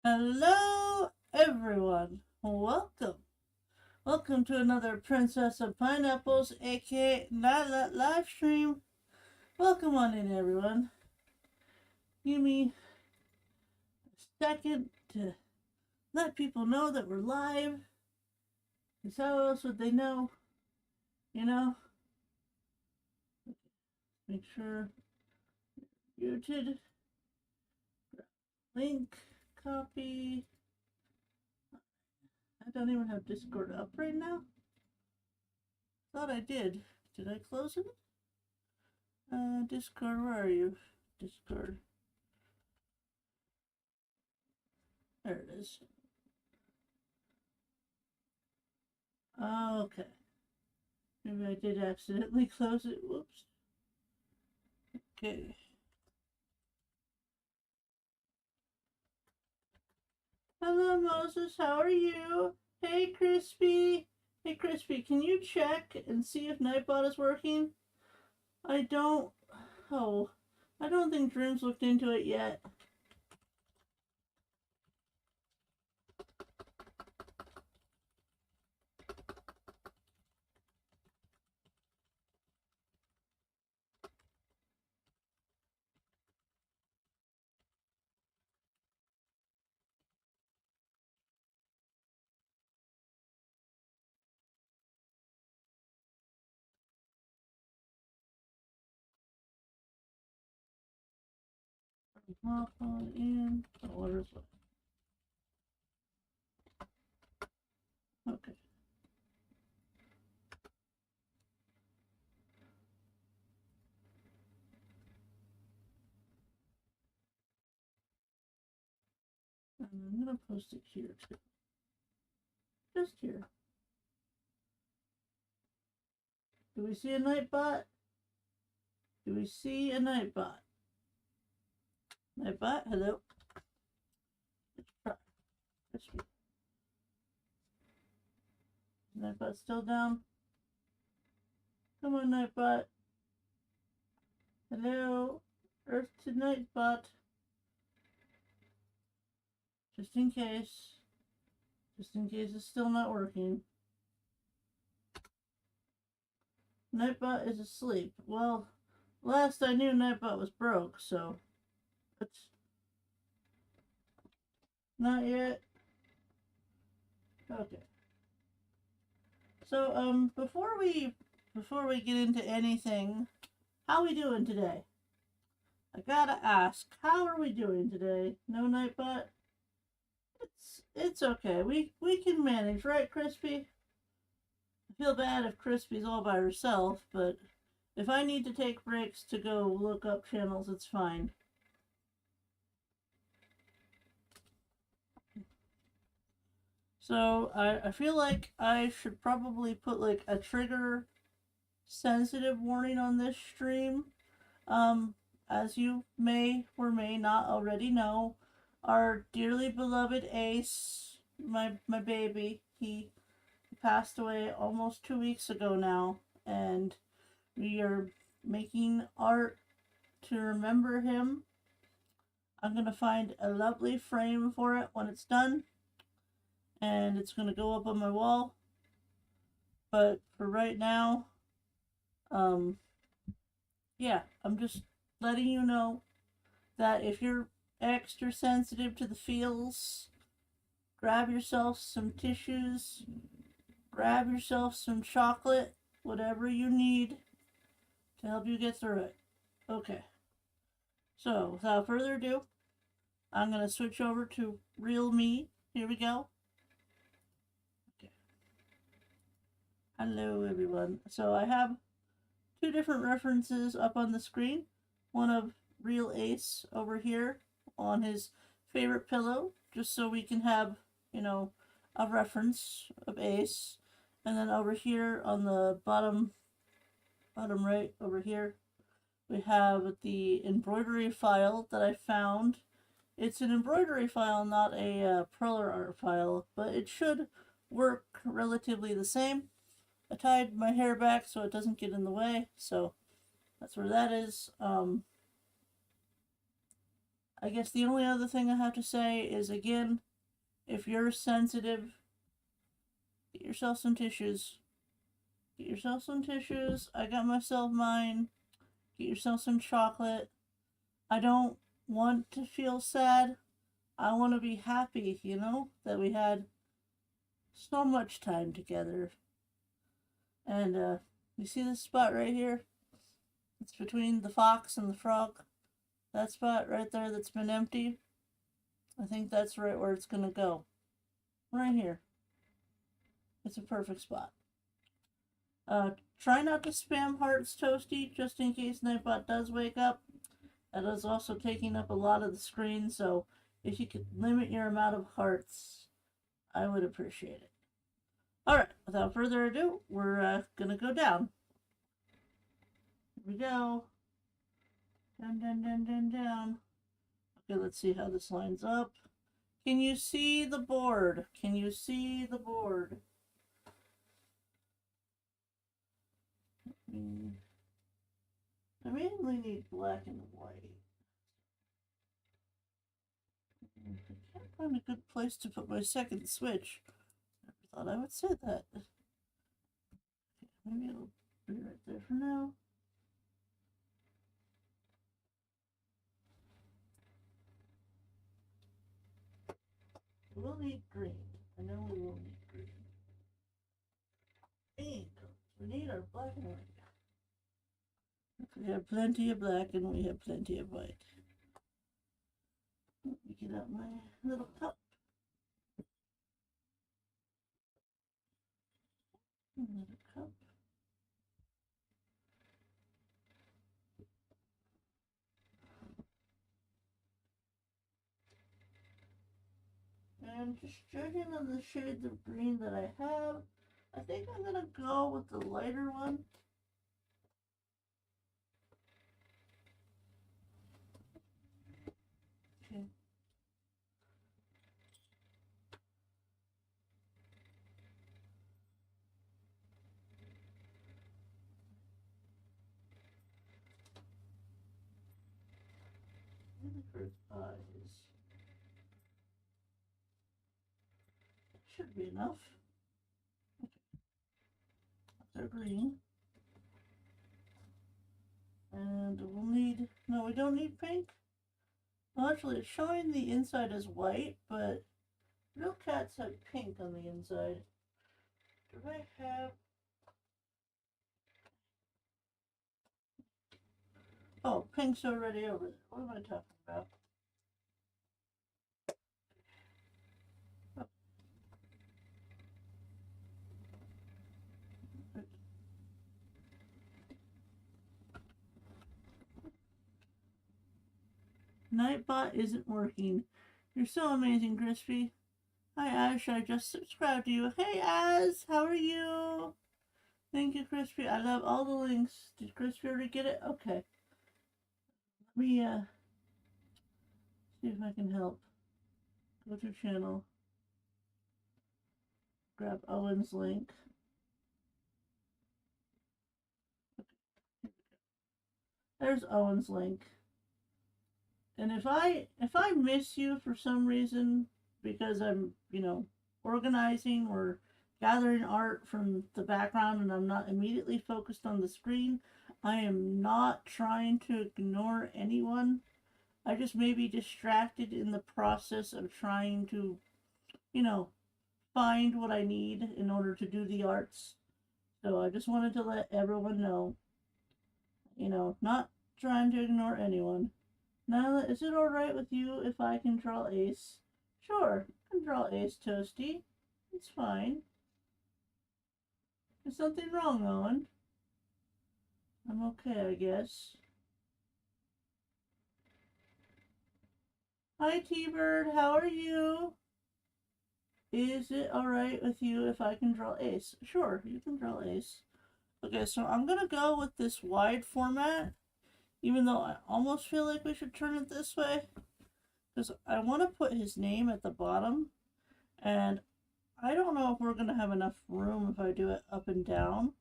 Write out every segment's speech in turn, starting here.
Hello, everyone. Welcome to another Princess of Pineapples, aka Nailah live stream. Welcome on in, everyone. Give me a second to let people know that we're live. Because how else would they know? You know? Make sure muted. Link, copy. I don't even have Discord up right now. Thought I did. Did I close it? Discord, where are you? Discord. There it is. Okay. Maybe I did accidentally close it. Whoops. Okay. Hello, Moses. How are you? Hey, Crispy. Hey, Crispy, can you check and see if Nightbot is working? I don't... Oh, I don't think Dreams looked into it yet. Waffle in. What is it? Okay. And I'm gonna post it here too. Just here. Do we see a Nightbot? Do we see a Nightbot? Nightbot, hello. Let's try. Crispy. Nightbot still down? Come on, Nightbot. Hello? Earth to Nightbot. Just in case. Just in case it's still not working. Nightbot is asleep. Well, last I knew Nightbot was broke, so it's not yet. Okay. So before we get into anything, how we doing today? I gotta ask, how are we doing today? No Nightbot? It's okay. We can manage, right, Crispy? I feel bad if Crispy's all by herself, but if I need to take breaks to go look up channels, it's fine. So I feel like I should probably put like a trigger sensitive warning on this stream. As you may or may not already know, our dearly beloved Ace, my baby, he passed away almost 2 weeks ago now, and we are making art to remember him. I'm gonna find a lovely frame for it when it's done, and it's gonna go up on my wall. But for right now, yeah, I'm just letting you know that if you're extra sensitive to the feels, grab yourself some tissues, grab yourself some chocolate, whatever you need to help you get through it. Okay. So, without further ado, I'm going to switch over to real me. Here we go. Okay. Hello, everyone. So, I have two different references up on the screen. One of real Ace over here on his favorite pillow, just so we can have, a reference of Ace. And then over here on the bottom right over here, we have the embroidery file that I found. It's an embroidery file, not a Perler art file, but it should work relatively the same. I tied my hair back so it doesn't get in the way, so that's where that is. I guess the only other thing I have to say is, again, if you're sensitive, get yourself some tissues. Get yourself some tissues. I got myself mine. Get yourself some chocolate. I don't want to feel sad. I want to be happy, you know, that we had so much time together. And you see this spot right here? It's between the fox and the frog. That spot right there that's been empty. I think that's right where it's going to go. Right here. It's a perfect spot. Try not to spam hearts, Toasty, just in case Nightbot does wake up. That is also taking up a lot of the screen, so if you could limit your amount of hearts, I would appreciate it. Alright, without further ado, we're gonna go down. Here we go. Down, down, down, down, down. Okay, let's see how this lines up. Can you see the board? Can you see the board? I mainly need black and white. I can't find a good place to put my second switch. I thought I would say that. Okay, maybe it'll be right there for now. We'll need green. I know we will need green. Pink. We need our black and white. We have plenty of black and we have plenty of white. Let me get out my little cup. Another cup. And just judging on the shades of green that I have, I think I'm going to go with the lighter one. Okay. Maybe for his eyes. That should be enough. Okay. They're green. And we'll need, no, we don't need pink. Well, actually, it's showing the inside as white, but real cats have pink on the inside. Do I have... Oh, pink's already over there. What am I talking about? Oh. Nightbot isn't working. You're so amazing, Crispy. Hi, Ash. I just subscribed to you. Hey, Az. How are you? Thank you, Crispy. I love all the links. Did Crispy already get it? Okay. Let me, see if I can help. Go to channel. Grab Owen's link. There's Owen's link. And if I miss you for some reason because I'm, you know, organizing or gathering art from the background and I'm not immediately focused on the screen, I am not trying to ignore anyone. I just may be distracted in the process of trying to, you know, find what I need in order to do the arts. So I just wanted to let everyone know, you know, not trying to ignore anyone. Nailah, is it alright with you if I can draw Ace? Sure, I can draw Ace, Toasty. It's fine. There's something wrong, Owen. I'm okay, I guess. Hi, T-Bird, how are you? Is it alright with you if I can draw Ace? Sure, you can draw Ace. Okay, so I'm gonna go with this wide format, even though I almost feel like we should turn it this way, because I want to put his name at the bottom, and I don't know if we're gonna have enough room if I do it up and down.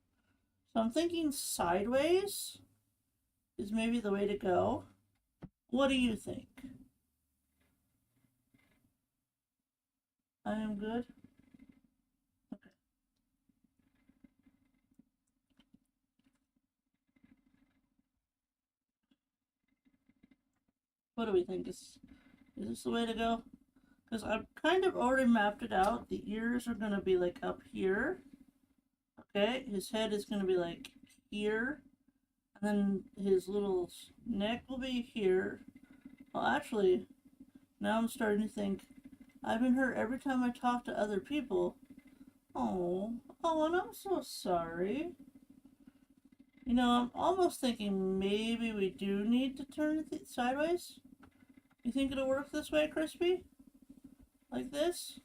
So I'm thinking sideways is maybe the way to go. What do you think? I am good. Okay. What do we think? Is this the way to go? Because I've kind of already mapped it out. The ears are going to be like up here. Okay, his head is going to be like here. And then his little neck will be here. Well, actually, now I'm starting to think I've been hurt every time I talk to other people. Oh, and I'm so sorry. You know, I'm almost thinking maybe we do need to turn it sideways. You think it'll work this way, Crispy? Like this?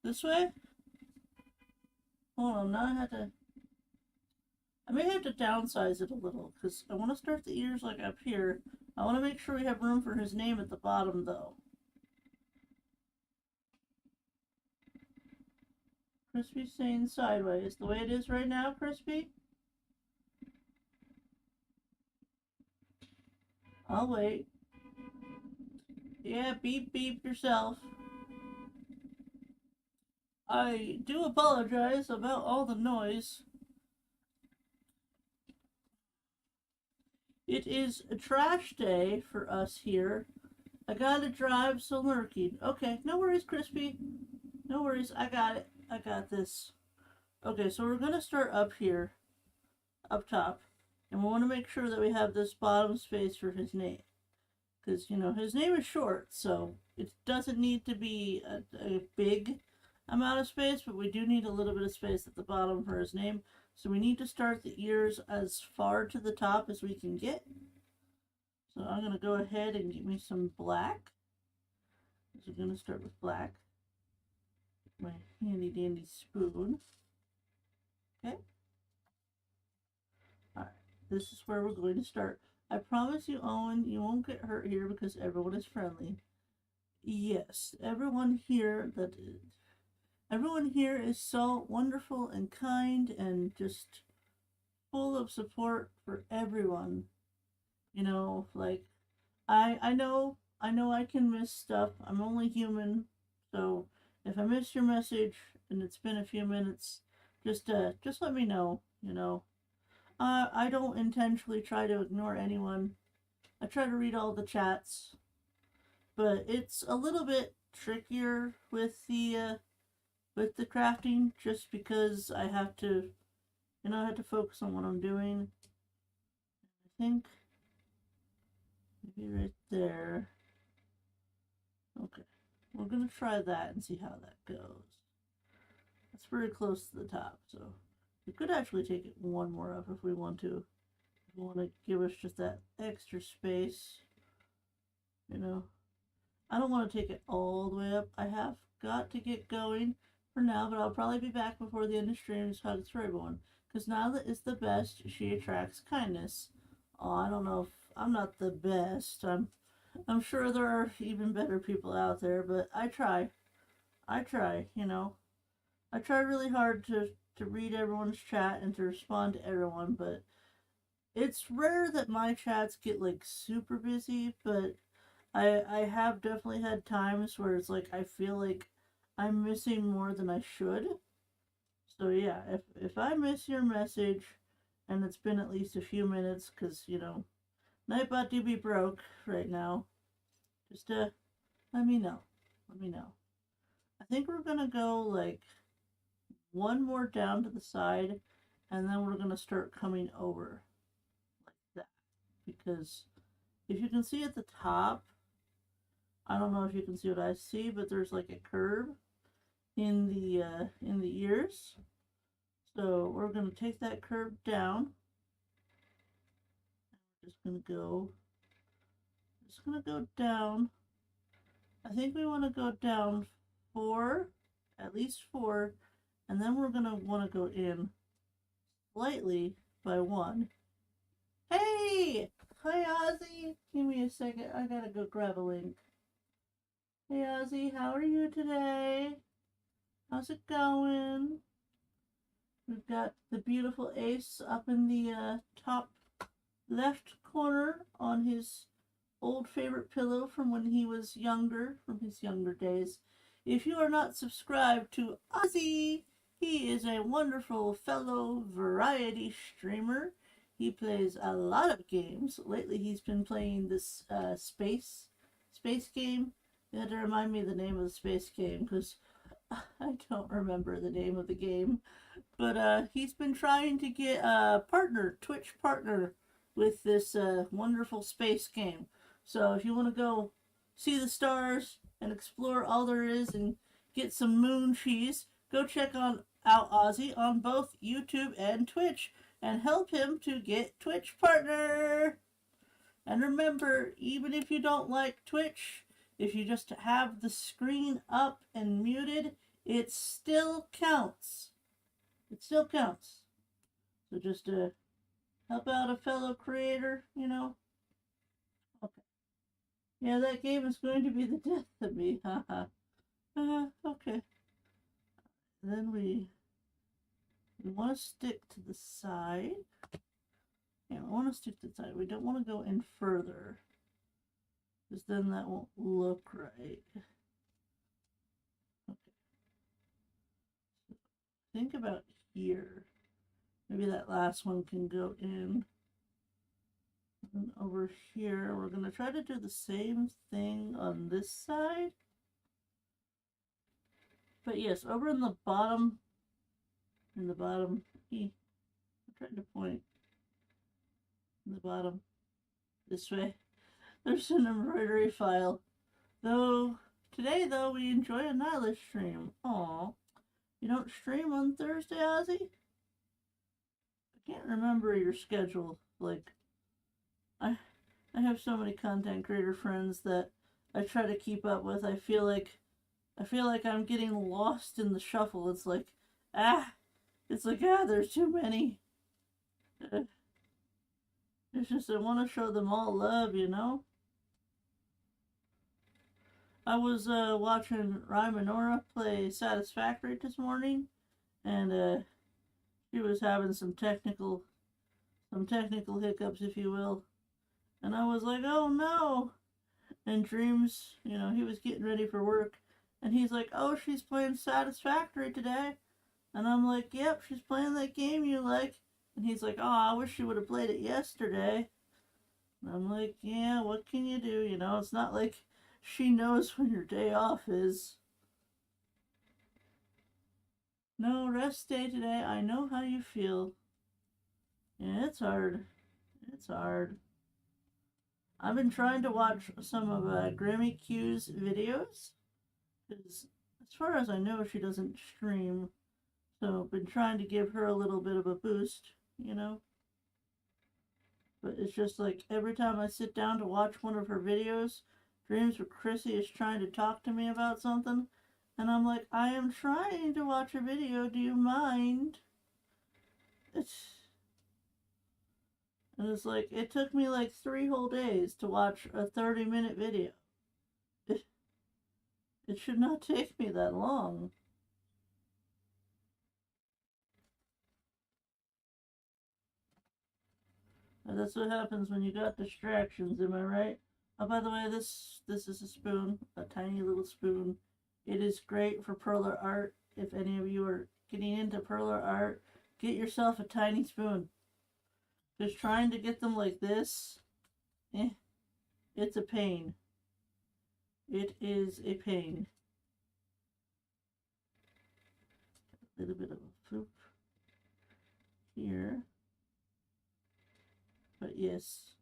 This way? Hold on, now I may have to downsize it a little, because I want to start the ears like up here. I want to make sure we have room for his name at the bottom, though. Crispy's saying sideways. The way it is right now, Crispy? I'll wait. Yeah, beep beep yourself. I do apologize about all the noise. It is a trash day for us here. I gotta drive, so lurking. Okay, no worries, Crispy. No worries, I got it. I got this. Okay, so we're gonna start up here, up top. And we want to make sure that we have this bottom space for his name. Because, you know, his name is short, so it doesn't need to be a big amount of space, but we do need a little bit of space at the bottom for his name. So we need to start the ears as far to the top as we can get. So I'm going to go ahead and get me some black. So we're going to start with black. My handy dandy spoon. Okay. Alright, this is where we're going to start. I promise you, Owen, you won't get hurt here because everyone is friendly. Yes, everyone here is so wonderful and kind and just full of support for everyone. You know, like I know I can miss stuff. I'm only human, so if I miss your message and it's been a few minutes, just let me know, you know. I don't intentionally try to ignore anyone. I try to read all the chats, but it's a little bit trickier with the crafting just because I have to, you know, I have to focus on what I'm doing. I think maybe right there. Okay, we're gonna try that and see how that goes. That's very close to the top, so we could actually take it one more up if we want to. If we want to give us just that extra space, you know. I don't want to take it all the way up. I have got to get going for now, but I'll probably be back before the end of stream to hugs for everyone. Because Nailah is the best. She attracts kindness. Oh, I don't know if I'm not the best. I'm sure there are even better people out there, but I try. You know. I try really hard to read everyone's chat and to respond to everyone, but it's rare that my chats get like super busy, but I have definitely had times where it's like I feel like I'm missing more than I should. So yeah, if I miss your message and it's been at least a few minutes, because you know, Nightbot do be broke right now, just let me know. Let me know. I think we're gonna go like one more down to the side, and then we're gonna start coming over like that. Because if you can see at the top, I don't know if you can see what I see, but there's like a curve in the ears. So we're gonna take that curve down. We're just gonna go down. I think we want to go down 4, at least 4, and then we're gonna want to go in slightly by 1. Hey! Hi, Ozzy! Give me a second. I gotta go grab a link. Hey, Ozzy, how are you today? How's it going? We've got the beautiful Ace up in the top left corner on his old favorite pillow from when he was younger, from his younger days. If you are not subscribed to Ozzy, he is a wonderful fellow variety streamer. He plays a lot of games. Lately, he's been playing this space game. You had to remind me the name of the space game because I don't remember the name of the game. But he's been trying to get a partner, Twitch partner, with this wonderful space game. So if you want to go see the stars and explore all there is and get some moon cheese, go check out Ozzy on both YouTube and Twitch and help him to get Twitch partner. And remember, even if you don't like Twitch, if you just have the screen up and muted, it still counts. It still counts. So just help out a fellow creator, you know. Okay. Yeah, that game is going to be the death of me. Haha. Okay. Then we want to stick to the side. Yeah, we want to stick to the side. We don't want to go in further, because then that won't look right. Okay. So think about here. Maybe that last one can go in. And over here, we're going to try to do the same thing on this side. But yes, over in the bottom, I'm trying to point in the bottom this way. There's an embroidery file. Today, we enjoy a Nailah stream. Aw, you don't stream on Thursday, Ozzy? I can't remember your schedule. Like, I have so many content creator friends that I try to keep up with. I feel like I'm getting lost in the shuffle. It's like, there's too many. It's just I want to show them all love, you know? I was watching Rymanora play Satisfactory this morning, and she was having some technical hiccups, if you will. And I was like, oh no. And Dreams, you know, he was getting ready for work, and he's like, oh, she's playing Satisfactory today. And I'm like, yep, she's playing that game you like. And he's like, oh, I wish she would have played it yesterday. And I'm like, yeah, what can you do? You know, it's not like she knows when your day off is. No, rest day today. I know how you feel. Yeah, it's hard. It's hard. I've been trying to watch some of Grammy Q's videos, because as far as I know, she doesn't stream. So I've been trying to give her a little bit of a boost, you know. But it's just like every time I sit down to watch one of her videos, Dreams where Chrissy is trying to talk to me about something, and I'm like, I am trying to watch a video, do you mind? And it's like, it took me like 3 whole days to watch a 30-minute video. It should not take me that long. And that's what happens when you got distractions, am I right? Oh, by the way, this is a spoon, a tiny little spoon. It is great for Perler art. If any of you are getting into Perler art, get yourself a tiny spoon. Just trying to get them like this, it's a pain. It is a pain. A little bit of a floop here. But yes.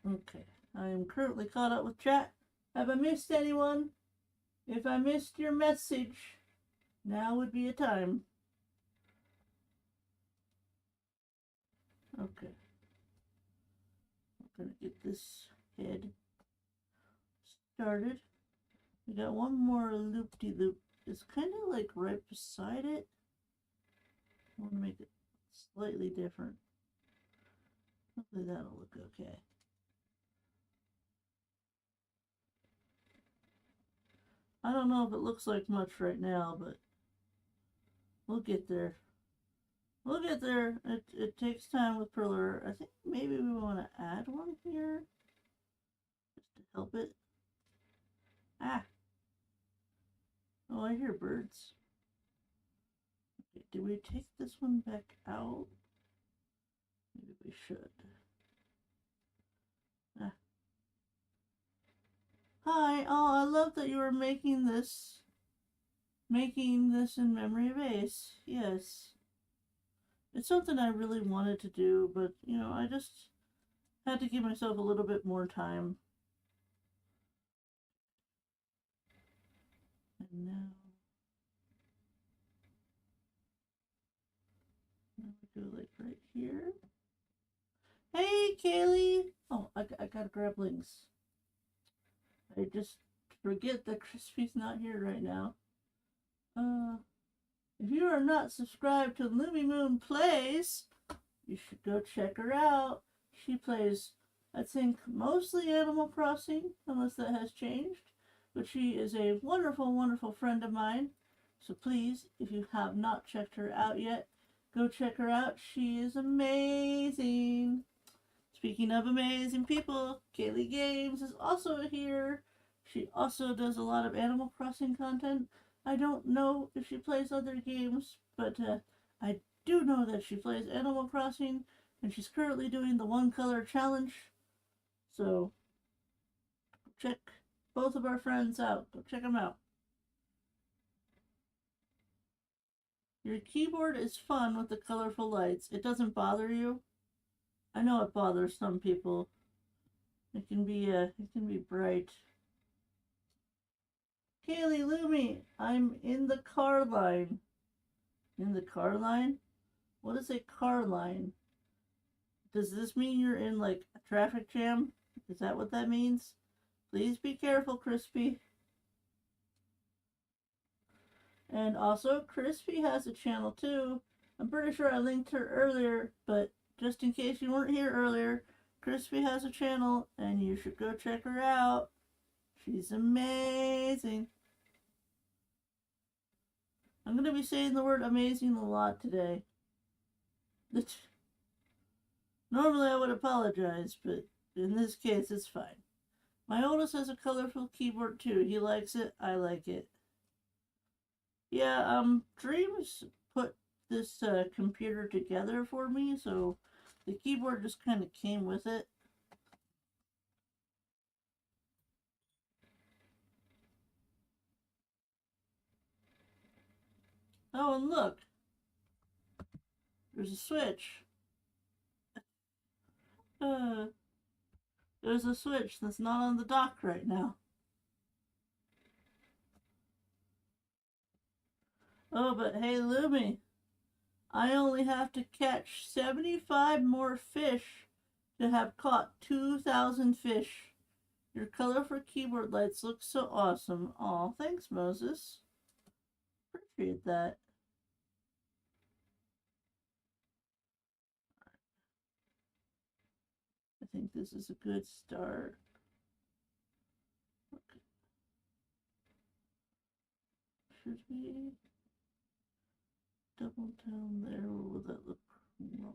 Okay. I am currently caught up with chat. Have I missed anyone? If I missed your message, now would be a time. Okay. I'm gonna get this head started. We got one more loop-de-loop. It's kind of like right beside it. I want to make it slightly different. Hopefully that'll look okay. I don't know if it looks like much right now, but we'll get there. We'll get there. It takes time with Perler. I think maybe we want to add one here. help it. Ah. Oh, I hear birds. Okay, did we take this one back out? Maybe we should. Ah. Hi. Oh, I love that you were making this. Making this in memory of Ace. Yes. It's something I really wanted to do, but, you know, I just had to give myself a little bit more time. And now we go like right here. Hey, Kaylee! Oh, I gotta grab links. I just forget that Crispy's not here right now. If you are not subscribed to Lumi Moon Plays, you should go check her out. She plays, I think, mostly Animal Crossing, unless that has changed. But she is a wonderful, wonderful friend of mine. So please, if you have not checked her out yet, go check her out. She is amazing. Speaking of amazing people, Kaylee Games is also here. She also does a lot of Animal Crossing content. I don't know if she plays other games, but I do know that she plays Animal Crossing, and she's currently doing the One Color Challenge. So check both of our friends out. Go check them out. Your keyboard is fun with the colorful lights. It doesn't bother you? I know it bothers some people. It can be bright. Kaylee Lumi, I'm in the car line. In the car line? What is a car line? Does this mean you're in like a traffic jam? Is that what that means? Please be careful, Crispy. And also, Crispy has a channel too. I'm pretty sure I linked her earlier, but just in case you weren't here earlier, Crispy has a channel and you should go check her out. She's amazing. I'm going to be saying the word amazing a lot today. Normally I would apologize, but in this case it's fine. My oldest has a colorful keyboard too. He likes it. I like it. Yeah, Dreams put this computer together for me, so the keyboard just kind of came with it. Oh, and look. There's a switch. There's a switch that's not on the dock right now. Oh, but hey, Lumi. I only have to catch 75 more fish to have caught 2,000 fish. Your colorful keyboard lights look so awesome. Aw, thanks, Moses. Appreciate that. I think this is a good start. Okay. Should we double down there, or will that look wrong?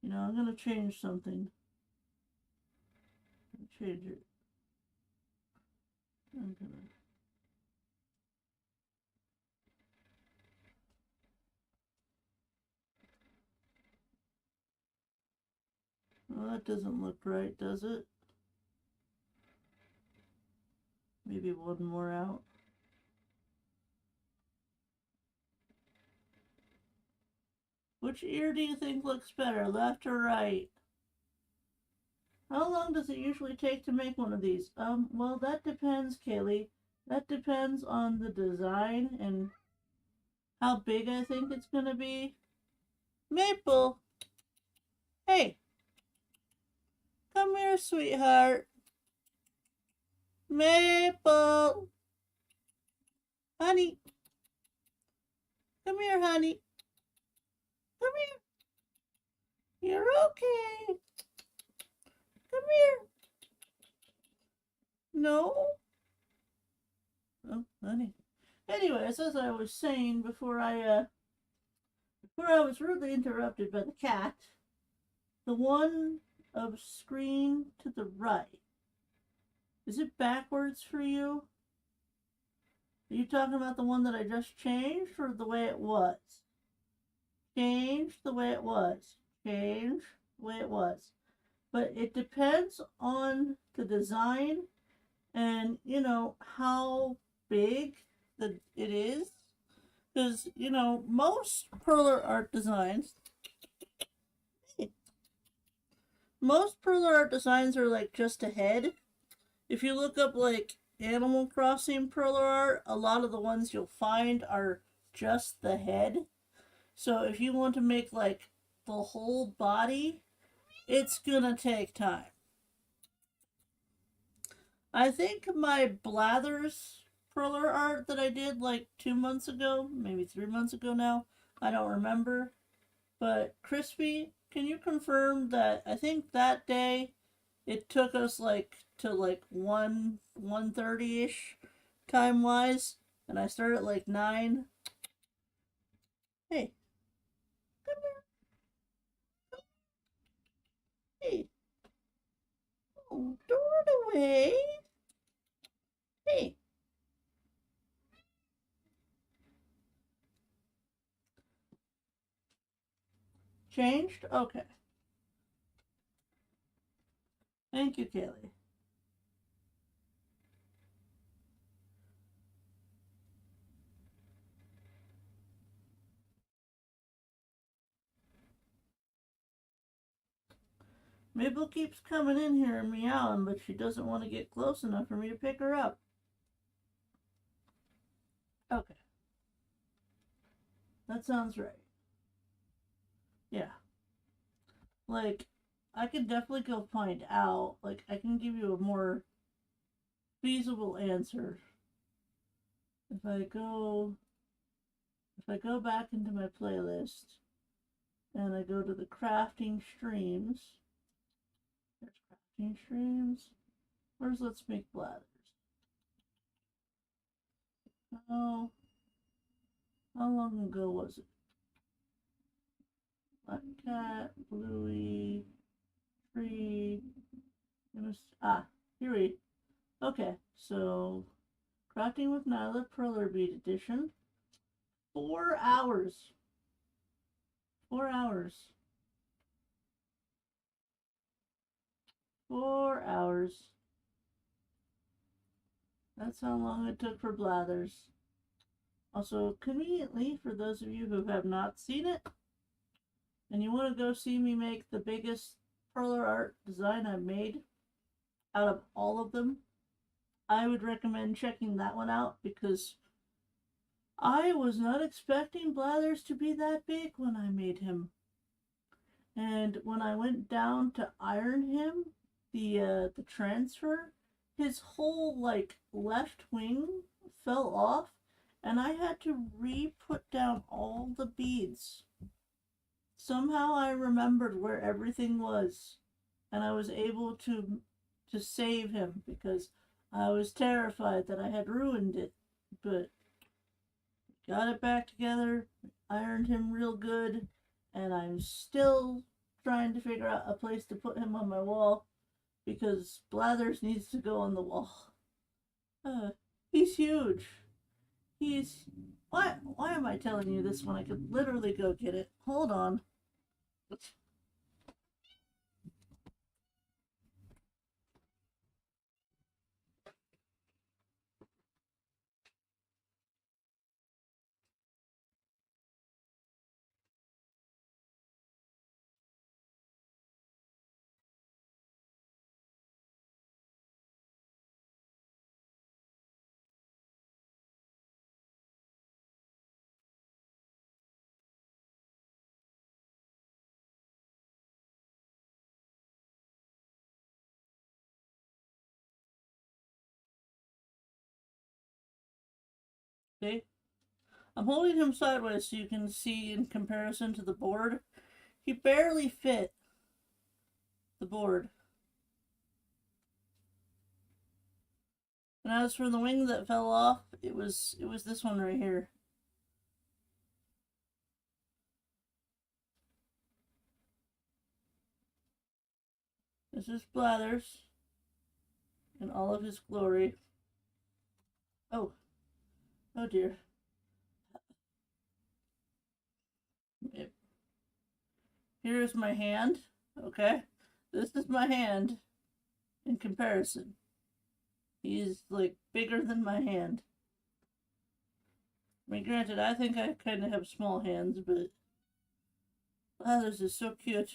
You know, I'm gonna change something. Change it. I'm gonna. Well, that doesn't look right, does it? Maybe one more out. Which ear do you think looks better, left or right? How long does it usually take to make one of these? Well, that depends, Kaylee. That depends on the design and how big I think it's gonna be. Maple! Hey! Come here, sweetheart. Maple! Honey! Come here, honey. Come here. You're okay. Come here. No? Oh, honey. Anyways, as I was saying before I where I was rudely interrupted by the cat. The one of screen to the right. Is it backwards for you? Are you talking about the one that I just changed or the way it was? Change the way it was. Change the way it was. But it depends on the design and, you know, how big it is. Because, you know, most Perler art designs, are like just a head. If you look up like Animal Crossing Perler art, a lot of the ones you'll find are just the head. So if you want to make like the whole body, it's gonna take time. I think my Blathers Perler art that I did like 2 months ago, maybe 3 months ago now, I don't remember. But Crispy, can you confirm that I think that day it took us like to like 1:30 ish time wise, and I started at like 9. Hey, come here. Hey, oh, throw it away. Hey. Changed? Okay. Thank you, Kaylee. Mabel keeps coming in here and meowing, but she doesn't want to get close enough for me to pick her up. Okay. That sounds right. Yeah. Like, I can definitely go find out. Like, I can give you a more feasible answer. If I go back into my playlist and I go to the crafting streams. There's crafting streams. Where's Let's Make Bladders? Oh, how long ago was it? Black cat, bluey, tree. Here we. Okay, so crafting with Nailah Perler Bead Edition. 4 hours. 4 hours. 4 hours. That's how long it took for Blathers. Also, conveniently, for those of you who have not seen it, and you want to go see me make the biggest Perler art design I've made out of all of them, I would recommend checking that one out because I was not expecting Blathers to be that big when I made him. And when I went down to iron him, the transfer, his whole like left wing fell off, and I had to re-put down all the beads. Somehow I remembered where everything was, and I was able to save him because I was terrified that I had ruined it. But got it back together, ironed him real good, and I'm still trying to figure out a place to put him on my wall because Blathers needs to go on the wall. He's huge. He's why am I telling you this when I could literally go get it? Hold on. Okay. I'm holding him sideways so you can see in comparison to the board. He barely fit the board. And as for the wing that fell off, it was this one right here. This is Blathers in all of his glory. Oh, oh dear. Here's my hand. Okay, this is my hand in comparison. He's like bigger than my hand. I mean, granted, I think I kind of have small hands, but Blathers is so cute.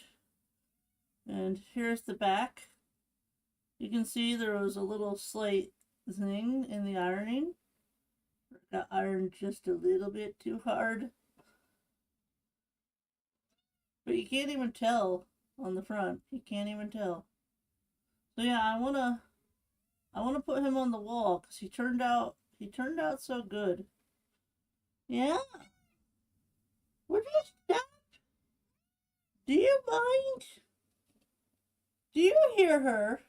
And here's the back. You can see there was a little slight zing in the ironing. Got ironed just a little bit too hard. But you can't even tell on the front. You can't even tell. So yeah, I wanna put him on the wall because he turned out so good. Yeah? Would you stop? Do you mind? Do you hear her?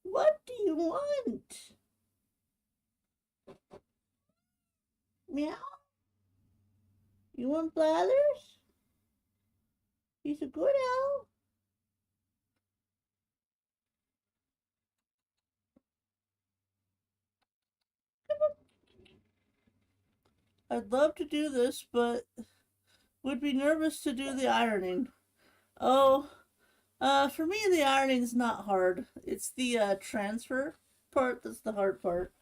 What do you want? Meow? You want Blathers? He's a good owl. I'd love to do this, but would be nervous to do the ironing. Oh, for me the ironing's not hard. It's the transfer part that's the hard part.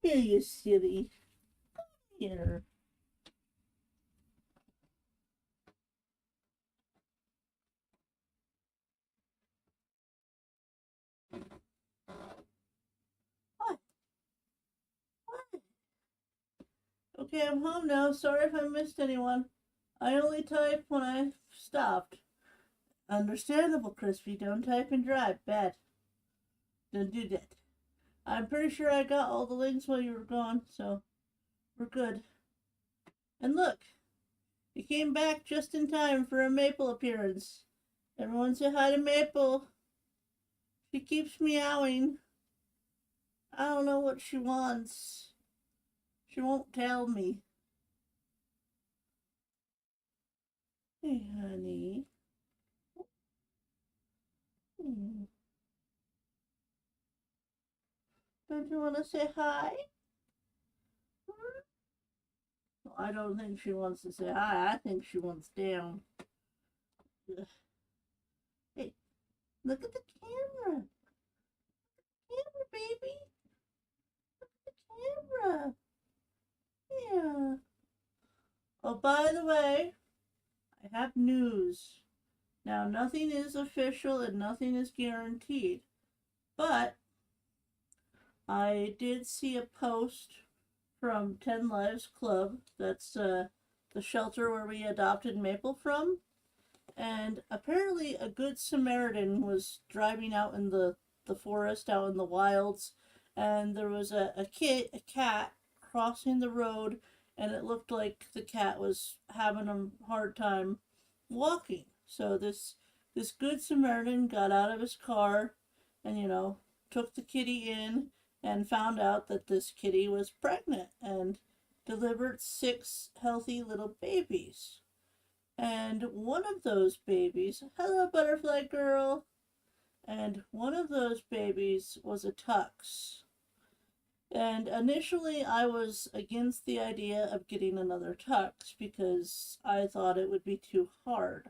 Here, you silly. Here. What? What? Okay, I'm home now. Sorry if I missed anyone. I only type when I stopped. Understandable, Crispy. Don't type and drive. Bad. Don't do that. I'm pretty sure I got all the links while you were gone, so we're good. And look, you came back just in time for a Maple appearance. Everyone say hi to Maple. She keeps meowing. I don't know what she wants. She won't tell me. Hey, honey. Don't you want to say hi? I don't think she wants to say hi. I think she wants down. Hey, look at the camera. Camera, baby. Look at the camera. Yeah. Oh, by the way, I have news. Now, nothing is official and nothing is guaranteed, but I did see a post from 10 Lives Club. That's the shelter where we adopted Maple from. And apparently a good Samaritan was driving out in the forest, out in the wilds, and there was a cat crossing the road, and it looked like the cat was having a hard time walking. So this good Samaritan got out of his car and, took the kitty in and found out that this kitty was pregnant and delivered 6 healthy little babies. And one of those babies, hello butterfly girl, and one of those babies was a Tux. And initially I was against the idea of getting another Tux because I thought it would be too hard.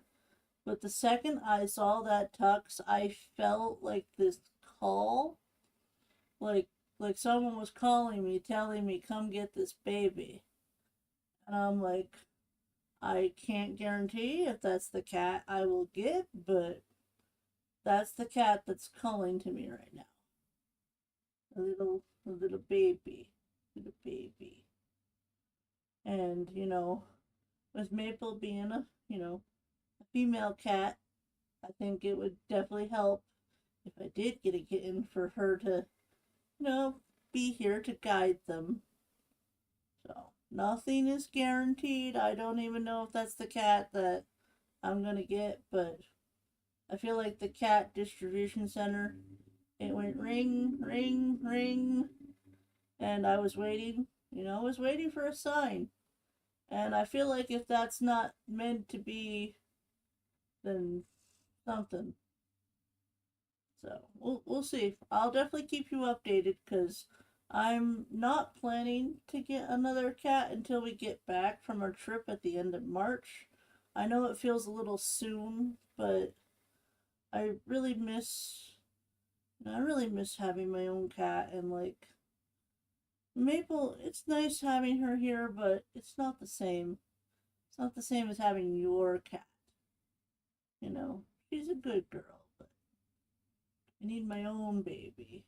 But the second I saw that Tux, I felt like this call, like someone was calling me, telling me, come get this baby. And I'm like, I can't guarantee if that's the cat I will get, but that's the cat that's calling to me right now. A little baby. Little baby. And, with Maple being a female cat. I think it would definitely help if I did get a kitten for her to, be here to guide them. So nothing is guaranteed. I don't even know if that's the cat that I'm gonna get, but I feel like the cat distribution center, it went ring, ring, ring, and I was waiting, I was waiting for a sign. And I feel like if that's not meant to be, then something. So we'll see. I'll definitely keep you updated because I'm not planning to get another cat until we get back from our trip at the end of March. I know it feels a little soon, but I really miss I really miss having my own cat, and like Maple, it's nice having her here, but it's not the same. It's not the same as having your cat. She's a good girl, but I need my own baby.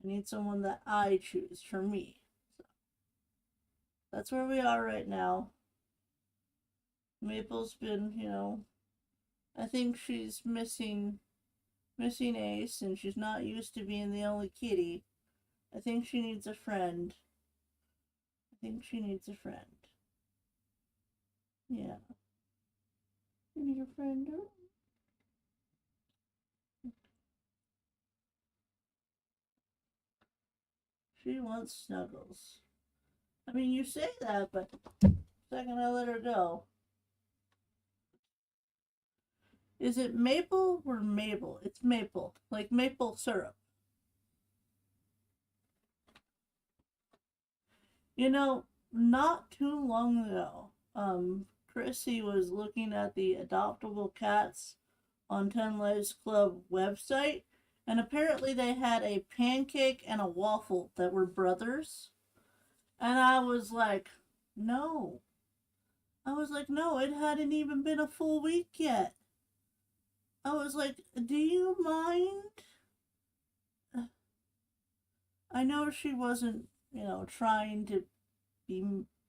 I need someone that I choose for me. So that's where we are right now. Maple's been, I think she's missing Ace, and she's not used to being the only kitty. I think she needs a friend. I think she needs a friend. Yeah. You need a friend? She wants snuggles. I mean, you say that, but the second I let her go. Is it maple or Mabel? It's maple, like maple syrup. Not too long ago, Chrissy was looking at the adoptable cats on 10 Lives Club website, and apparently they had a pancake and a waffle that were brothers. And I was like, no. No, it hadn't even been a full week yet. I was like, do you mind? I know she wasn't, trying to be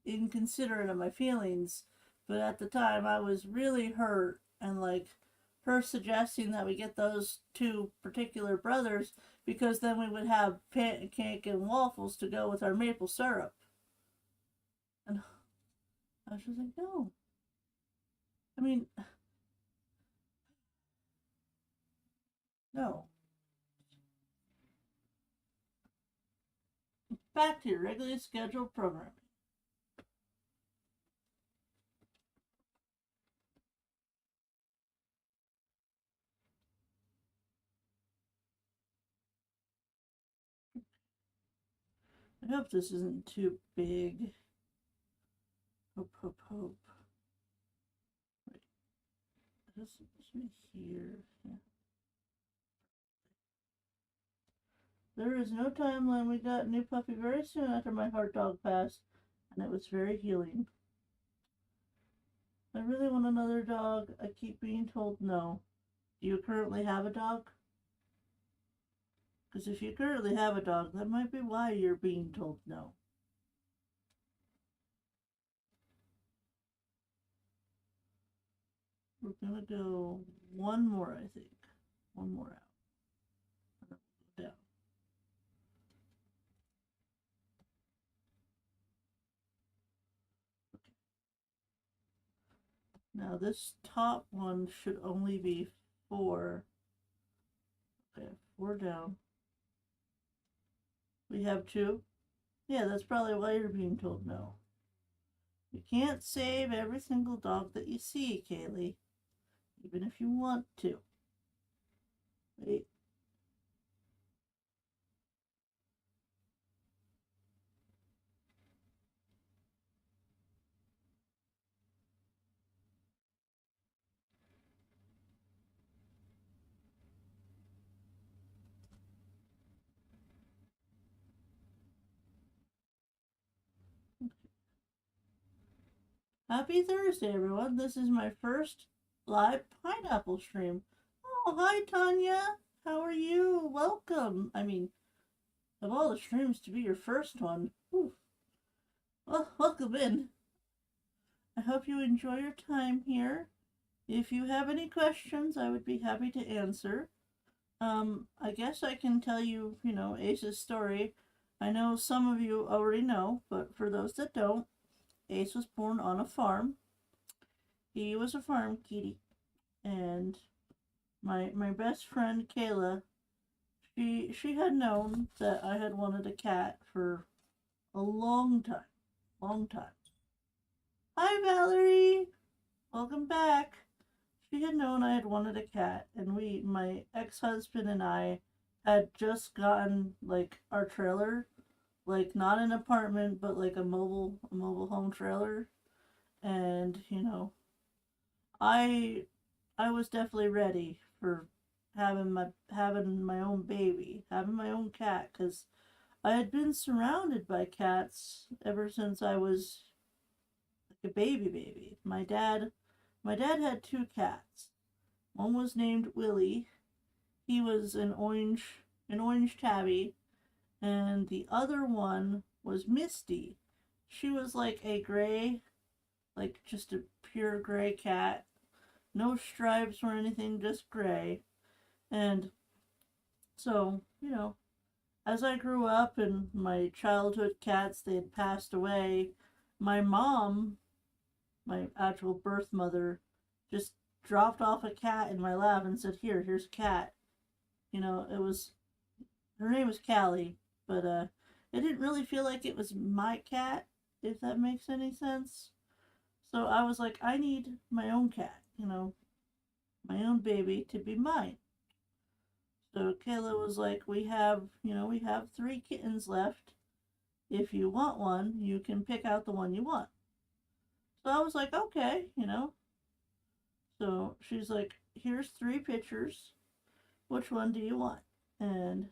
inconsiderate of my feelings, but at the time I was really hurt, and like her suggesting that we get those two particular brothers because then we would have pancake and waffles to go with our maple syrup. And I was just like, no. I mean, no. Back to your regularly scheduled programming. I hope this isn't too big. Hope, hope, hope. Wait, this right here. Yeah. There is no timeline. We got a new puppy very soon after my heart dog passed, and it was very healing. I really want another dog. I keep being told no. Do you currently have a dog? Because if you currently have a dog, that might be why you're being told no. We're gonna go one more, I think. One more out. And then we'll go down. Now this top one should only be 4. Okay, 4 down. We have 2. Yeah, that's probably why you're being told no. You can't save every single dog that you see, Kaylee. Even if you want to. Wait. Happy Thursday, everyone. This is my first live pineapple stream. Oh, hi, Tanya. How are you? Welcome. I mean, of all the streams to be your first one. Whew. Well, welcome in. I hope you enjoy your time here. If you have any questions, I would be happy to answer. I guess I can tell you, Ace's story. I know some of you already know, but for those that don't, Ace was born on a farm. He was a farm kitty, and my best friend Kayla, she had known that I had wanted a cat for a long time, long time. Hi Valerie, welcome back. She had known I had wanted a cat, and my ex-husband and I, had just gotten like our trailer, like not an apartment, but like a mobile home trailer, and I I was definitely ready for having my own baby, having my own cat, because I had been surrounded by cats ever since I was like a baby. My dad had two cats. One was named Willie. He was an orange tabby, and the other one was Misty. She was like a gray, like just a pure gray cat. No stripes or anything, just gray. And so, as I grew up and my childhood cats, they had passed away, my mom, my actual birth mother, just dropped off a cat in my lap and said, here's a cat. It was, her name was Callie, but it didn't really feel like it was my cat, if that makes any sense. So I was like, I need my own cat, my own baby to be mine. So Kayla was like, we have three kittens left. If you want one, you can pick out the one you want. So I was like, okay. So she's like, here's three pictures. Which one do you want? And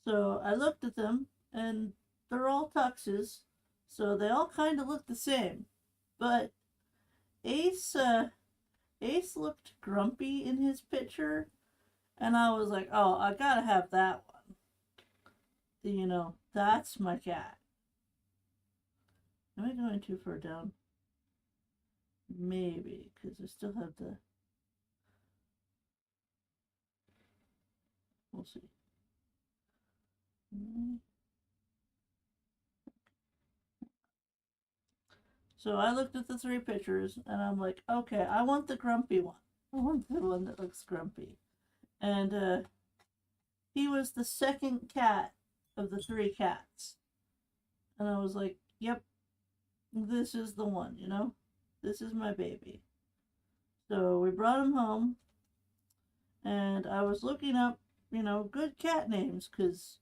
so I looked at them, and they're all tuxes, so they all kind of look the same. But Ace, Ace looked grumpy in his picture, and I was like, oh, I gotta have that one. That's my cat. Am I going too far down? Maybe, because I still have the. We'll see. So I looked at the three pictures, and I'm like, okay, I want the grumpy one. I want the one that looks grumpy. And he was the second cat of the three cats. And I was like, yep, this is the one. This is my baby. So we brought him home, and I was looking up, good cat names, because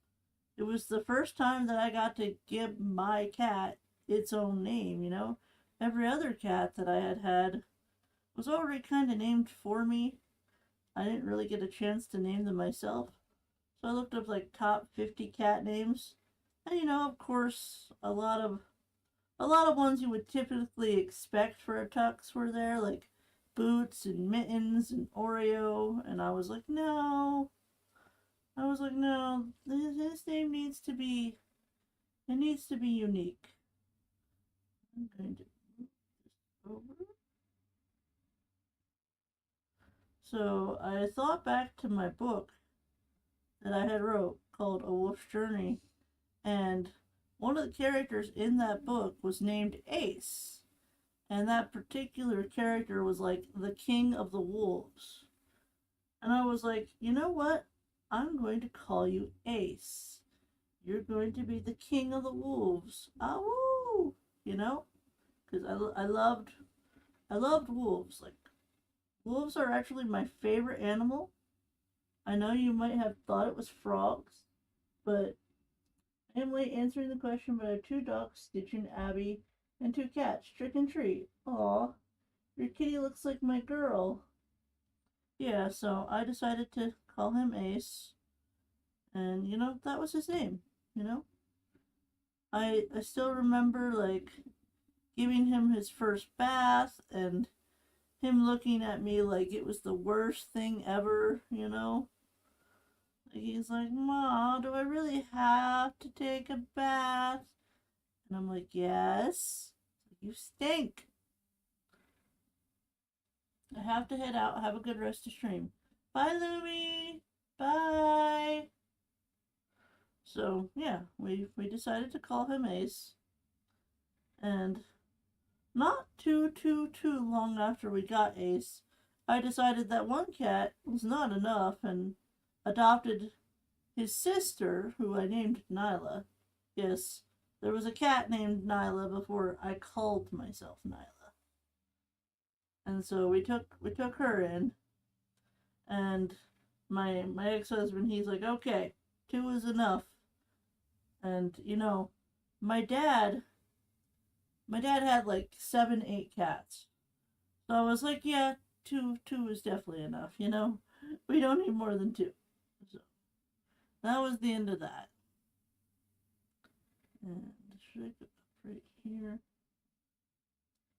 it was the first time that I got to give my cat its own name. Every other cat that I had was already kind of named for me. I didn't really get a chance to name them myself. So I looked up like top 50 cat names. And of course, a lot of ones you would typically expect for a tux were there, like Boots and Mittens and Oreo, and I was like, no. His name needs to be unique. I'm going to move this over. So I thought back to my book that I had wrote called A Wolf's Journey, and one of the characters in that book was named Ace. And that particular character was like the king of the wolves. And I was like, you know what? I'm going to call you Ace. You're going to be the king of the wolves. Ah, woo! Because I loved wolves. Like, wolves are actually my favorite animal. I know you might have thought it was frogs, but I am late answering the question, but I have two dogs, Stitch and Abby, and two cats, Trick and Treat. Aw, your kitty looks like my girl. Yeah, so I decided to call him Ace, and that was his name. You know, I still remember like giving him his first bath and him looking at me like it was the worst thing ever. He's like, Ma, do I really have to take a bath? And I'm like, yes. You stink. I have to head out. Have a good rest of stream. Bye, Lumi. Bye. So yeah, we decided to call him Ace, and not too long after we got Ace, I decided that one cat was not enough and adopted his sister, who I named Nailah. Yes, there was a cat named Nailah before I called myself Nailah. And so we took her in, and my ex-husband, he's like, okay, 2 is enough. And my dad had like 7, 8 cats. So I was like, yeah, two is definitely enough, We don't need more than 2. So that was the end of that. And should I go up right here?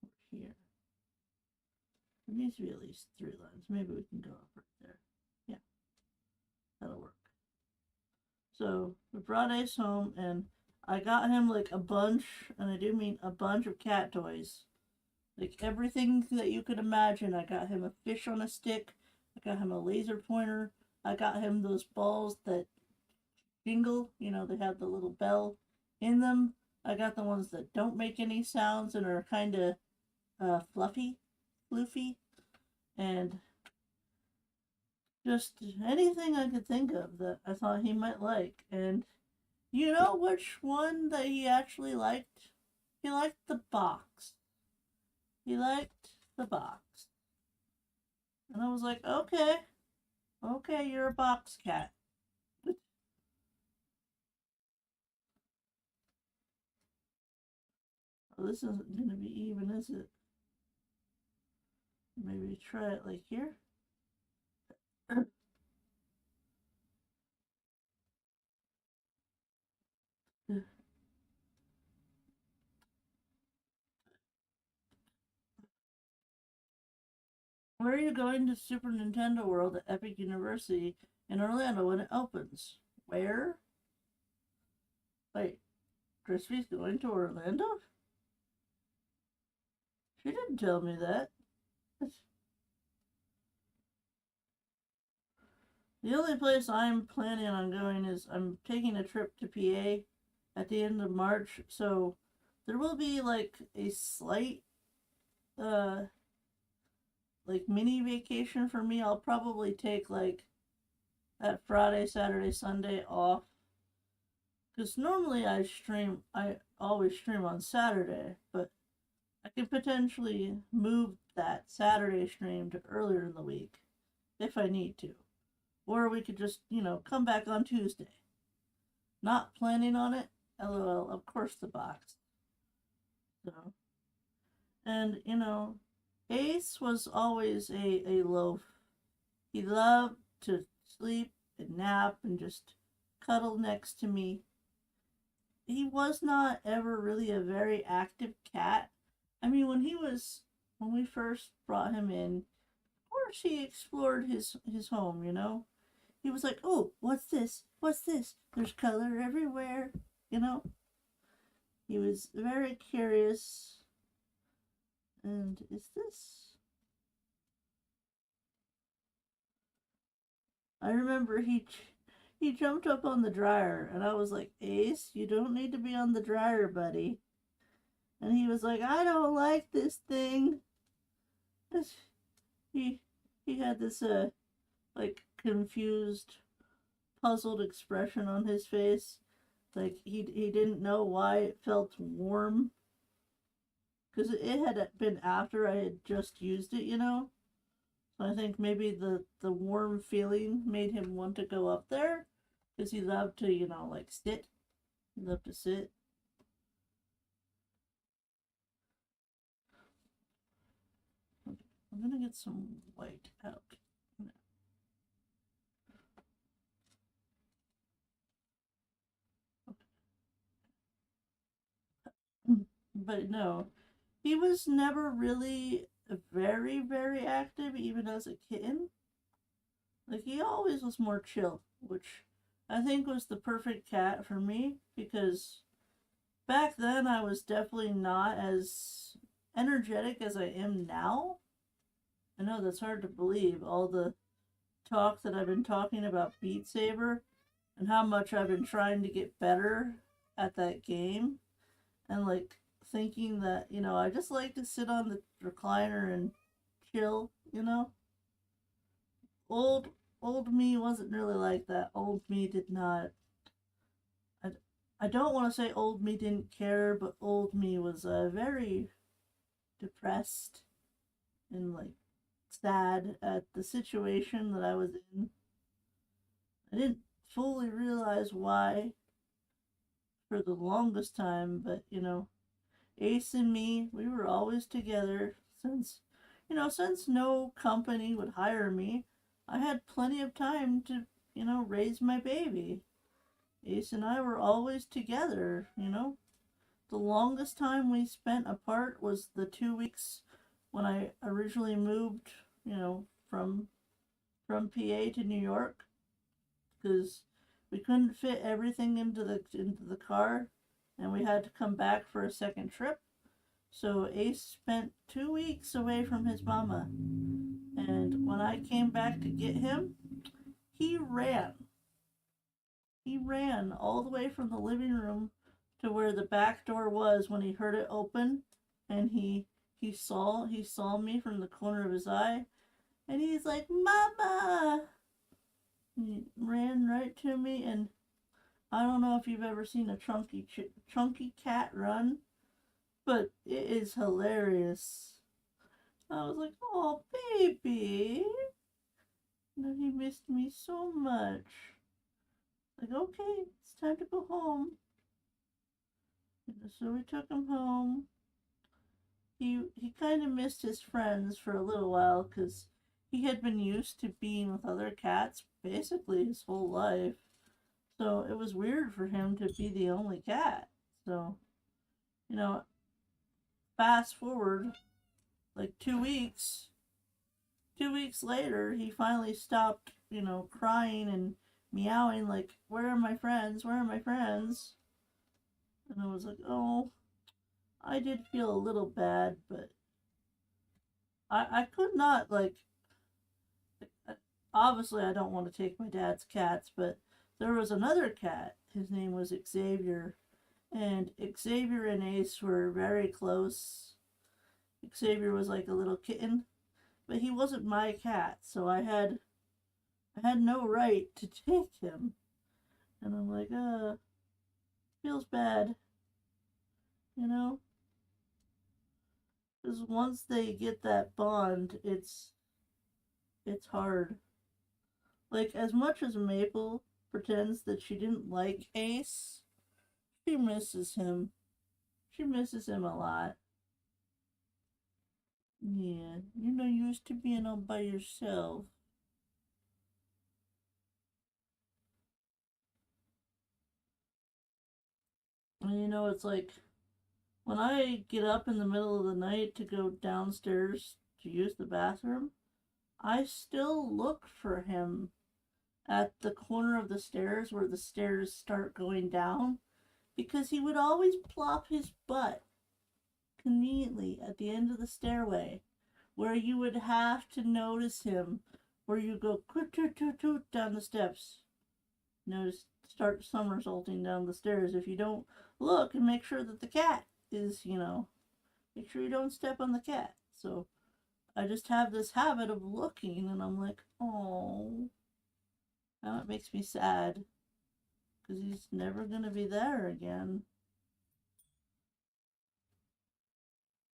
Or here? There needs to be at least 3 lines. Maybe we can go up right there. Yeah, that'll work. So we brought Ace home, and I got him like a bunch, and I do mean a bunch of cat toys. Like everything that you could imagine. I got him a fish on a stick. I got him a laser pointer. I got him those balls that jingle. They have the little bell in them. I got the ones that don't make any sounds and are kind of fluffy, floofy, and just anything I could think of that I thought he might like. And you know which one that he actually liked? He liked the box. He liked the box. And I was like, okay, you're a box cat. Oh, this isn't going to be even, is it? Maybe try it like here. Where are you going to Super Nintendo World at Epic University in Orlando when it opens? Where? Wait, Crispy's going to Orlando? She didn't tell me that. The only place I'm planning on going is I'm taking a trip to PA at the end of March, so there will be like a slight like mini vacation for me. I'll probably take like that Friday, Saturday, Sunday off. Because normally I always stream on Saturday, but I could potentially move that Saturday stream to earlier in the week if I need to. Or we could just, come back on Tuesday. Not planning on it. LOL, of course the box. So, and, Ace was always a loaf. He loved to sleep and nap and just cuddle next to me. He was not ever really a very active cat. I mean, when we first brought him in, of course he explored his home, He was like, oh, what's this? What's this? There's color everywhere, He was very curious. And is this? I remember he jumped up on the dryer, and I was like, Ace, you don't need to be on the dryer, buddy. And he was like, I don't like this thing. He had this like confused, puzzled expression on his face. Like he didn't know why it felt warm. Because it had been after I had just used it, So I think maybe the warm feeling made him want to go up there. Because he loved to, like sit. He loved to sit. Okay. I'm going to get some white out. But no, he was never really very, very active, even as a kitten. Like, he always was more chill, which I think was the perfect cat for me, because back then I was definitely not as energetic as I am now. I know that's hard to believe. All the talk that I've been talking about Beat Saber and how much I've been trying to get better at that game, and like thinking that, I just like to sit on the recliner and chill, Old old me wasn't really like that. Old me did not. I, I don't want to say old me didn't care, but old me was very depressed and like sad at the situation that I was in. I didn't fully realize why for the longest time, but Ace and me, we were always together since no company would hire me. I had plenty of time to, raise my baby. Ace and I were always together. The longest time we spent apart was the 2 weeks when I originally moved, from PA to New York, because we couldn't fit everything into the car, and we had to come back for a second trip. So Ace spent 2 weeks away from his mama, and when I came back to get him, he ran. He ran all the way from the living room to where the back door was when he heard it open, and he saw me from the corner of his eye, and he's like, "Mama!" He ran right to me, and I don't know if you've ever seen a chunky cat run, but it is hilarious. I was like, "Oh, baby!" And he missed me so much. Like, okay, it's time to go home. And so we took him home. He kind of missed his friends for a little while because he had been used to being with other cats basically his whole life. So it was weird for him to be the only cat. So, you know, fast forward like 2 weeks. 2 weeks later, he finally stopped, crying and meowing like, "Where are my friends? Where are my friends?" And I was like, "Oh, I did feel a little bad, but I could not, like, obviously I don't want to take my dad's cats, but there was another cat. His name was Xavier, and Xavier and Ace were very close. Xavier was like a little kitten, but he wasn't my cat, so I had no right to take him. And I'm like, feels bad, you know? Because once they get that bond, it's hard. Like, as much as Maple pretends that she didn't like Ace, she misses him. She misses him a lot. Yeah, you're not used to being all by yourself. And it's like when I get up in the middle of the night to go downstairs to use the bathroom, I still look for him at the corner of the stairs where the stairs start going down, because he would always plop his butt conveniently at the end of the stairway where you would have to notice him, where you go toot toot toot toot down the steps. Notice, start somersaulting down the stairs if you don't look and make sure that the cat is, make sure you don't step on the cat. So I just have this habit of looking, and I'm like, oh, now it makes me sad because he's never going to be there again.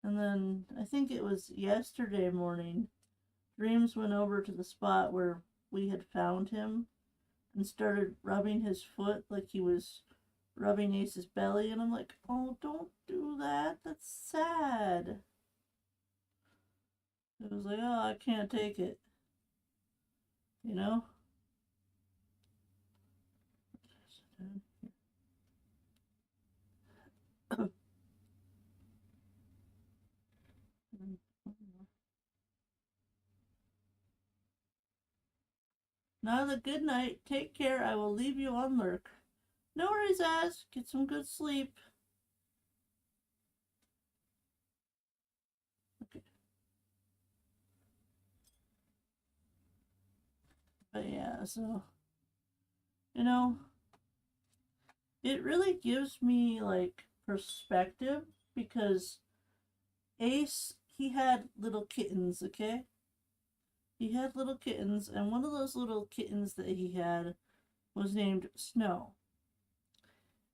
And then I think it was yesterday morning, Dreams went over to the spot where we had found him and started rubbing his foot like he was rubbing Ace's belly. And I'm like, oh, don't do that. That's sad. It was like, oh, I can't take it. You know? Nailah, good night. Take care. I will leave you on lurk. No worries, Az. Get some good sleep. Okay. But yeah, so, you know, it really gives me like perspective because Ace, he had little kittens, okay? He had little kittens, and one of those little kittens that he had was named Snow.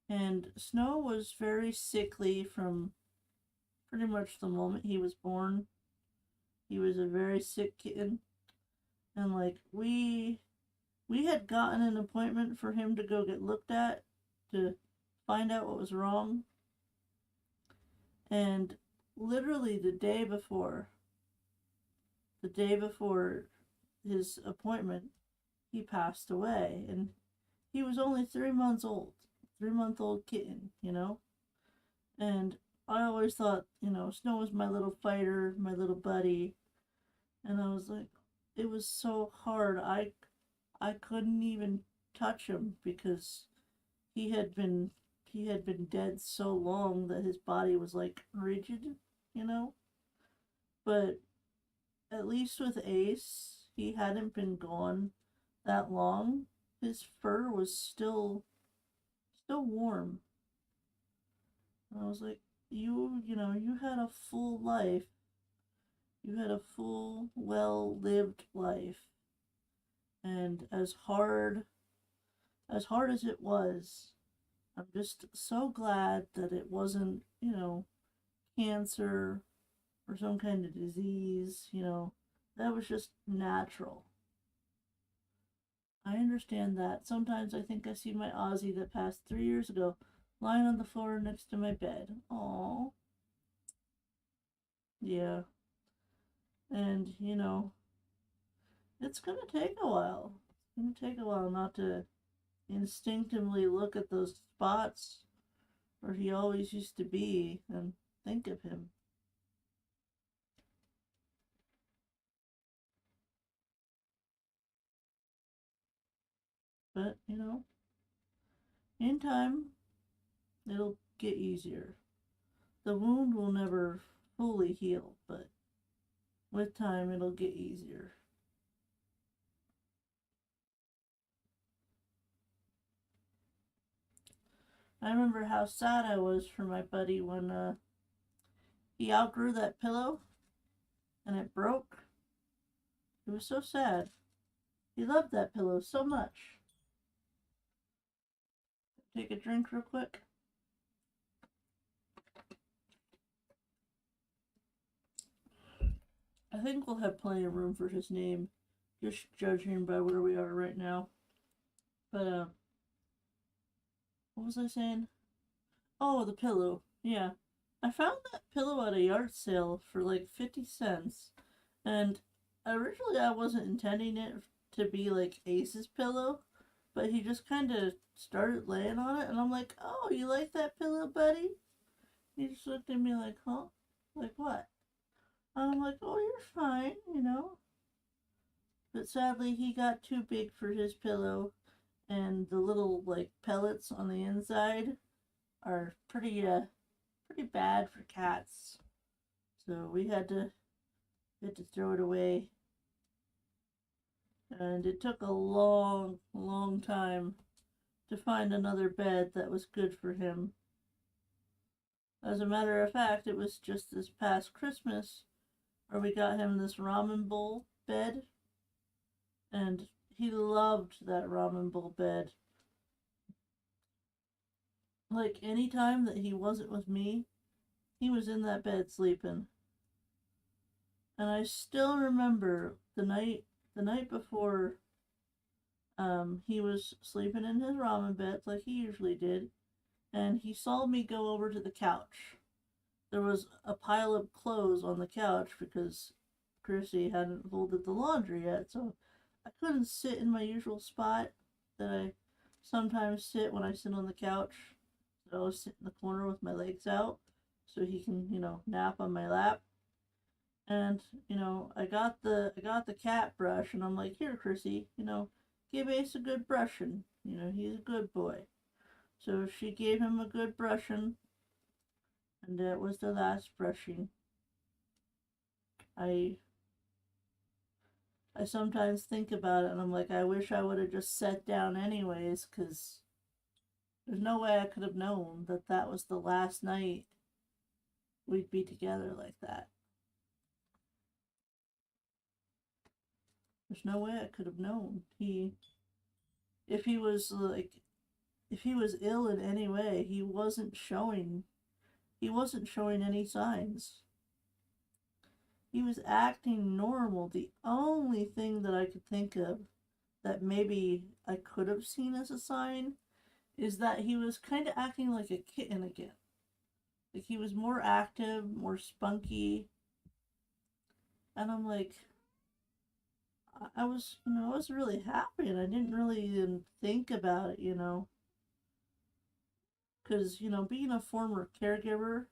And Snow was very sickly from pretty much the moment he was born. He was a very sick kitten. And like we had gotten an appointment for him to go get looked at to find out what was wrong. And literally the day before his appointment, he passed away. And he was only 3 months old. 3 month old kitten, you know? And I always thought, you know, Snow was my little fighter, my little buddy. And I was like, it was so hard. I couldn't even touch him because he had been he had been dead so long that his body was like rigid, you know? But at least with Ace, he hadn't been gone that long. His fur was still warm. And I was like, you know, you had a full life. You had a full, well lived life. And as hard as it was, I'm just so glad that it wasn't, you know, cancer or some kind of disease, you know. That was just natural. I understand that. Sometimes I think I see my Aussie that passed 3 years ago lying on the floor next to my bed. Aww. Yeah. And, you know, it's gonna take a while. It's gonna take a while not to instinctively look at those spots where he always used to be and think of him. But, you know, in time, it'll get easier. The wound will never fully heal, but with time, it'll get easier. I remember how sad I was for my buddy when he outgrew that pillow and it broke. It was so sad. He loved that pillow so much. Take a drink real quick. I think we'll have plenty of room for his name, just judging by where we are right now. But, what was I saying? Oh, the pillow. Yeah. I found that pillow at a yard sale for like 50 cents. And originally I wasn't intending it to be like Ace's pillow, but he just kind of started laying on it. And I'm like, oh, you like that pillow, buddy? He just looked at me like, huh? Like what? And I'm like, oh, you're fine, you know? But sadly, he got too big for his pillow, and the little like pellets on the inside are pretty bad for cats. So we had to throw it away, and it took a long, long time to find another bed that was good for him. As a matter of fact, it was just this past Christmas where we got him this ramen bowl bed, and he loved that ramen bowl bed. Like any time that he wasn't with me, he was in that bed sleeping. And I still remember the night before he was sleeping in his ramen bed like he usually did, and he saw me go over to the couch. There was a pile of clothes on the couch because Chrissy hadn't folded the laundry yet, so I couldn't sit in my usual spot that I sometimes sit when I sit on the couch. So I was sitting in the corner with my legs out so he can, you know, nap on my lap. And, you know, I got the cat brush and I'm like, here, Chrissy, you know, give Ace a good brushing. You know, he's a good boy. So she gave him a good brushing, and that was the last brushing. I I sometimes think about it and I'm like, I wish I would have just sat down anyways, because there's no way I could have known that that was the last night we'd be together like that. There's no way I could have known. If he was like, if he was ill in any way, he wasn't showing any signs. He was acting normal. The only thing that I could think of that maybe I could have seen as a sign is that he was kind of acting like a kitten again. Like he was more active, more spunky. And I'm like, I was, I was really happy and I didn't really even think about it, Because, being a former caregiver,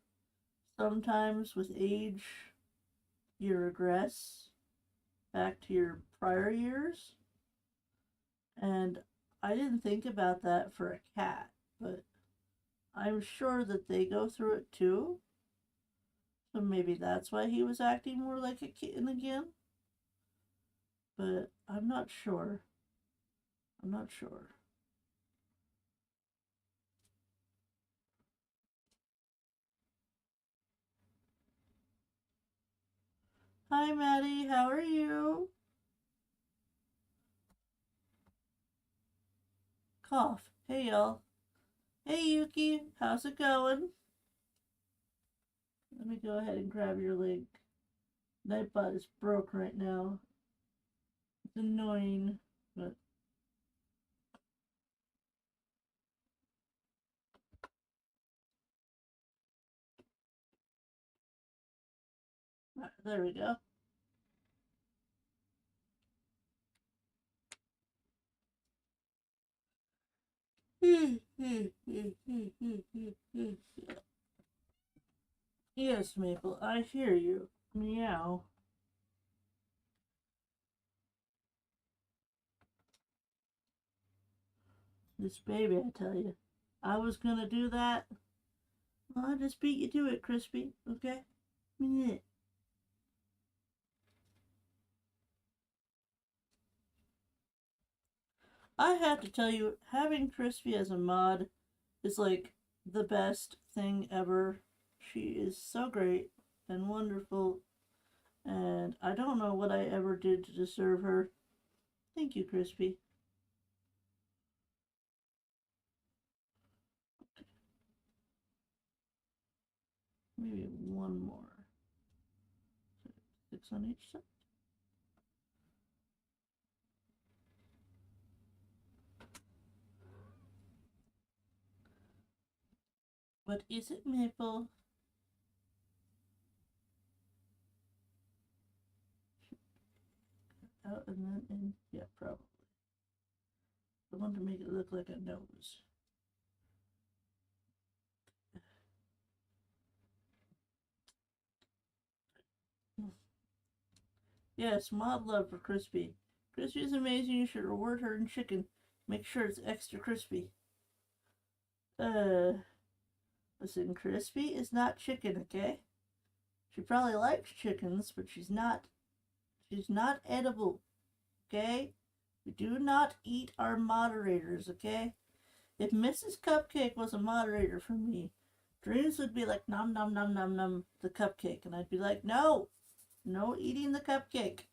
sometimes with age, you regress back to your prior years. And I didn't think about that for a cat, but I'm sure that they go through it too. So maybe that's why he was acting more like a kitten again. But I'm not sure. I'm not sure. Hi, Maddie. How are you? Cough. Hey, y'all. Hey, Yuki. How's it going? Let me go ahead and grab your link. Nightbot is broke right now. It's annoying, but there we go. Yes, Maple, I hear you. Meow. This baby, I tell you. I was gonna do that. Well, I just beat you to it, Crispy. Okay? Yeah. I have to tell you, having Crispy as a mod is like the best thing ever. She is so great and wonderful, and I don't know what I ever did to deserve her. Thank you, Crispy. Maybe one more. 6 on each side. What is it, Maple? Out and then in. Yeah, probably. I want to make it look like a nose. Yes, mod love for Crispy. Crispy is amazing. You should reward her in chicken. Make sure it's extra crispy. Listen, Crispy is not chicken, okay? She probably likes chickens, but she's not edible, okay? We do not eat our moderators, okay? If Mrs. Cupcake was a moderator for me, Dreams would be like, nom nom nom nom nom, the cupcake. And I'd be like, no, no eating the cupcake.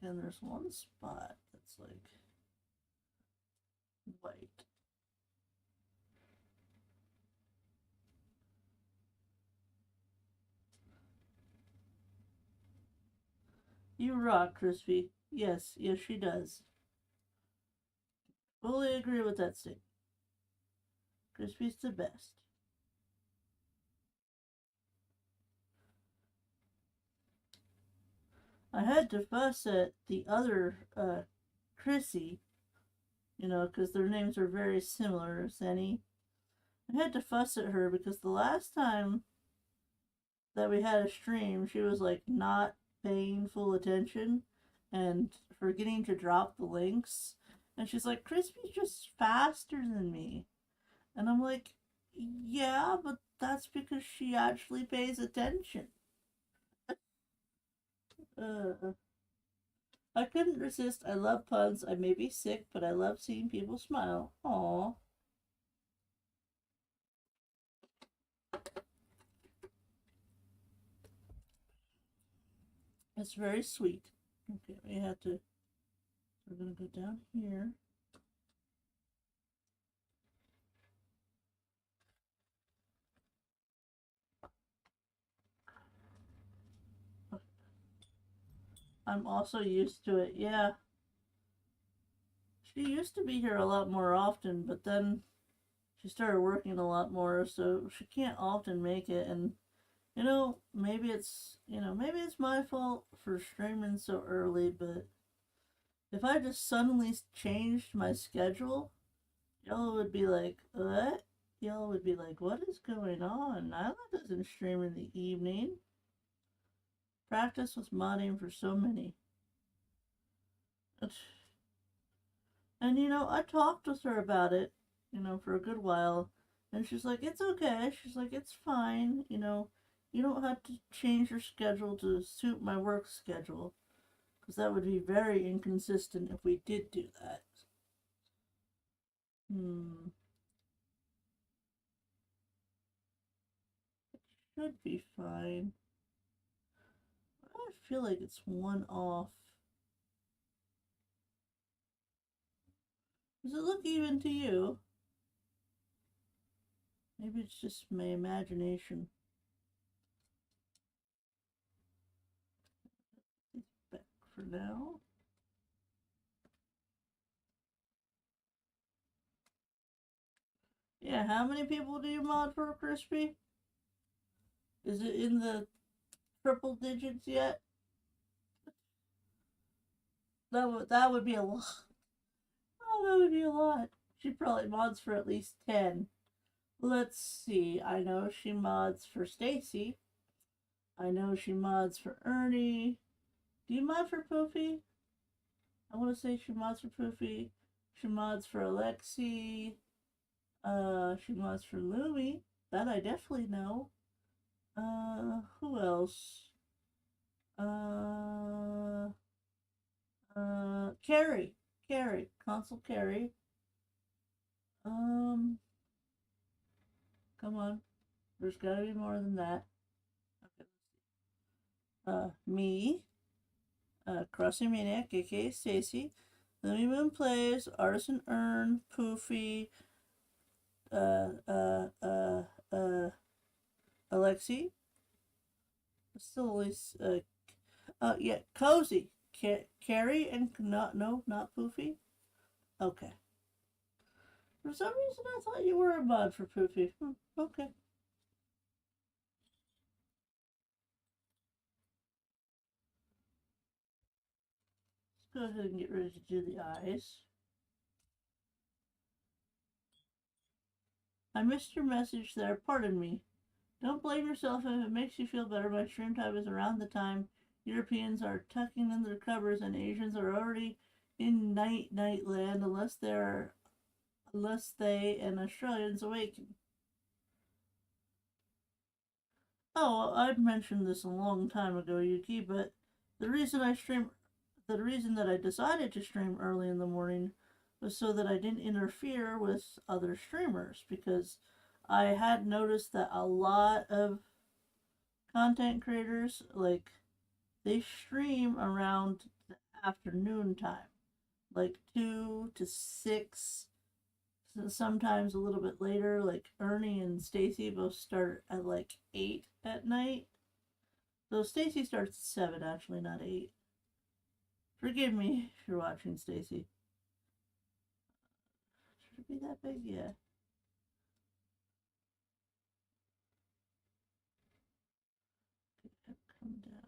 Again, there's one spot that's like white. You rock, Crispy. Yes, yes, she does. Fully agree with that statement. Crispy's the best. I had to fuss at the other Chrissy, because their names are very similar, Zenny. I had to fuss at her because the last time that we had a stream, she was like not paying full attention and forgetting to drop the links. And she's like, Crispy's just faster than me. And I'm like, yeah, but that's because she actually pays attention. Uh, I couldn't resist. I love puns. I may be sick, but I love seeing people smile. Aw. It's very sweet. Okay, we have to. We're gonna go down here. I'm also used to it. Yeah, she used to be here a lot more often, but then she started working a lot more, so she can't often make it. And maybe it's my fault for streaming so early, but if I just suddenly changed my schedule, y'all would be like, what? Y'all would be like, what is going on? Nailah doesn't stream in the evening. Practice was modding for so many. And I talked with her about it, for a good while. And she's like, it's okay. She's like, it's fine. You don't have to change your schedule to suit my work schedule. Because that would be very inconsistent if we did do that. Hmm. Should be fine. I feel like it's one off. Does it look even to you? Maybe it's just my imagination. Back for now. Yeah, how many people do you mod for, Crispy? Is it in the triple digits yet? That would be a lot. Oh, that would be a lot. She probably mods for at least 10. Let's see. I know she mods for Stacy. I know she mods for Ernie. Do you mod for Poofy? I want to say she mods for Poofy. She mods for Alexi. She mods for Louie. That I definitely know. Who else? Uh, Carrie. Carrie. Consul Carrie. Um, come on. There's gotta be more than that. Okay. Me. Crossing Maniac, aka Stacy. Louie Moon Plays, Artisan Earn, Poofy, uh, uh, uh, uh, Alexi. Still always, yeah, Cozy. Carrie and, not Poofy. Okay. For some reason, I thought you were a mod for Poofy. Okay. Let's go ahead and get ready to do the eyes. I missed your message there. Pardon me. Don't blame yourself if it makes you feel better. My stream time is around the time Europeans are tucking in their covers and Asians are already in night land unless they and Australians awaken. Oh, I'd mentioned this a long time ago, Yuki, but the reason I stream the reason that I decided to stream early in the morning was so that I didn't interfere with other streamers because I had noticed that a lot of content creators they stream around the afternoon time, like 2 to 6, sometimes a little bit later. Like Ernie and Stacy both start at like 8 at night. So Stacy starts at 7, actually, not 8. Forgive me if you're watching, Stacy. Should it be that big? Yeah. Come down.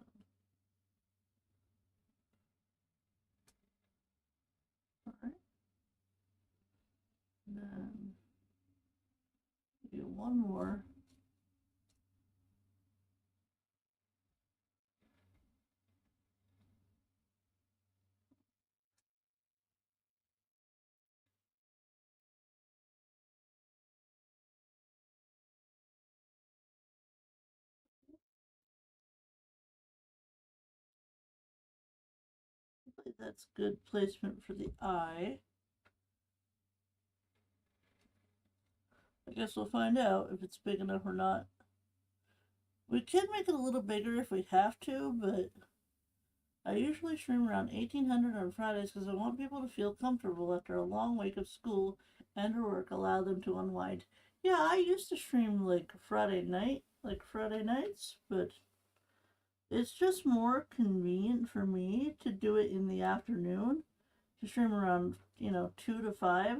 Alright. Then do one more. Hopefully that's good placement for the eye. I guess we'll find out if it's big enough or not. We can make it a little bigger if we have to, but I usually stream around 1800 on Fridays because I want people to feel comfortable after a long week of school and or work, allow them to unwind. Yeah, I used to stream like Friday nights, but it's just more convenient for me to do it in the afternoon, to stream around, 2 to 5.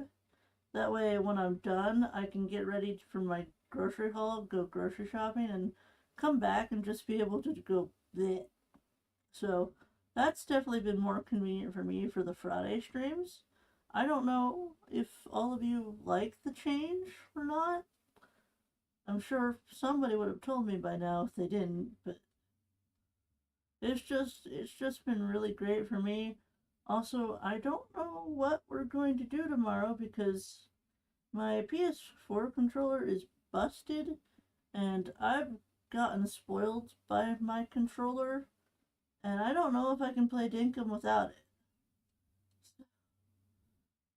That way, when I'm done, I can get ready for my grocery haul, go grocery shopping, and come back and just be able to go bleh. So that's definitely been more convenient for me for the Friday streams. I don't know if all of you like the change or not. I'm sure somebody would have told me by now if they didn't, but it's just been really great for me. Also, I don't know what we're going to do tomorrow because my PS4 controller is busted and I've gotten spoiled by my controller and I don't know if I can play Dinkum without it.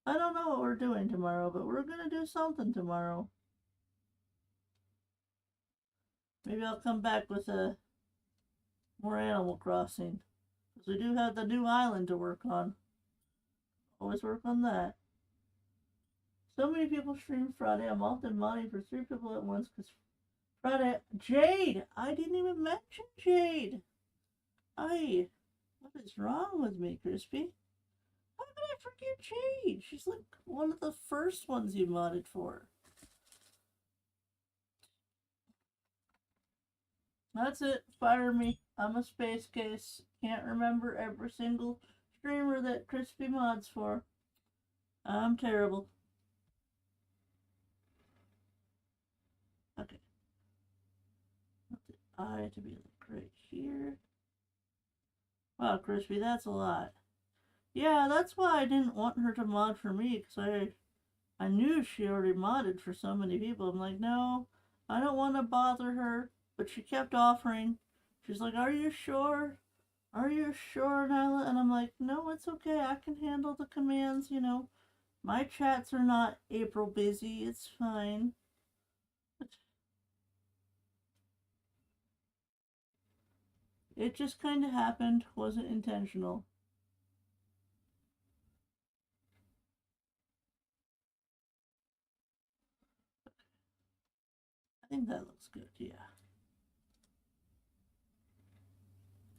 I don't know what we're doing tomorrow, but we're gonna do something tomorrow. Maybe I'll come back with a more Animal Crossing. Because we do have the new island to work on. Always work on that. So many people stream Friday. I'm often modding for 3 people at once because Friday. Jade! I didn't even mention Jade! What is wrong with me, Crispy? How could I forget Jade? She's like one of the first ones you modded for. That's it. Fire me. I'm a space case. Can't remember every single streamer that Crispy mods for. I'm terrible. Okay. Want the eye to be like right here. Wow, Crispy, that's a lot. Yeah, that's why I didn't want her to mod for me, because I knew she already modded for so many people. I'm like, no, I don't want to bother her. But she kept offering. She's like, are you sure? Are you sure, Nailah? And I'm like, no, it's okay. I can handle the commands, My chats are not April busy. It's fine. It just kind of happened. Wasn't intentional. I think that looks good, yeah.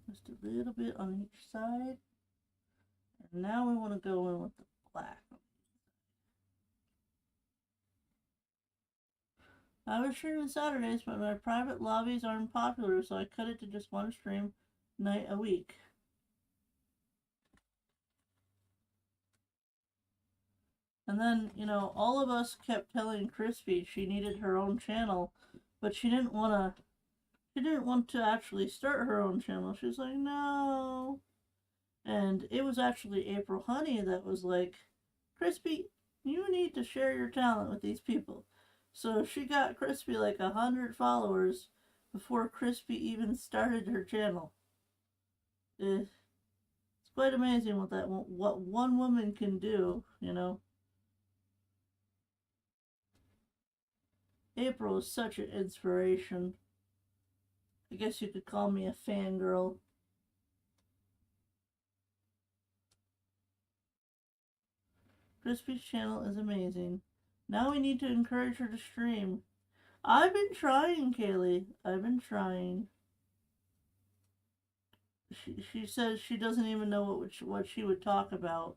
Just a little bit on each side. And now we want to go in with the black. I was streaming Saturdays, but my private lobbies aren't popular, so I cut it to just one stream night a week. And then, all of us kept telling Crispy she needed her own channel, but she didn't want to actually start her own channel. She was like, no. And it was actually April Honey that was like, Crispy, you need to share your talent with these people. So she got Crispy like 100 followers before Crispy even started her channel. It's quite amazing what one woman can do, April is such an inspiration. I guess you could call me a fangirl. Crispy's channel is amazing. Now we need to encourage her to stream. I've been trying, Kaylee. I've been trying. She says she doesn't even know what she would talk about.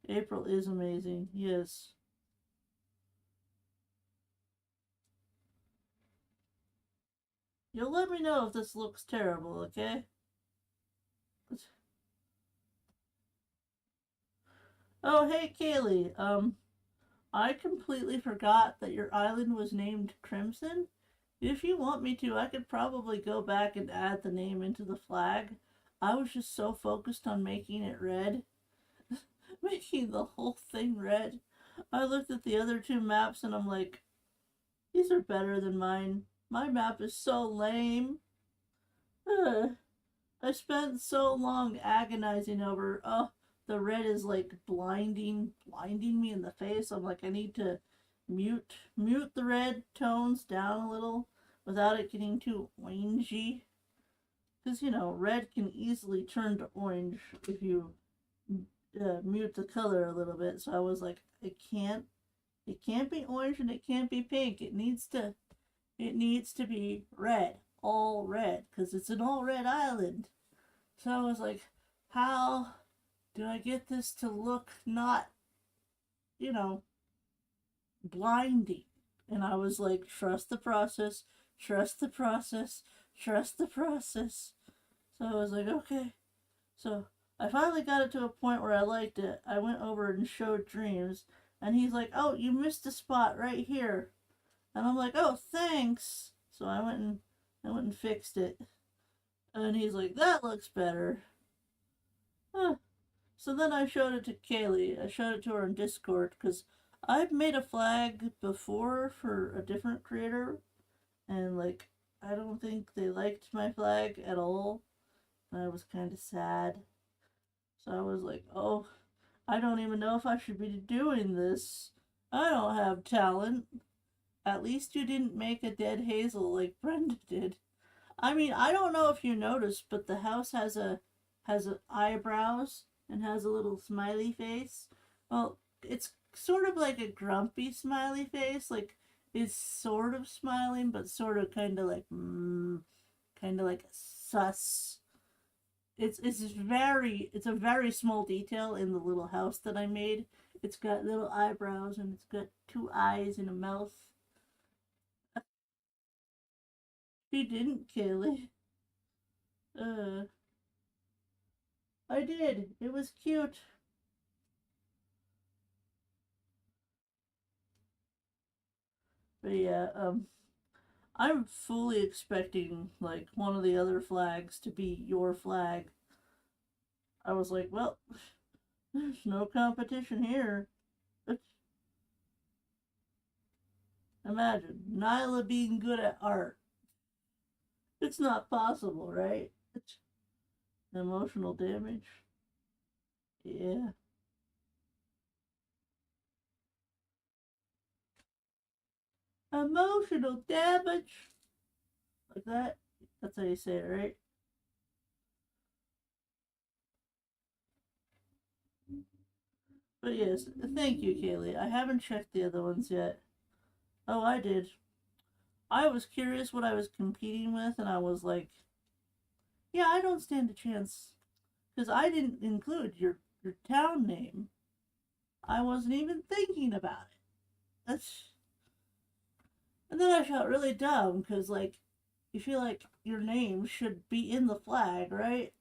April is amazing. Yes. You'll let me know if this looks terrible, okay? Oh, hey, Kaylee. I completely forgot that your island was named Crimson. If you want me to, I could probably go back and add the name into the flag. I was just so focused on making it red. Making the whole thing red. I looked at the other 2 maps and I'm like, these are better than mine. My map is so lame. I spent so long agonizing over, oh, the red is like blinding me in the face. I'm like, I need to mute the red tones down a little without it getting too orangey. Because, red can easily turn to orange if you mute the color a little bit. So I was like, it can't be orange and it can't be pink. It needs to be red, all red, because it's an all red island. So I was like, how do I get this to look not, you know, blinding? And I was like, trust the process, trust the process, trust the process. So I was like, okay. So I finally got it to a point where I liked it. I went over and showed Dreams, and he's like, oh, you missed a spot right here. And I'm like, oh, thanks. So I went and fixed it. And he's like, that looks better. Huh. So then I showed it to Kaylee. I showed it to her in Discord because I've made a flag before for a different creator, and like I don't think they liked my flag at all. And I was kind of sad. So I was like, oh, I don't even know if I should be doing this. I don't have talent. At least you didn't make a dead hazel like Brenda did. I mean, I don't know if you noticed, but the house has eyebrows and has a little smiley face. Well, it's sort of like a grumpy smiley face, like it's sort of smiling, but sort of kind of like sus. It's a very small detail in the little house that I made. It's got little eyebrows and it's got two eyes and a mouth. She didn't, Kaylee. Uh, I did. It was cute. But yeah, I'm fully expecting like one of the other flags to be your flag. I was like, well, there's no competition here. Imagine Nailah being good at art. It's not possible, right? It's emotional damage. Yeah. Emotional damage. Like that. That's how you say it, right? But yes, thank you, Kaylee. I haven't checked the other ones yet. Oh, I did. I was curious what I was competing with, and I was like, yeah, I don't stand a chance. Because I didn't include your town name. I wasn't even thinking about it. That's And then I felt really dumb because like you feel like your name should be in the flag, right?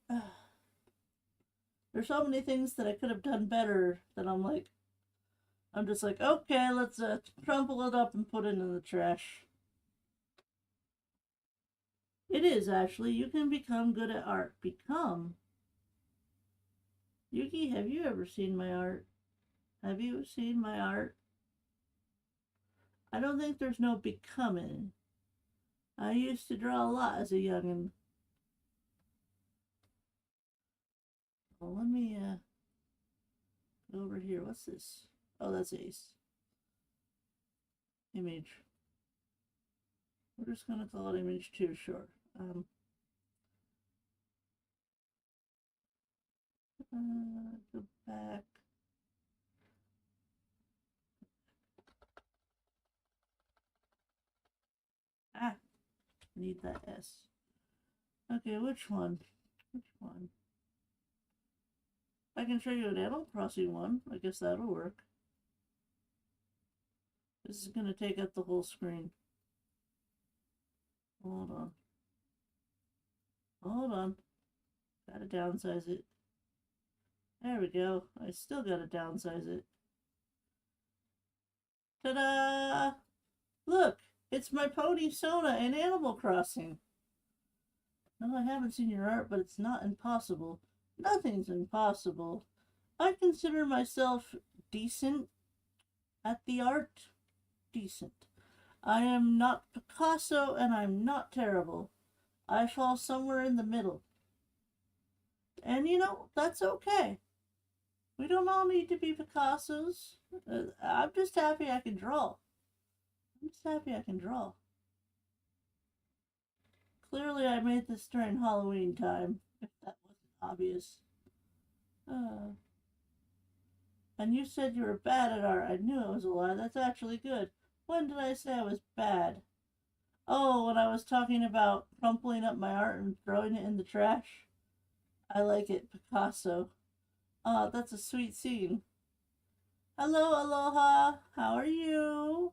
There's so many things that I could have done better that I'm just like, okay, let's crumple it up and put it in the trash. It is actually. You can become good at art. Become. Yuki, have you ever seen my art? Have you seen my art? I don't think there's no becoming. I used to draw a lot as a youngin'. Well, let me go over here. What's this? Oh, that's Ace. Image. We're just gonna call it image 2, sure. Go back. Ah, need that S. Okay, which one? Which one? I can show you an Animal Crossing one. I guess that'll work. This is gonna take up the whole screen. Hold on. Hold on. Gotta downsize it. There we go. I still gotta downsize it. Ta-da! Look! It's my pony Sona in Animal Crossing. No, I haven't seen your art, but it's not impossible. Nothing's impossible. I consider myself decent at the art. Decent. I am not Picasso and I'm not terrible. I fall somewhere in the middle. And you know, that's okay. We don't all need to be Picassos. I'm just happy I can draw. I'm just happy I can draw. Clearly, I made this during Halloween time, if that wasn't obvious. Uh, and you said you were bad at art. I knew it was a lie. That's actually good. When did I say I was bad? Oh, when I was talking about crumpling up my art and throwing it in the trash. I like it, Picasso. That's a sweet scene. Hello, Aloha. How are you?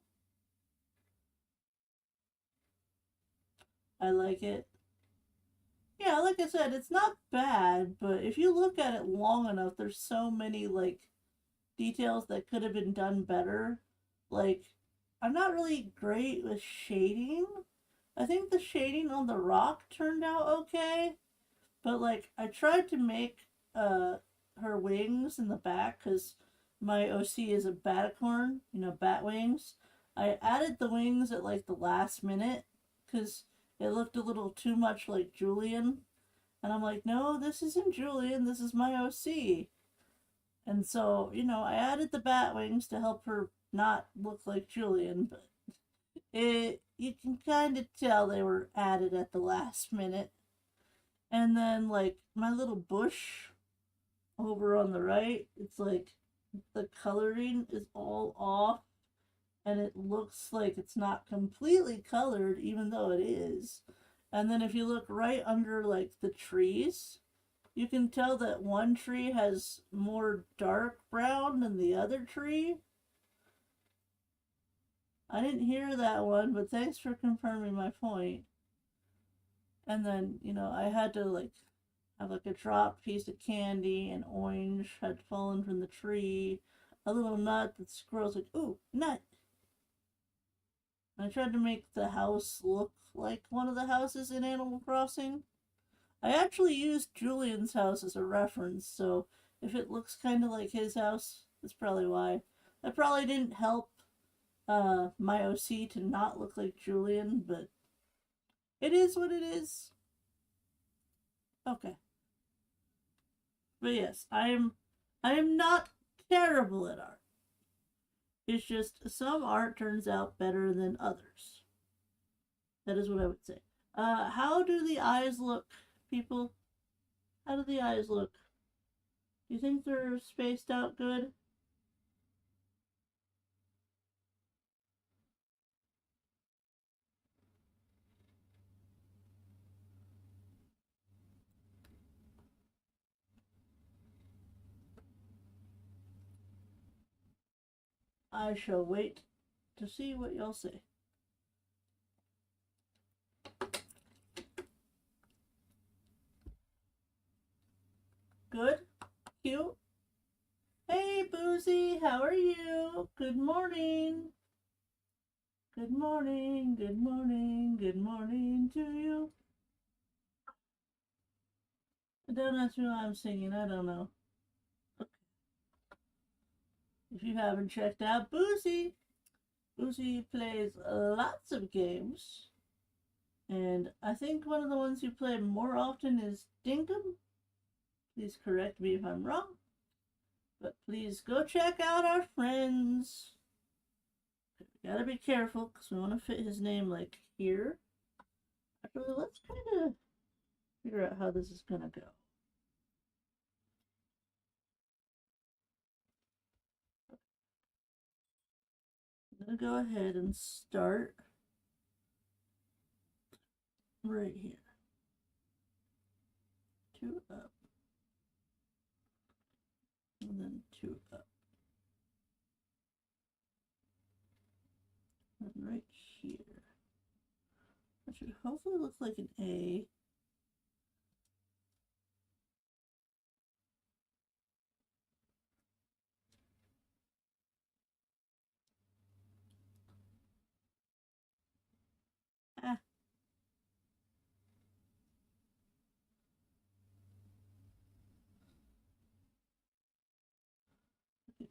I like it. Yeah, like I said, it's not bad, but if you look at it long enough, there's so many like details that could have been done better. Like, I'm not really great with shading. I think the shading on the rock turned out okay, but like I tried to make uh her wings in the back because my OC is a baticorn, you know, bat wings. I added the wings at like the last minute because it looked a little too much like Julian. And I'm like, no, this isn't Julian, this is my OC. And so, you know, I added the bat wings to help her not look like Julian, but it you can kind of tell they were added at the last minute. And then like my little bush over on the right, it's like the coloring is all off and it looks like it's not completely colored even though it is. And then if you look right under like the trees, you can tell that one tree has more dark brown than the other tree. I didn't hear that one, but thanks for confirming my point. And then, you know, I had to like have like a dropped piece of candy, an orange had fallen from the tree, a little nut that squirrel's like, ooh, nut. And I tried to make the house look like one of the houses in Animal Crossing. I actually used Julian's house as a reference, so if it looks kind of like his house, that's probably why. That probably didn't help my OC to not look like Julian, but it is what it is. Okay. But yes, I am not terrible at art. It's just some art turns out better than others. That is what I would say. How do the eyes look, people? How do the eyes look? Do you think they're spaced out good? I shall wait to see what y'all say. Good? Cute? Hey, Boozy, how are you? Good morning. Good morning, good morning, good morning to you. Don't ask me why I'm singing, I don't know. If you haven't checked out Boozy, Boozy plays lots of games. And I think one of the ones you play more often is Dinkum. Please correct me if I'm wrong. But please go check out our friends. We gotta be careful because we want to fit his name like here. Actually, let's kind of figure out how this is gonna go. I'm gonna go ahead and start right here. Two up. And then two up. And right here. That should hopefully look like an A. Ah.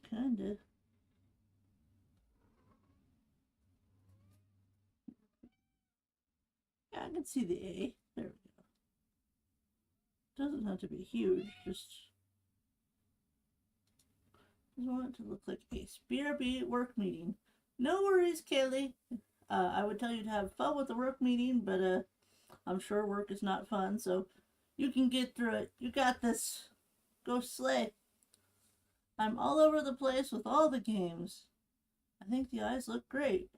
Kinda. Yeah, I can see the A. There we go. Doesn't have to be huge, just want it to look like a BRB work meeting. No worries, Kaylee. I would tell you to have fun with the work meeting, but I'm sure work is not fun, so you can get through it. You got this. Go slay. I'm all over the place with all the games. I think the eyes look great.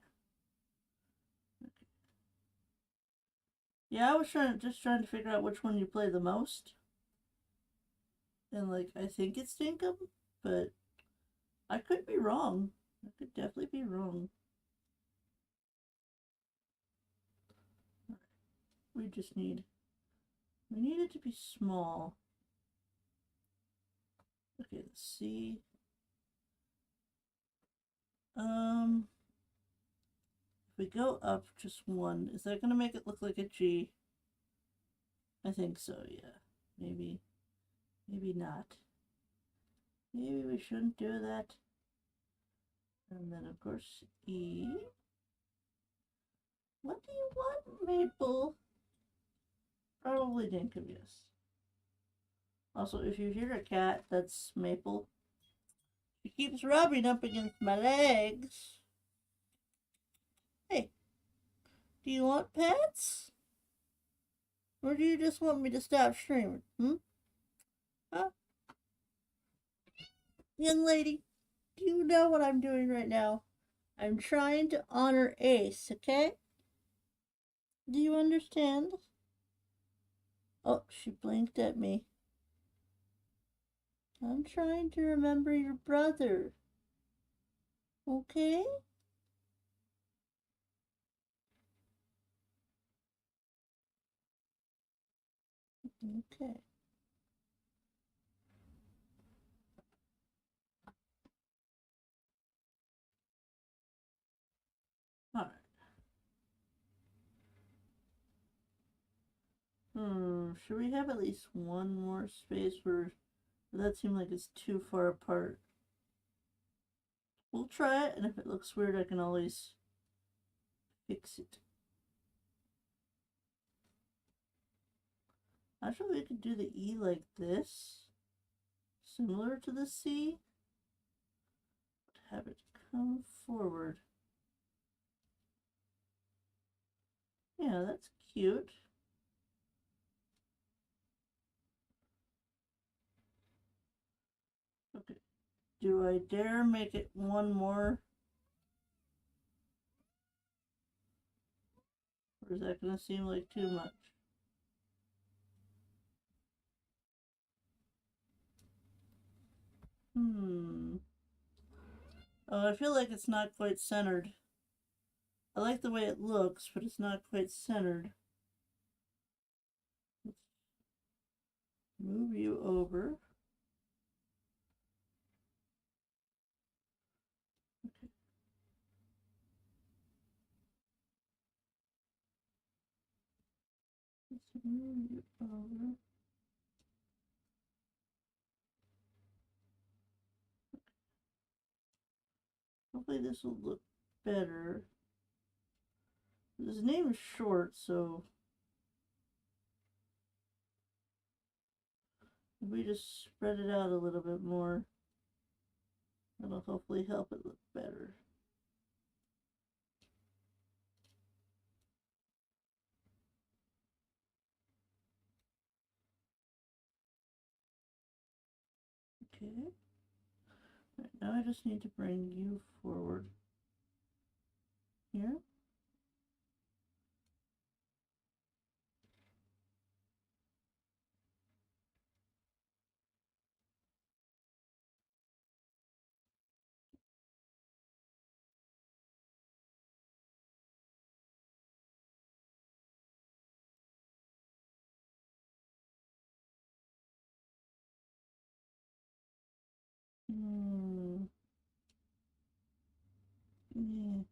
Yeah, I was just trying to figure out which one you play the most. And like, I think it's Dinkum, but I could be wrong. I could definitely be wrong. We just need it to be small. Okay, let's see. If we go up just one, is that gonna make it look like a G? I think so, yeah. Maybe not. Maybe we shouldn't do that. And then, of course, E. What do you want, Maple? Probably Dinkum, yes. Also, if you hear a cat, that's Maple. She keeps rubbing up against my legs. Hey, do you want pets? Or do you just want me to stop streaming? Huh? Young lady, do you know what I'm doing right now? I'm trying to honor Ace, okay? Do you understand? Oh, she blinked at me. I'm trying to remember your brother. Okay? Okay. Alright. Should we have at least one more space where that seems like it's too far apart? We'll try it, and if it looks weird, I can always fix it. Actually, we could do the E like this, similar to the C. Have it come forward. Yeah, that's cute. Okay. Do I dare make it one more? Or is that going to seem like too much? Oh, I feel like it's not quite centered. I like the way it looks, but it's not quite centered. Let's move you over. Okay. Let's move you over. Hopefully this will look better. His name is short, so if we just spread it out a little bit more, that'll hopefully help it look better. Okay. Right, now I just need to bring you forward here. Yeah.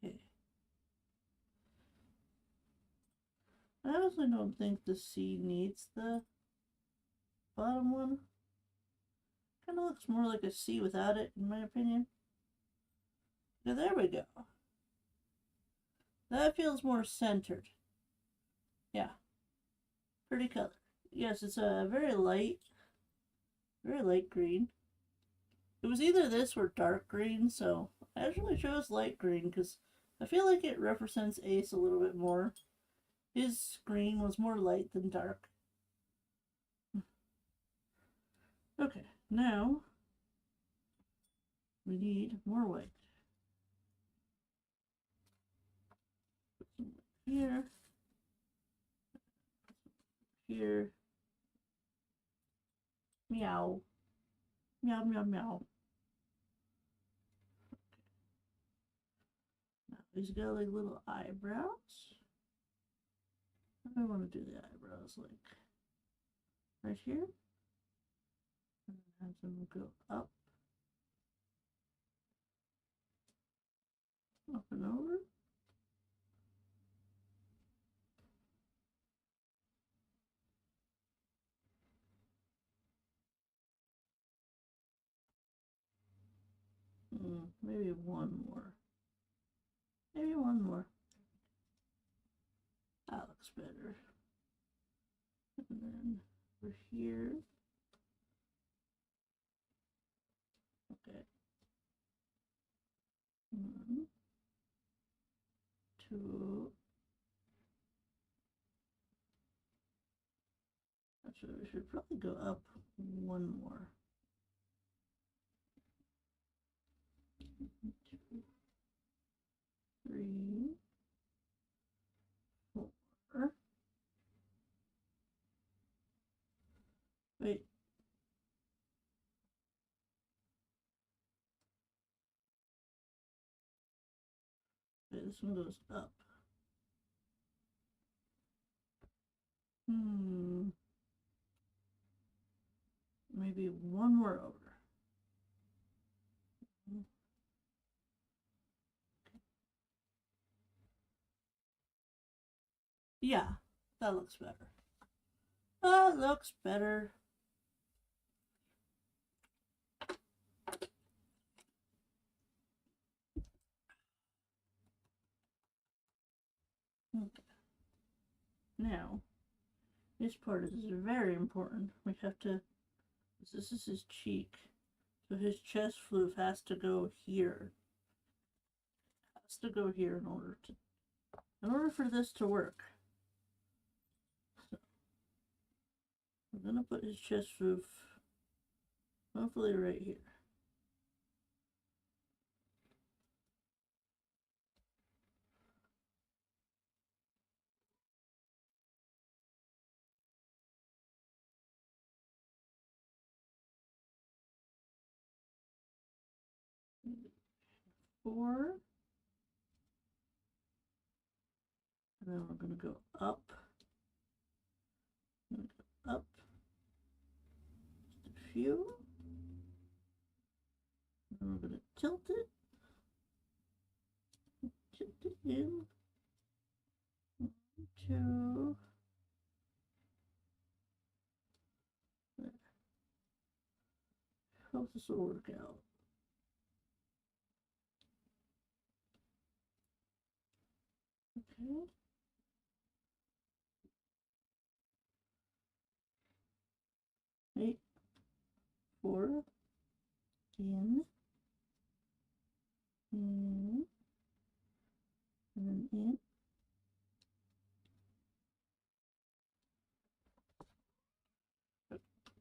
Okay. I honestly don't think the C needs the bottom one. Kind of looks more like a C without it, in my opinion. Now, there we go. That feels more centered. Yeah. Pretty color. Yes, it's a very light green. It was either this or dark green, so I actually chose light green because I feel like it represents Ace a little bit more. His green was more light than dark. Okay, now we need more white. Here, here, meow, meow, meow, meow. Now he's got like little eyebrows. I want to do the eyebrows like right here. And have them go up and over. Maybe one more. Maybe one more. That looks better. And then over here. Okay. 1, 2. Actually, we should probably go up one more. 2, 3, 4. Wait. Wait, this one goes up. Maybe one more over. Yeah, that looks better. That looks better. Okay. Now, this part is very important. We have to, this is his cheek. So his chest floof has to go here. Has to go here in order for this to work. So, we're gonna put his chest floof hopefully right here. Four. And then we're going to go up. Up. Just a few. And we're going to tilt it. Tilt it in. 1, 2. There. Hope this will work out. Okay. 8, 4, in, and then in.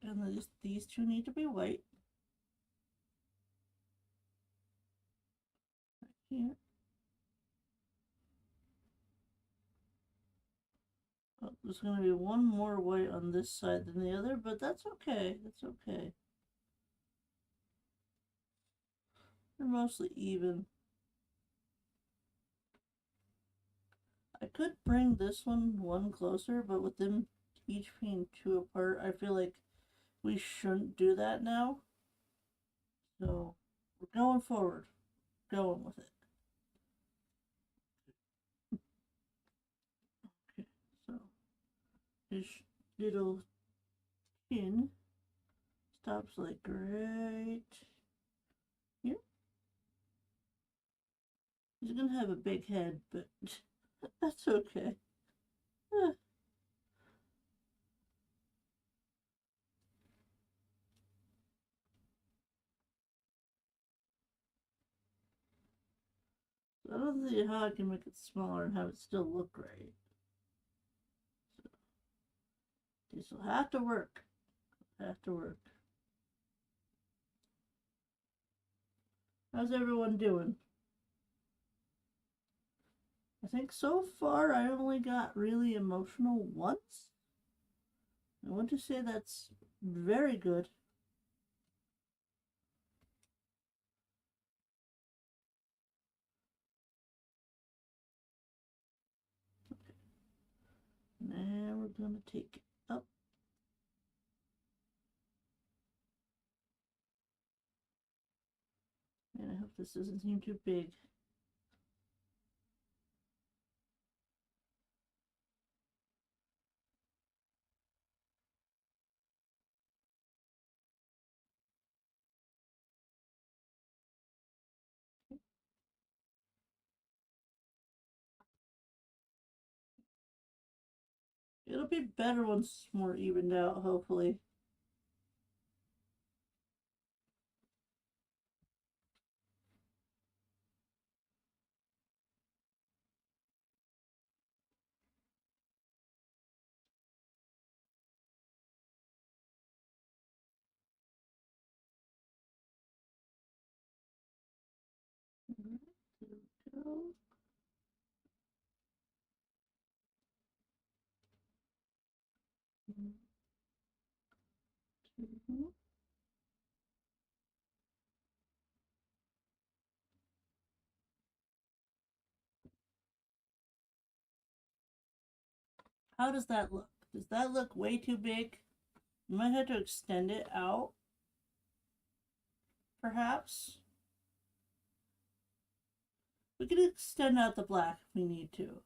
And these two need to be white. Right here. Oh, there's going to be one more white on this side than the other, but that's okay. That's okay. They're mostly even. I could bring this one closer, but with them each being 2 apart, I feel like we shouldn't do that now. So we're going forward, going with it. Okay, so his little chin stops like right here. He's gonna have a big head, but that's okay. I don't see how I can make it smaller and have it still look right. So, this will have to work. Have to work. How's everyone doing? I think so far I only got really emotional once. I want to say that's very good. Okay. Now we're going to take it up. And I hope this doesn't seem too big. It'll be better once it's more evened out, hopefully. There we go. How does that look? Does that look way too big? You might have to extend it out, perhaps. We could extend out the black if we need to.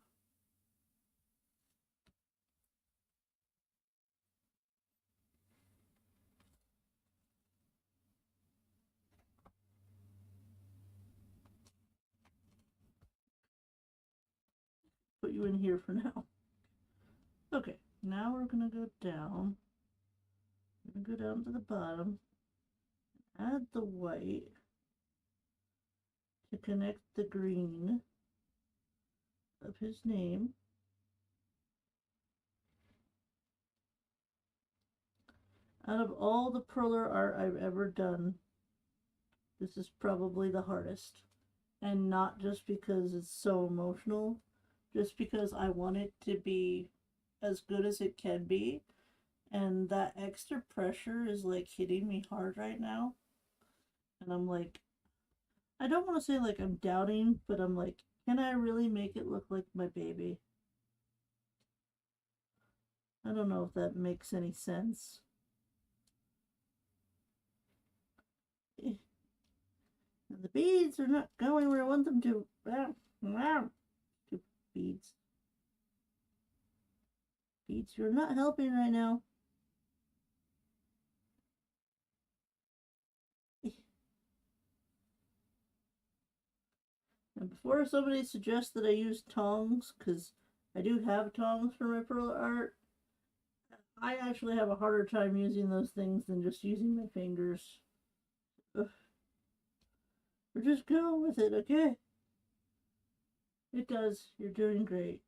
Put you in here for now. Okay, now we're gonna go down. We're gonna go down to the bottom. Add the white to connect the green of his name. Out of all the Perler art I've ever done, this is probably the hardest. And not just because it's so emotional, just because I want it to be as good as it can be. And that extra pressure is like hitting me hard right now. And I'm like, I don't want to say like I'm doubting, but I'm like, can I really make it look like my baby? I don't know if that makes any sense. And the beads are not going where I want them to. Stupid beads. Beads, you're not helping right now. And before somebody suggests that I use tongs, because I do have tongs for my Perler art, I actually have a harder time using those things than just using my fingers. Ugh. We're just going with it, okay? It does. You're doing great.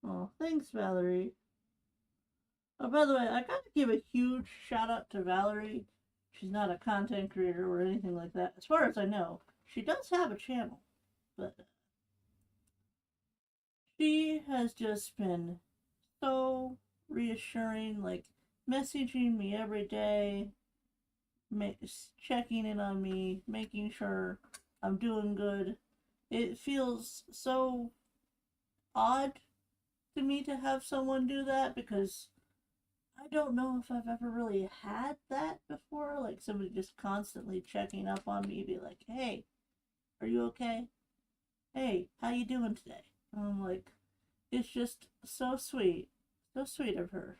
Oh, thanks, Valerie. Oh, by the way, I gotta give a huge shout out to Valerie. She's not a content creator or anything like that. As far as I know, she does have a channel, but she has just been so reassuring, like messaging me every day, checking in on me, making sure I'm doing good. It feels so odd to me to have someone do that because I don't know if I've ever really had that before. Like somebody just constantly checking up on me, be like, "Hey, are you okay? Hey, how you doing today?" And I'm like, it's just so sweet of her.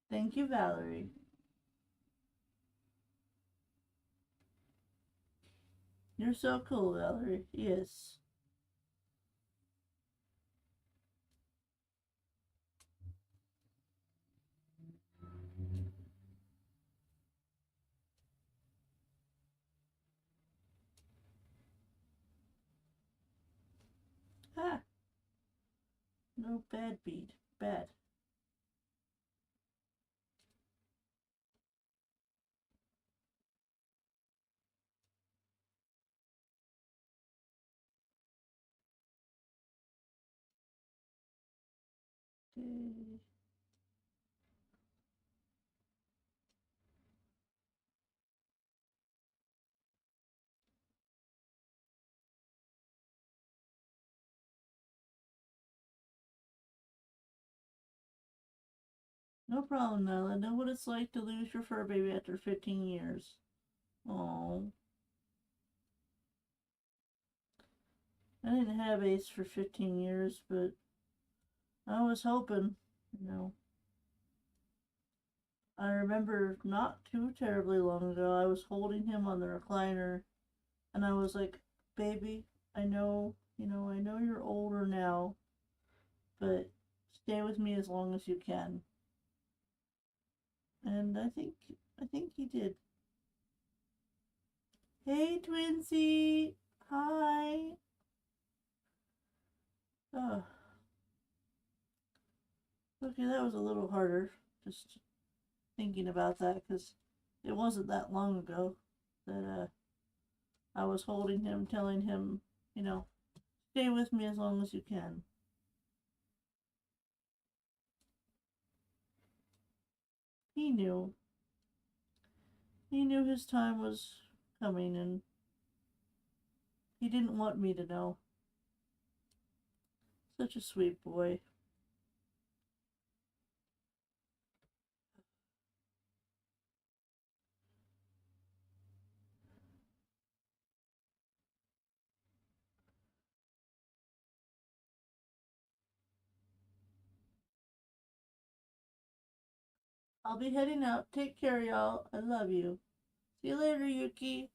Thank you, Valerie. You're so cool, Valerie. Yes. Ah, no bad bead. Bad. Okay. No problem, Nailah. Know what it's like to lose your fur baby after 15 years. Oh, I didn't have Ace for 15 years, but I was hoping, you know. I remember not too terribly long ago, I was holding him on the recliner, and I was like, baby, I know, I know you're older now, but stay with me as long as you can. And I think he did. Hey, Twinsy! Hi! Oh, okay, that was a little harder. Just thinking about that because it wasn't that long ago that I was holding him, telling him, stay with me as long as you can. He knew. He knew his time was coming and he didn't want me to know. Such a sweet boy. I'll be heading out. Take care, y'all. I love you. See you later, Yuki.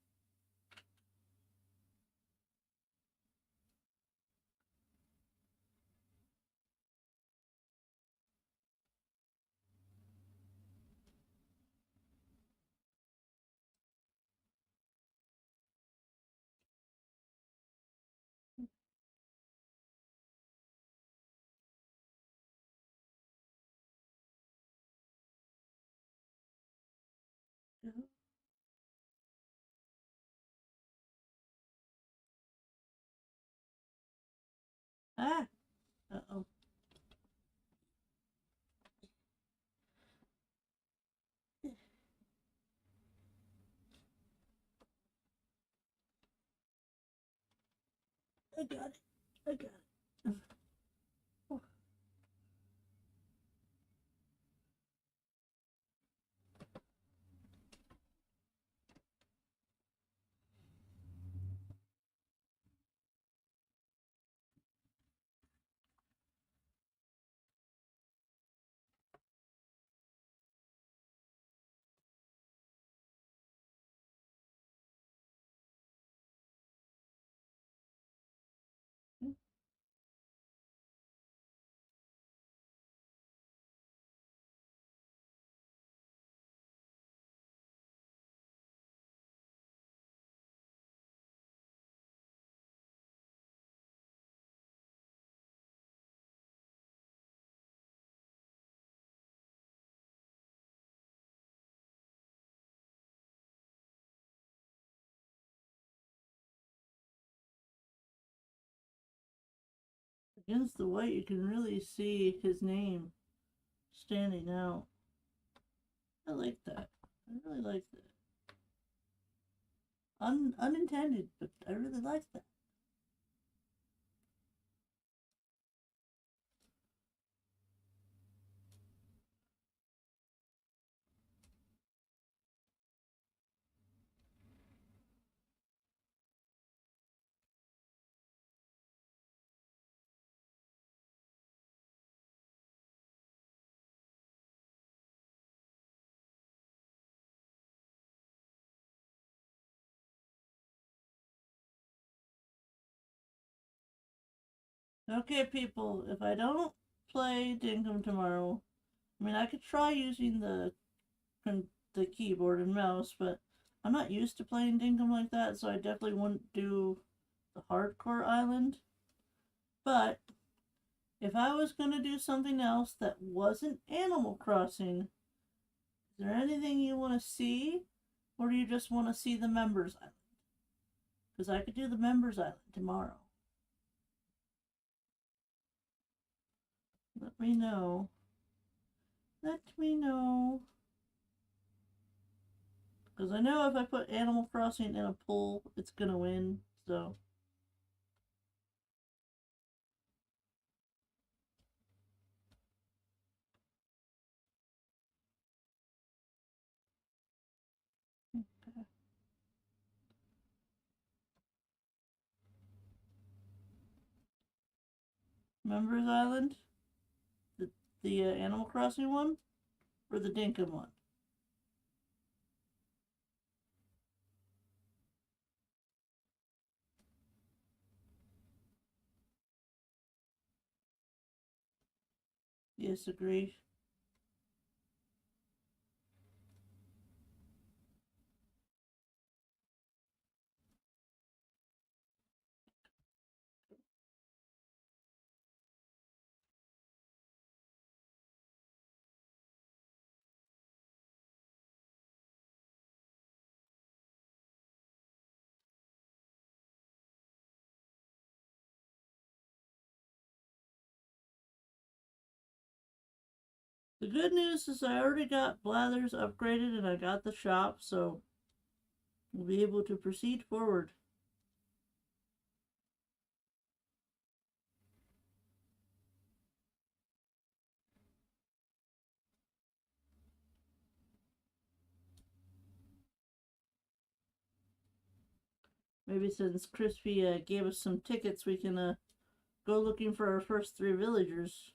Ah! Uh-oh. I got it. I got it. Against the white, you can really see his name standing out. I like that. I really like that. Unintended, but I really like that. Okay, people, if I don't play Dinkum tomorrow, I mean, I could try using the keyboard and mouse, but I'm not used to playing Dinkum like that, so I definitely wouldn't do the hardcore island. But if I was gonna do something else that wasn't Animal Crossing, is there anything you want to see, or do you just want to see the Members Island? Because I could do the Members Island tomorrow. Let me know. Let me know. Because I know if I put Animal Crossing in a poll, it's gonna win. So. Members Island? The, the Animal Crossing one? Or the Dinkum one? Yes, agree. The good news is I already got Blathers upgraded and I got the shop, so we'll be able to proceed forward. Maybe since Crispy gave us some tickets, we can go looking for our first 3 villagers.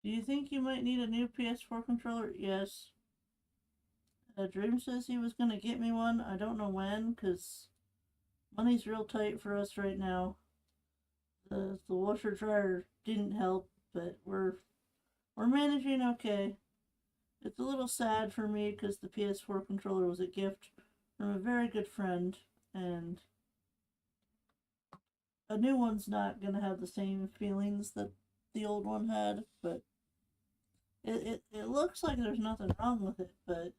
Do you think you might need a new PS4 controller? Yes. Dream says he was gonna get me one. I don't know when, because money's real tight for us right now. The washer dryer didn't help, but we're managing okay. It's a little sad for me because the PS4 controller was a gift from a very good friend, and a new one's not gonna have the same feelings that the old one had. But it looks like there's nothing wrong with it. But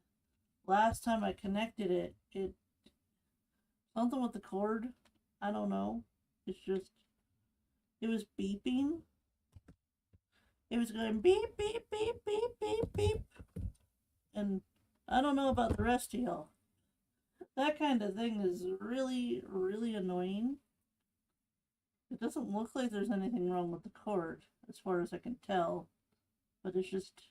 last time I connected it, something with the cord. I don't know. It's just it was beeping. It was going beep beep beep beep beep beep, and I don't know about the rest of y'all. That kind of thing is really, really annoying. It doesn't look like there's anything wrong with the cord, as far as I can tell. But it's just,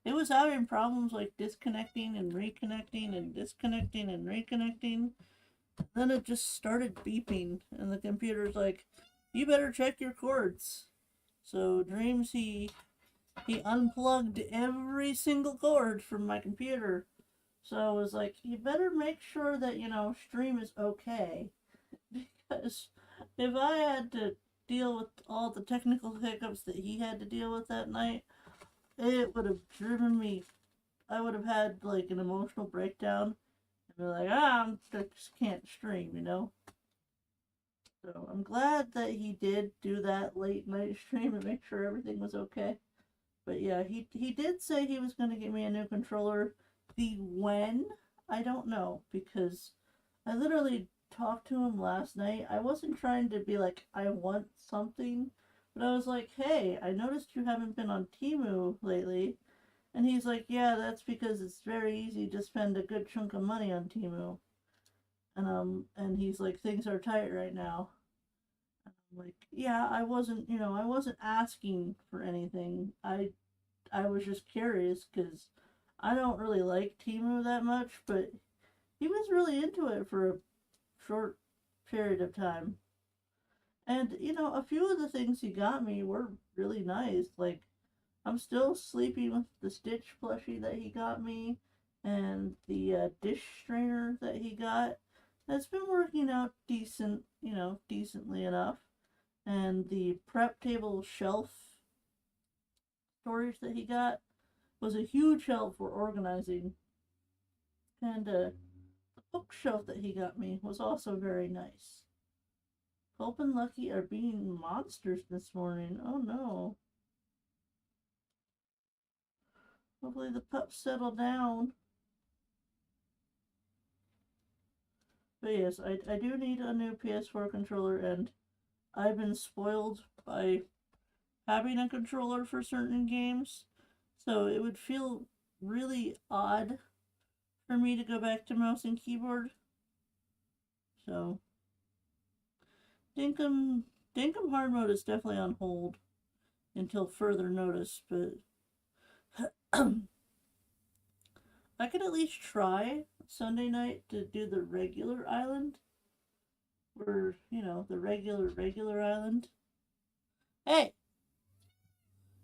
it was having problems like disconnecting and reconnecting and disconnecting and reconnecting. Then it just started beeping, and the computer's like, you better check your cords. So Dreams, he unplugged every single cord from my computer. So I was like, you better make sure that, stream is okay. Because if I had to deal with all the technical hiccups that he had to deal with that night, it would have driven me. I would have had like an emotional breakdown and be like, I just can't stream. So I'm glad that he did do that late night stream and make sure everything was okay. But yeah, he did say he was going to get me a new controller. The when, I don't know, because I literally talked to him last night. I wasn't trying to be like, I want something, But I was like, hey, I noticed you haven't been on Temu lately. And he's like, yeah, that's because it's very easy to spend a good chunk of money on Temu. And he's like, things are tight right now. I'm like, yeah, I wasn't asking for anything. I was just curious because I don't really like Temu that much, but he was really into it for a short period of time. And a few of the things he got me were really nice. Like I'm still sleeping with the Stitch plushie that he got me, and the dish strainer that he got. That's been working out decently enough. And the prep table shelf storage that he got was a huge help for organizing. And the bookshelf that he got me was also very nice. Hope and Lucky are being monsters this morning. Oh no. Hopefully the pups settle down. But yes, I do need a new PS4 controller, and I've been spoiled by having a controller for certain games. So it would feel really odd for me to go back to mouse and keyboard. So Dinkum Dinkum hard mode is definitely on hold until further notice, but I could at least try Sunday night to do the regular island. Or, the regular island. Hey,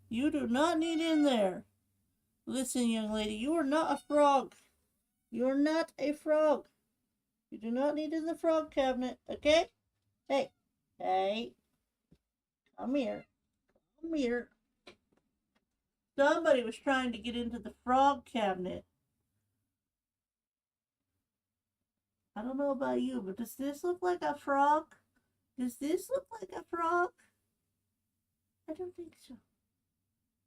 you do not need in there. Listen, young lady, you are not a frog. You are not a frog. You do not need in the frog cabinet, okay? Hey, hey, come here. Come here. Somebody was trying to get into the frog cabinet. I don't know about you, but does this look like a frog? Does this look like a frog? I don't think so.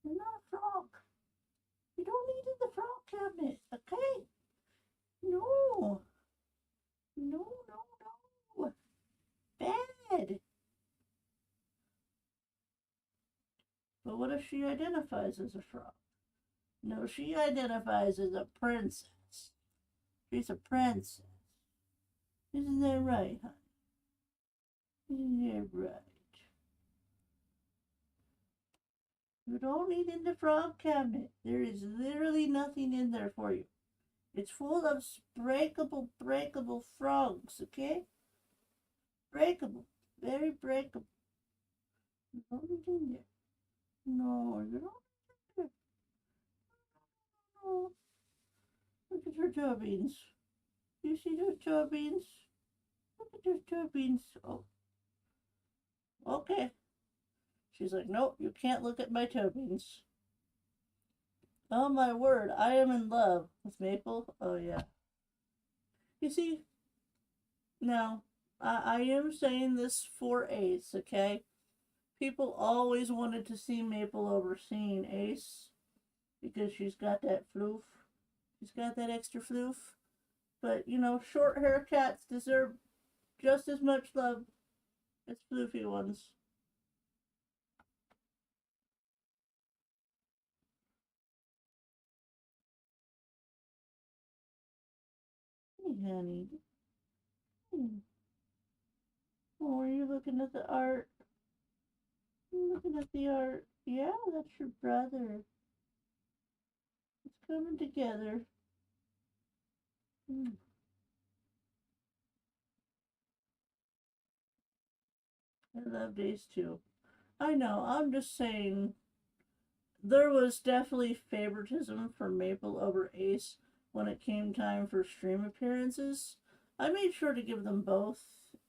You're not a frog. You don't need in the frog cabinet, okay? No. No, no, no. Bad. But what if she identifies as a frog? No, she identifies as a princess. She's a princess. Isn't that right, honey? Isn't that right? You don't need in the frog cabinet. There is literally nothing in there for you. It's full of breakable frogs, okay? Breakable. Very breakable. You don't need in there. No, you don't need in there. No. Look at her toe beans. You see those toe beans? Look at those toe beans. Oh, okay. She's like, nope, you can't look at my toe beans. Oh my word, I am in love with Maple. Oh yeah. You see, now, I am saying this for Ace, okay? People always wanted to see Maple overseeing Ace because she's got that floof. She's got that extra floof. But, short hair cats deserve just as much love as floofy ones. Hey, honey. Hmm. Oh, are you looking at the art? I'm looking at the art. Yeah, that's your brother. It's coming together. Hmm. I love Ace too. I know, I'm just saying there was definitely favoritism for Maple over Ace when it came time for stream appearances. I made sure to give them both,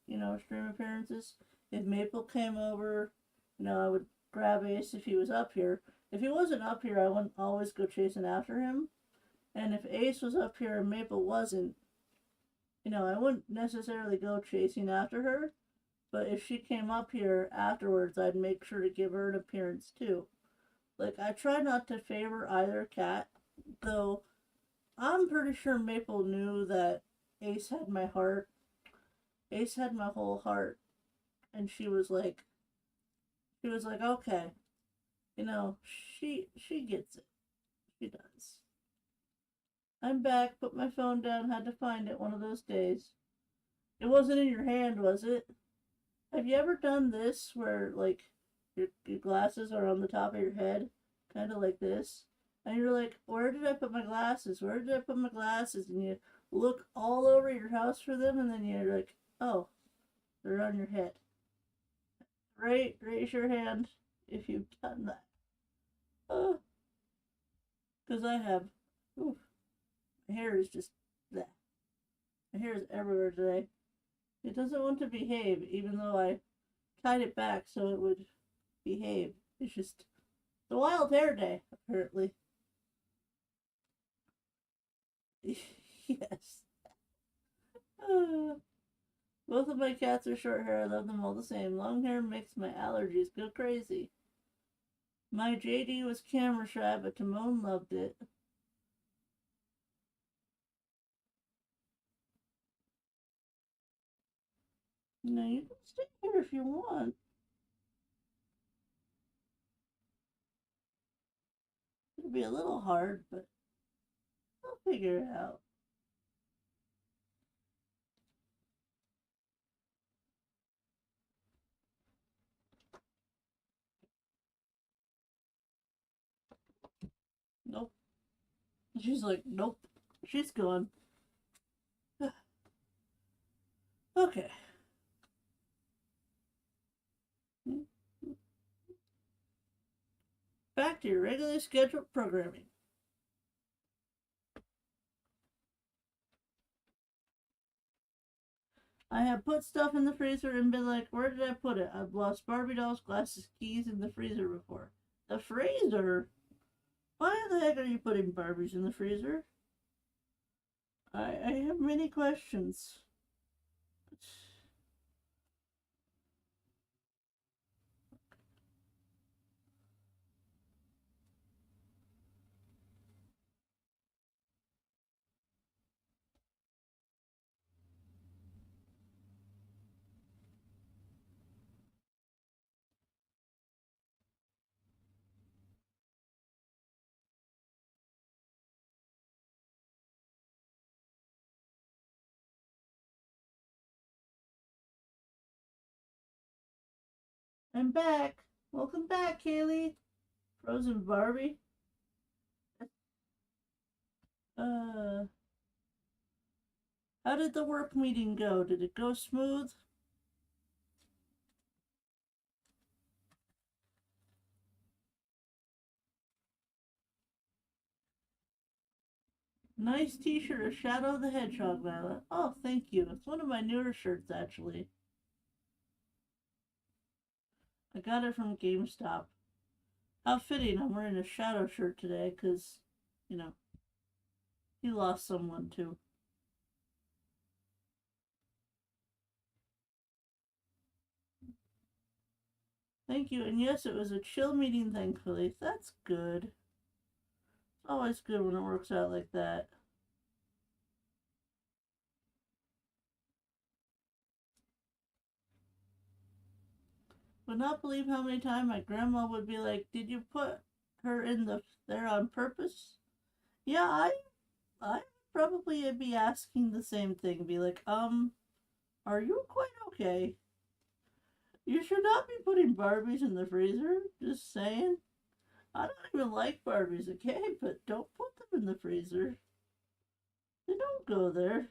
stream appearances. If Maple came over, I would grab Ace if he was up here. If he wasn't up here, I wouldn't always go chasing after him. And if Ace was up here and Maple wasn't, I wouldn't necessarily go chasing after her. But if she came up here afterwards, I'd make sure to give her an appearance too. Like, I try not to favor either cat, though I'm pretty sure Maple knew that Ace had my heart. Ace had my whole heart, and she was like, She was like, okay, you know, she gets it. She does. I'm back. Put my phone down. Had to find it one of those days. It wasn't in your hand, was it? Have you ever done this where like your glasses are on the top of your head, kind of like this, and you're like, where did I put my glasses? Where did I put my glasses? And you look all over your house for them, and then you're like, oh, they're on your head. Right? Raise your hand if you've done that. Because I have. Oof, my hair is just that. My hair is everywhere today. It doesn't want to behave, even though I tied it back so it would behave. It's just the wild hair day, apparently. Yes. Uh, both of my cats are short hair. I love them all the same. Long hair makes my allergies go crazy. My JD was camera shy, but Timon loved it. No, you can stay here if you want. It'll be a little hard, but I'll figure it out. Nope. She's like, nope. She's gone. Okay. Back to your regularly scheduled programming. I have put stuff in the freezer and been like, where did I put it? I've lost Barbie dolls, glasses, keys in the freezer before. The freezer? Why the heck are you putting Barbies in the freezer? I have many questions. I'm back. Welcome back, Kaylee. Frozen Barbie. Uh, how did the work meeting go? Did it go smooth? Nice t-shirt of Shadow the Hedgehog, Nailah. Oh, thank you. It's one of my newer shirts, actually. I got it from GameStop. How fitting, I'm wearing a Shadow shirt today, because, you know, he lost someone, too. Thank you, and yes, it was a chill meeting, thankfully. That's good. It's always good when it works out like that. Would not believe how many times my grandma would be like, "Did you put her in there on purpose?" Yeah, I probably be asking the same thing. Be like, are you quite okay? You should not be putting Barbies in the freezer. Just saying. I don't even like Barbies, okay? But don't put them in the freezer. They don't go there.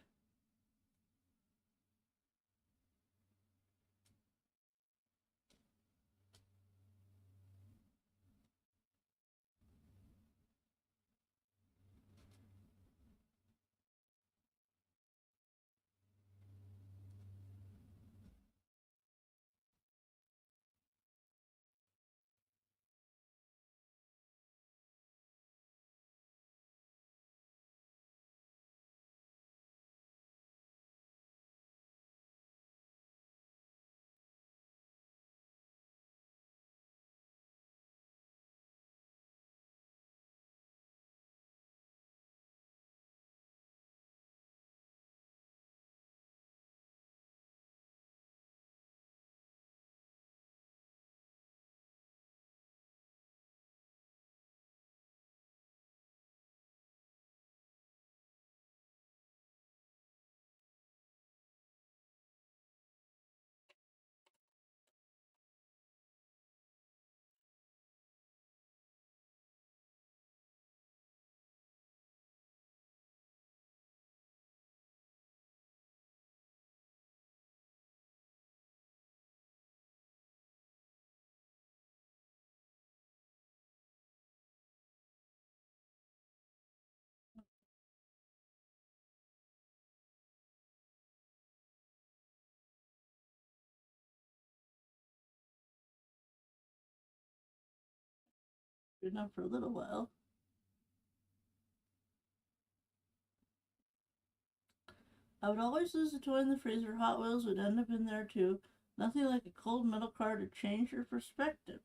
Good enough for a little while. I would always lose a toy in the freezer. Hot Wheels would end up in there too. Nothing like a cold metal car to change your perspective.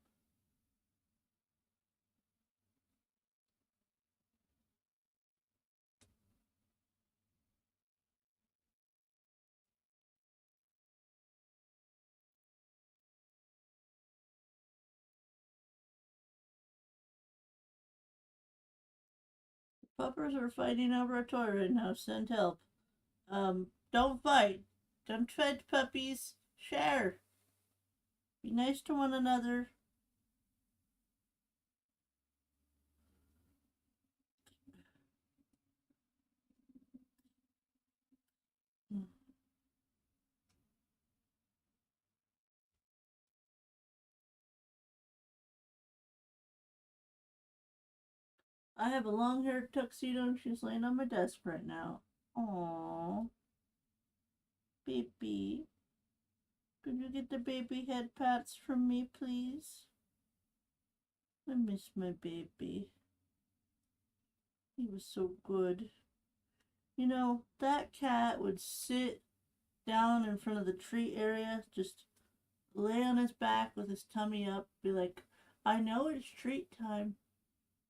Puppers are fighting over a toy right now. Send help. Don't fight. Don't fight, puppies. Share. Be nice to one another. I have a long-haired tuxedo and she's laying on my desk right now. Aww. Baby. Could you get the baby head pats from me, please? I miss my baby. He was so good. You know, that cat would sit down in front of the tree area, just lay on his back with his tummy up, be like, I know it's treat time.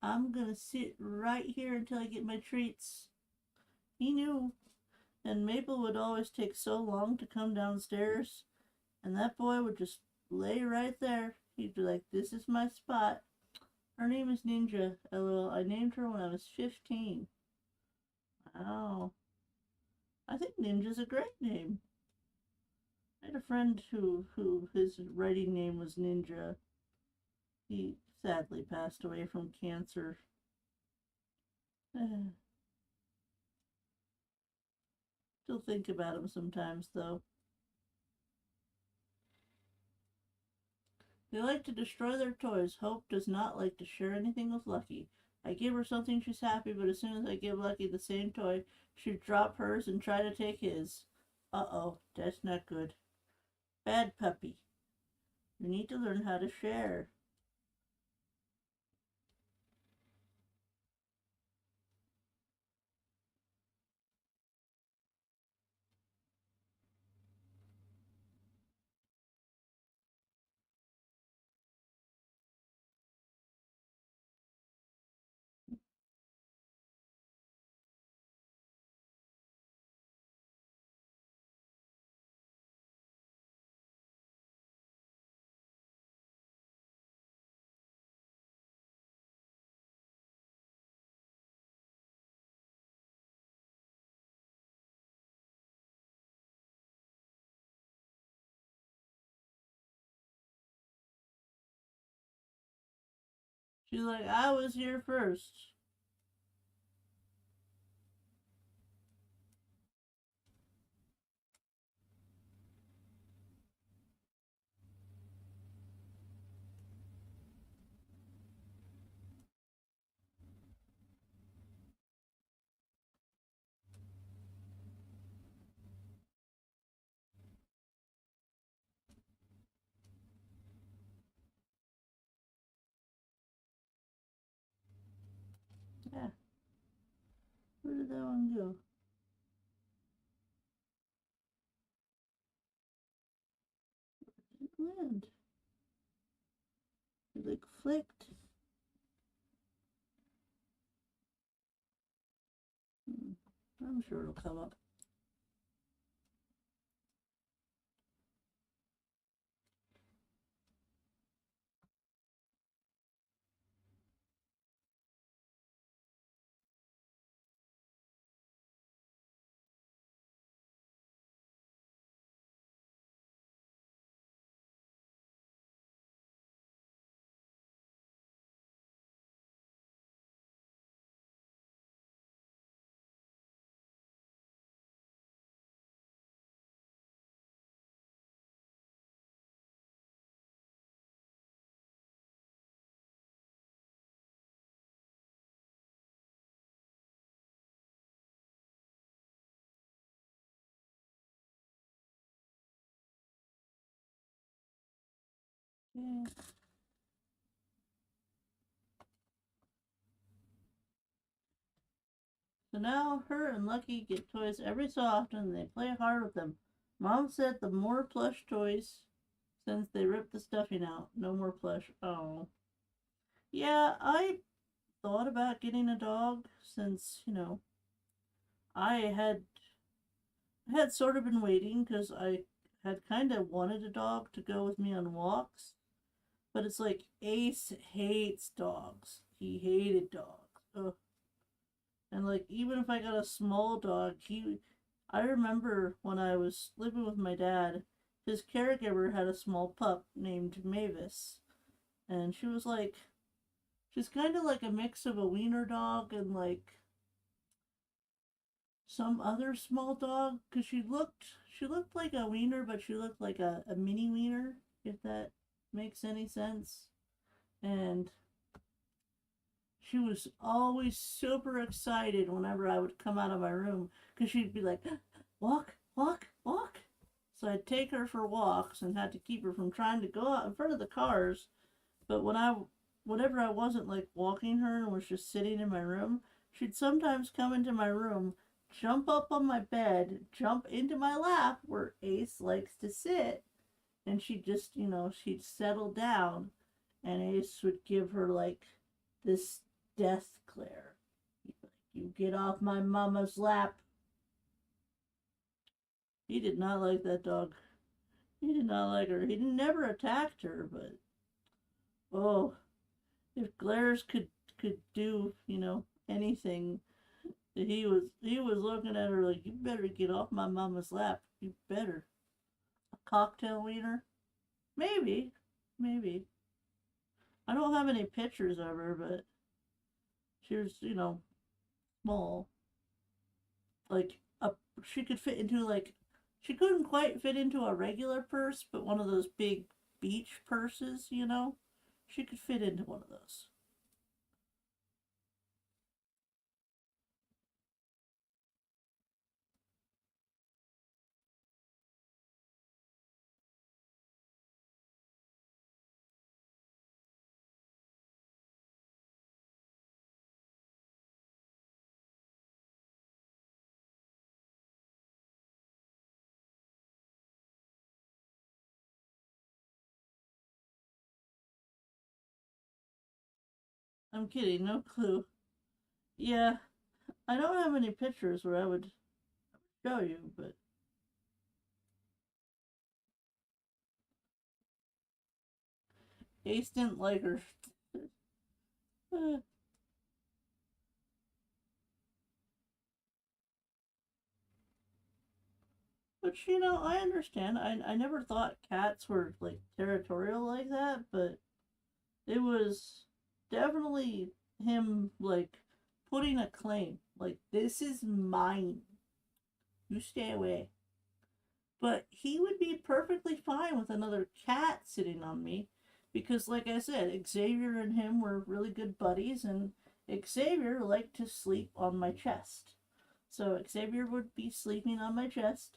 I'm gonna sit right here until I get my treats. He knew. And Maple would always take so long to come downstairs, and that boy would just lay right there. He'd be like, this is my spot. Her name is Ninja. LOL. I named her when I was 15. Wow. I think Ninja's a great name. I had a friend who his writing name was Ninja. He sadly passed away from cancer. Still think about him sometimes, though. They like to destroy their toys. Hope does not like to share anything with Lucky. I give her something, she's happy, but as soon as I give Lucky the same toy, she'd drop hers and try to take his. Uh-oh, that's not good. Bad puppy. You need to learn how to share. She's like, I was here first. Yeah. Where did that one go? It land. It like flicked. I'm sure it'll come up. Yeah. So now her and Lucky get toys every so often and they play hard with them. Mom said the more plush toys since they ripped the stuffing out. No more plush. Oh. Yeah, I thought about getting a dog since, I had sort of been waiting because I had kind of wanted a dog to go with me on walks. But it's like Ace hates dogs. He hated dogs. Ugh. And like even if I got a small dog, I remember when I was living with my dad, his caregiver had a small pup named Mavis. And she's kind of like a mix of a wiener dog and like some other small dog because she looked like a wiener, but she looked like a mini wiener, if that makes any sense. And she was always super excited whenever I would come out of my room because she'd be like, walk, walk, walk. So I'd take her for walks and had to keep her from trying to go out in front of the cars. But whenever I wasn't like walking her and was just sitting in my room, she'd sometimes come into my room, jump up on my bed, jump into my lap where Ace likes to sit, and she'd settle down, and Ace would give her like this death glare. You get off my mama's lap. He did not like that dog. He did not like her. He never attacked her, but oh, if glares could do, anything, he was looking at her like, you better get off my mama's lap. You better. A cocktail wiener? Maybe. Maybe. I don't have any pictures of her, but she was, small. Like a she could fit into like she couldn't quite fit into a regular purse, but one of those big beach purses. She could fit into one of those. I'm kidding, no clue. Yeah, I don't have any pictures where I would show you, but Ace didn't like her. But I understand. I never thought cats were like territorial like that, but it was definitely him like putting a claim. Like, this is mine. You stay away. But he would be perfectly fine with another cat sitting on me because, like I said, Xavier and him were really good buddies, and Xavier liked to sleep on my chest. So Xavier would be sleeping on my chest,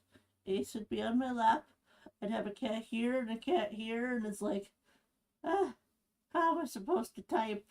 Ace would be on my lap. I'd have a cat here and a cat here, and it's like, ah, how am I supposed to type?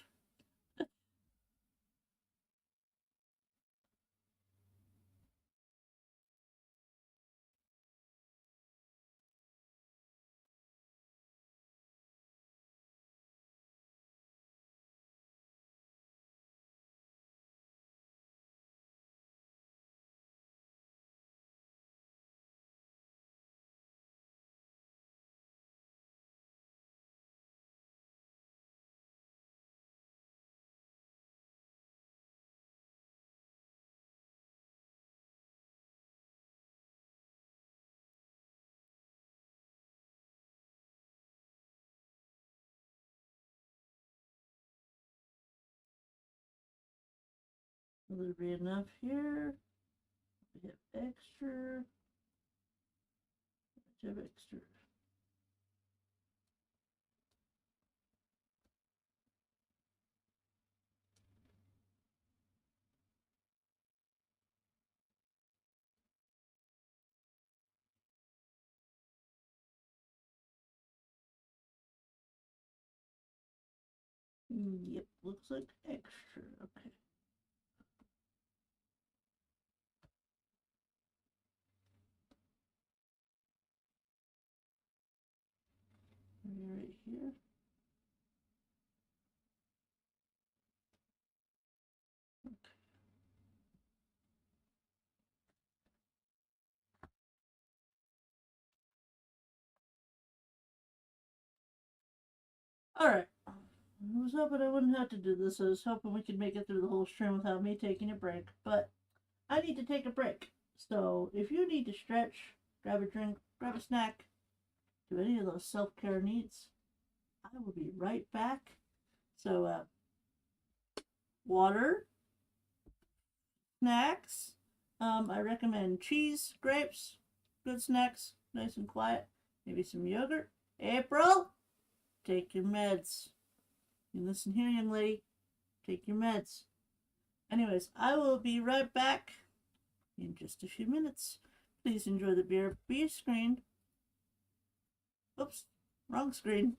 Will there be enough here? We have extra. We have extra. Yep, looks like extra. Okay. Alright. I was hoping I wouldn't have to do this. I was hoping we could make it through the whole stream without me taking a break. But I need to take a break. So if you need to stretch, grab a drink, grab a snack, do any of those self-care needs, I will be right back. So, water, snacks. I recommend cheese, grapes, good snacks, nice and quiet. Maybe some yogurt. April, take your meds. You listen here, young lady. Take your meds. Anyways, I will be right back in just a few minutes. Please enjoy the beer. Be screen. Oops, wrong screen.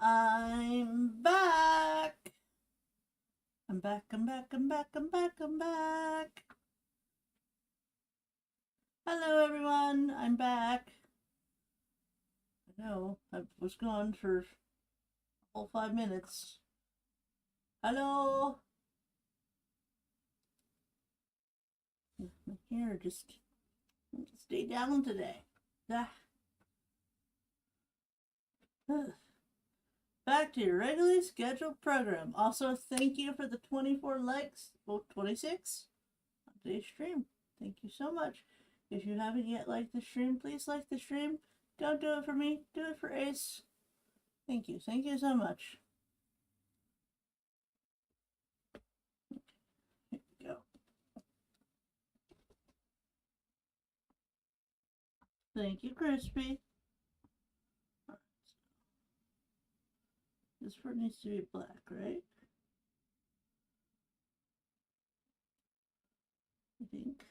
I'm back. I'm back. Hello, everyone. I'm back. I know, I was gone for a whole 5 minutes. Hello. My hair just stay down today. Ah. Back to your regularly scheduled program. Also, thank you for the 24 likes, well, 26 on today's stream. Thank you so much. If you haven't yet liked the stream, please like the stream. Don't do it for me, do it for Ace. Thank you so much. Here we go. Thank you, Crispy. Right. This part needs to be black, right? I think.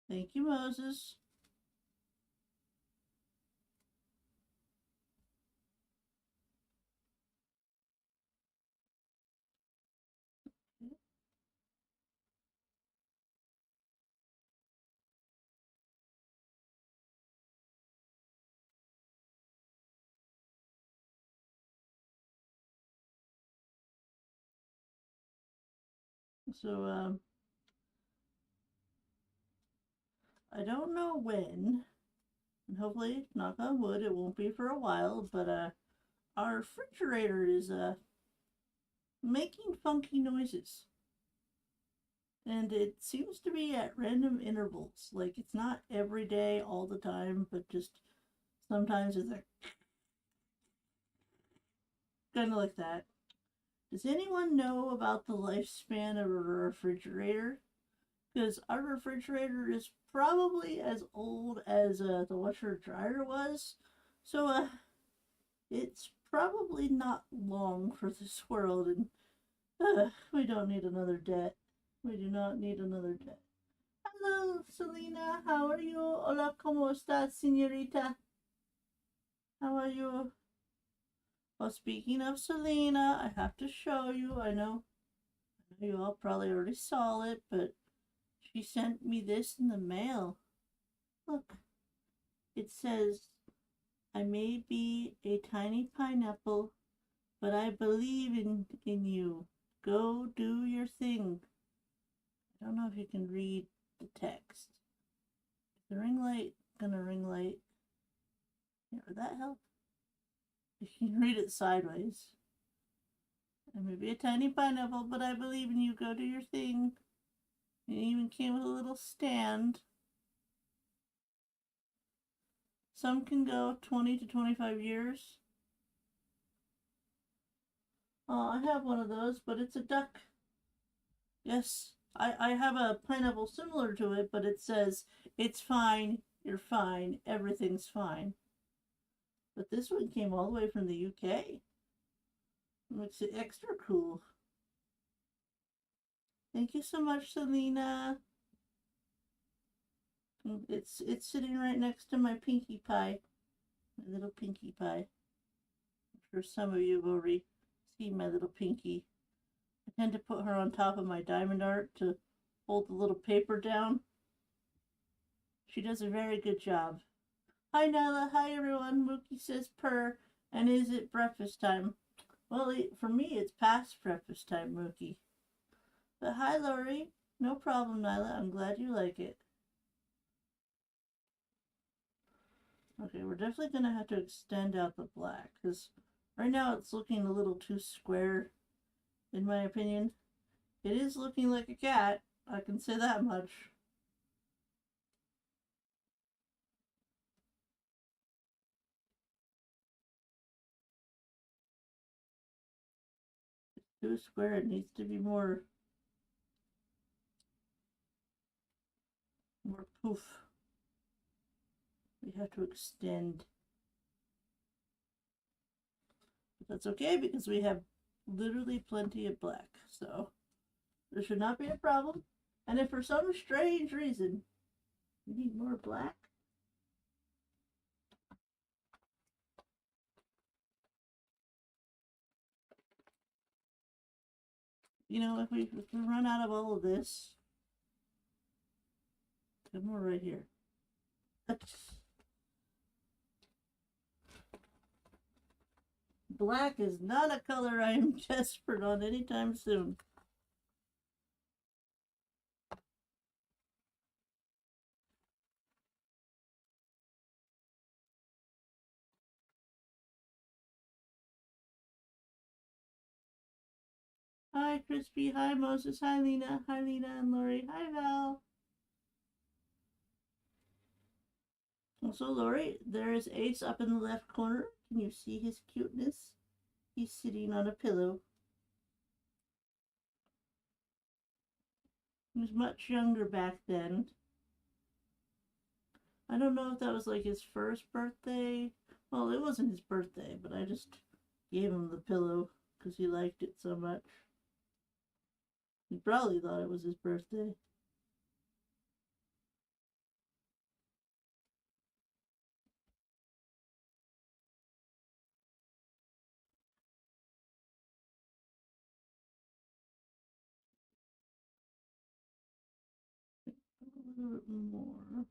Thank you, Moses. So, I don't know when, and hopefully, knock on wood, it won't be for a while, but our refrigerator is making funky noises. And it seems to be at random intervals. Like, it's not every day, all the time, but just sometimes it's like kind of like that. Does anyone know about the lifespan of a refrigerator? Because our refrigerator is probably as old as the washer dryer was. So, it's probably not long for this world, and we don't need another debt. We do not need another debt. Hello, Selena. How are you? Hola, ¿cómo estás, señorita? How are you? Well, speaking of Selena, I have to show you. I know you all probably already saw it, but she sent me this in the mail. Look, it says, I may be a tiny pineapple, but I believe in you. Go do your thing. I don't know if you can read the text. The ring light, gonna ring light. Yeah, would that help? You can read it sideways. I may be a tiny pineapple, but I believe in you. Go do your thing. It even came with a little stand. Some can go 20 to 25 years. Oh, I have one of those, but it's a duck. Yes, I have a pineapple similar to it, but it says, it's fine, you're fine, everything's fine. But this one came all the way from the UK. Makes it extra cool. Thank you so much, Selena. It's sitting right next to my Pinkie Pie. My little Pinkie Pie. I'm sure some of you have already seen my little Pinkie. I tend to put her on top of my diamond art to hold the little paper down. She does a very good job. Hi, Nailah. Hi, everyone. Mookie says purr. And is it breakfast time? Well, for me, it's past breakfast time, Mookie. But hi, Lori. No problem, Nailah. I'm glad you like it. Okay, we're definitely going to have to extend out the black, because right now it's looking a little too square, in my opinion. It is looking like a cat, I can say that much. It's too square, it needs to be more poof. We have to extend. But that's okay, because we have literally plenty of black, so there should not be a problem. And if for some strange reason We need more black. You know, if we run out of all of this, there's more right here. Black is not a color I am desperate on anytime soon. Hi, Crispy. Hi, Moses. Hi, Lena. Hi, Lena and Lori. Hi, Val. Also, Lori, there is Ace up in the left corner. Can you see his cuteness? He's sitting on a pillow. He was much younger back then. I don't know if that was like his first birthday. Well, it wasn't his birthday, but I just gave him the pillow because he liked it so much. He probably thought it was his birthday. A little bit more.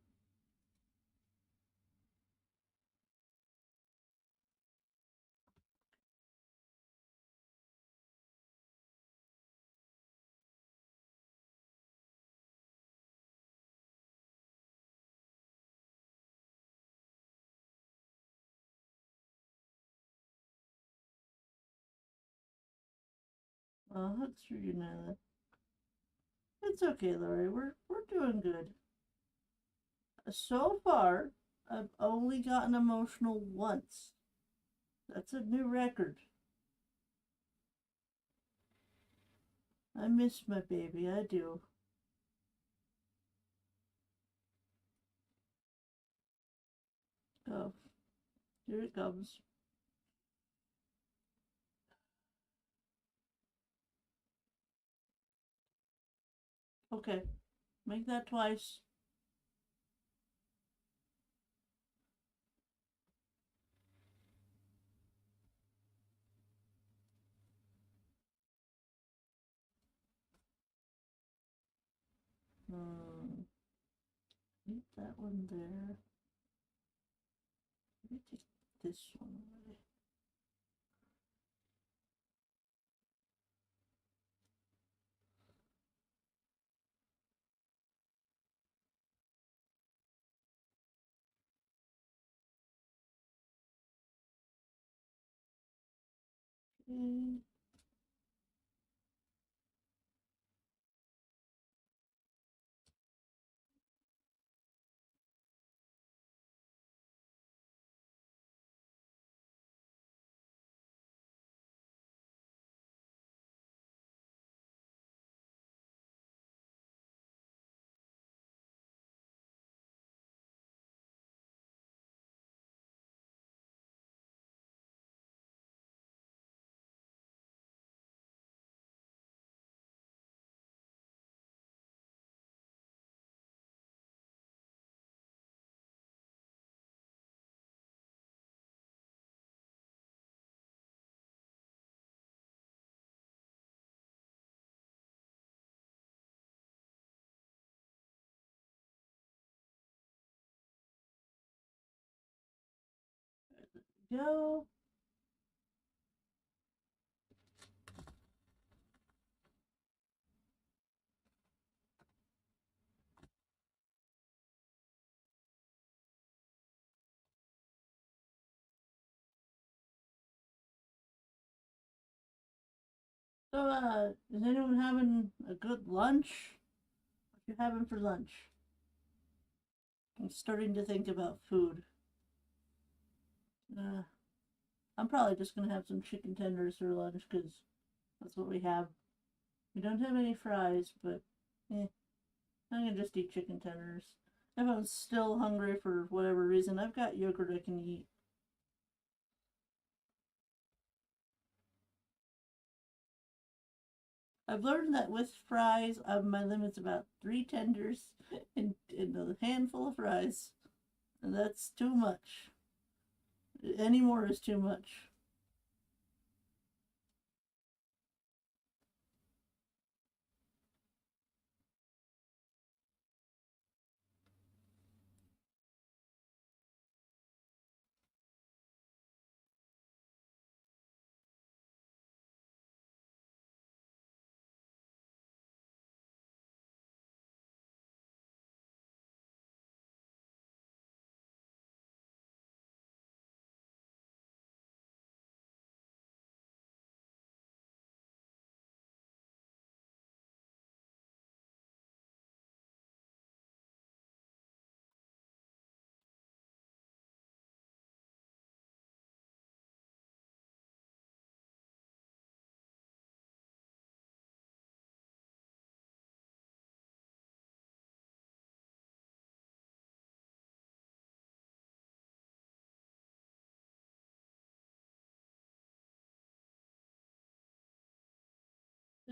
Oh, that's for you, Nailah. It's okay, Lori. We're doing good. So far, I've only gotten emotional once. That's a new record. I miss my baby, I do. Oh, here it comes. Okay, make that twice. Leave that one there. Let me take this one away. Okay. Go. So, is anyone having a good lunch? What you having for lunch? I'm starting to think about food. Uh, I'm probably just gonna have some chicken tenders for lunch because that's what we have. We don't have any fries, but I'm gonna just eat chicken tenders. If I'm still hungry for whatever reason, I've got yogurt I can eat. I've learned that with fries, my limit's about 3 tenders and a handful of fries. And that's too much. Any more is too much.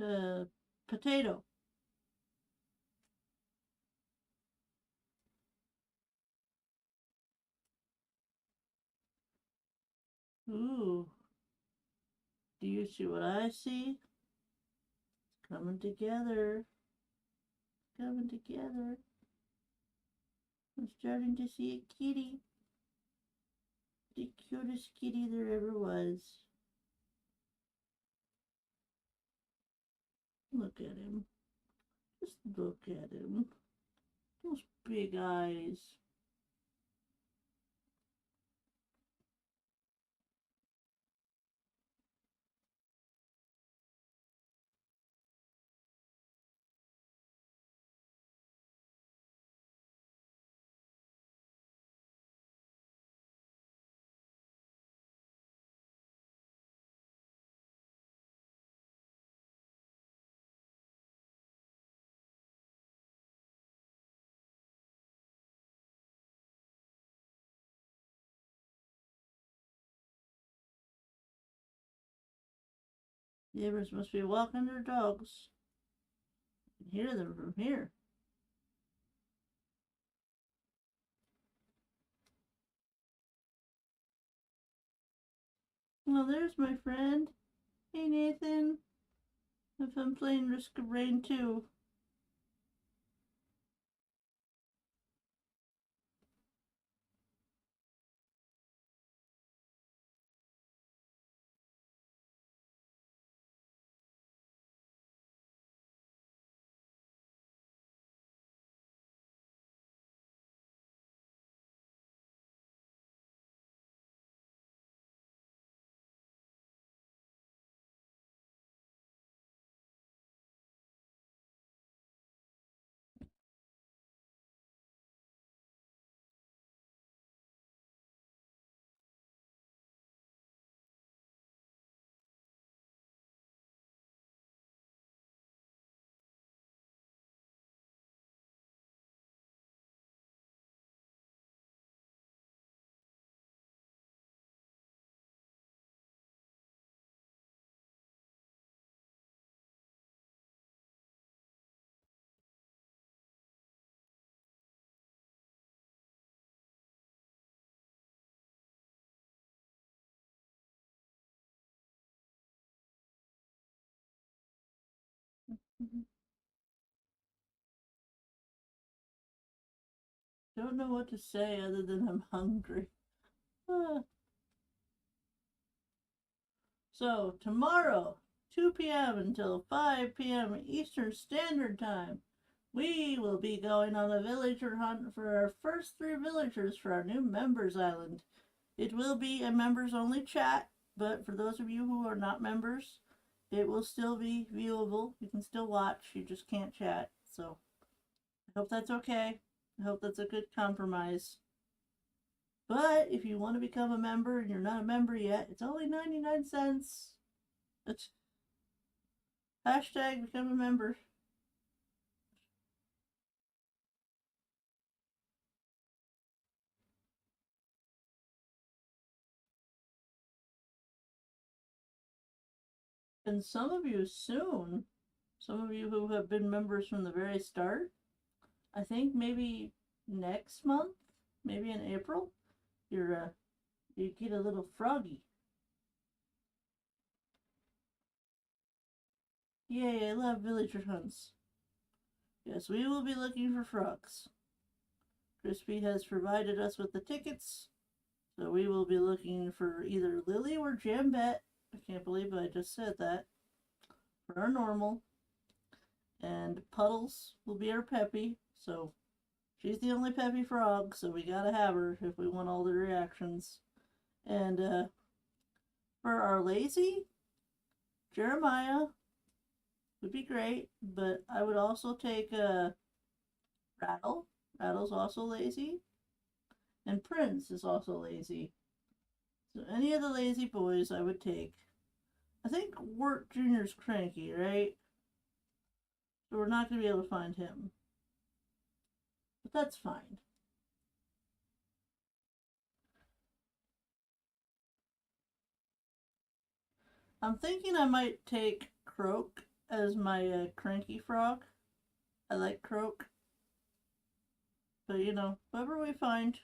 Uh, Potato. Ooh. Do you see what I see? It's coming together. Coming together. I'm starting to see a kitty. The cutest kitty there ever was. Look at him. Just look at him. Those big eyes. Neighbors must be walking their dogs. I can hear them from here. Well, there's my friend. Hey, Nathan. If I'm playing Risk of Rain too. Don't know what to say other than I'm hungry. Ah. So, tomorrow, 2 p.m. until 5 p.m. Eastern Standard Time, we will be going on a villager hunt for our first 3 villagers for our new members island. It will be a members only chat, but for those of you who are not members, it will still be viewable. You can still watch, you just can't chat. So, I hope that's okay. I hope that's a good compromise. But if you want to become a member and you're not a member yet, it's only 99 cents. It's hashtag become a member. And some of you soon. Some of you who have been members from the very start, I think maybe next month, maybe in April, you get a little froggy. Yay, I love villager hunts. Yes, we will be looking for frogs. Crispy has provided us with the tickets, so we will be looking for either Lily or Jambette. I can't believe I just said that. For our normal. And Puddles will be our Peppy, so she's the only Peppy frog, so we gotta have her if we want all the reactions. And for our Lazy, Jeremiah would be great, but I would also take Rattle. Rattle's also lazy. And Prince is also lazy. So any of the lazy boys I would take. I think Wirt Jr.'s cranky, right? So we're not going to be able to find him. But that's fine. I'm thinking I might take Croak as my cranky frog. I like Croak. But you know, whoever we find.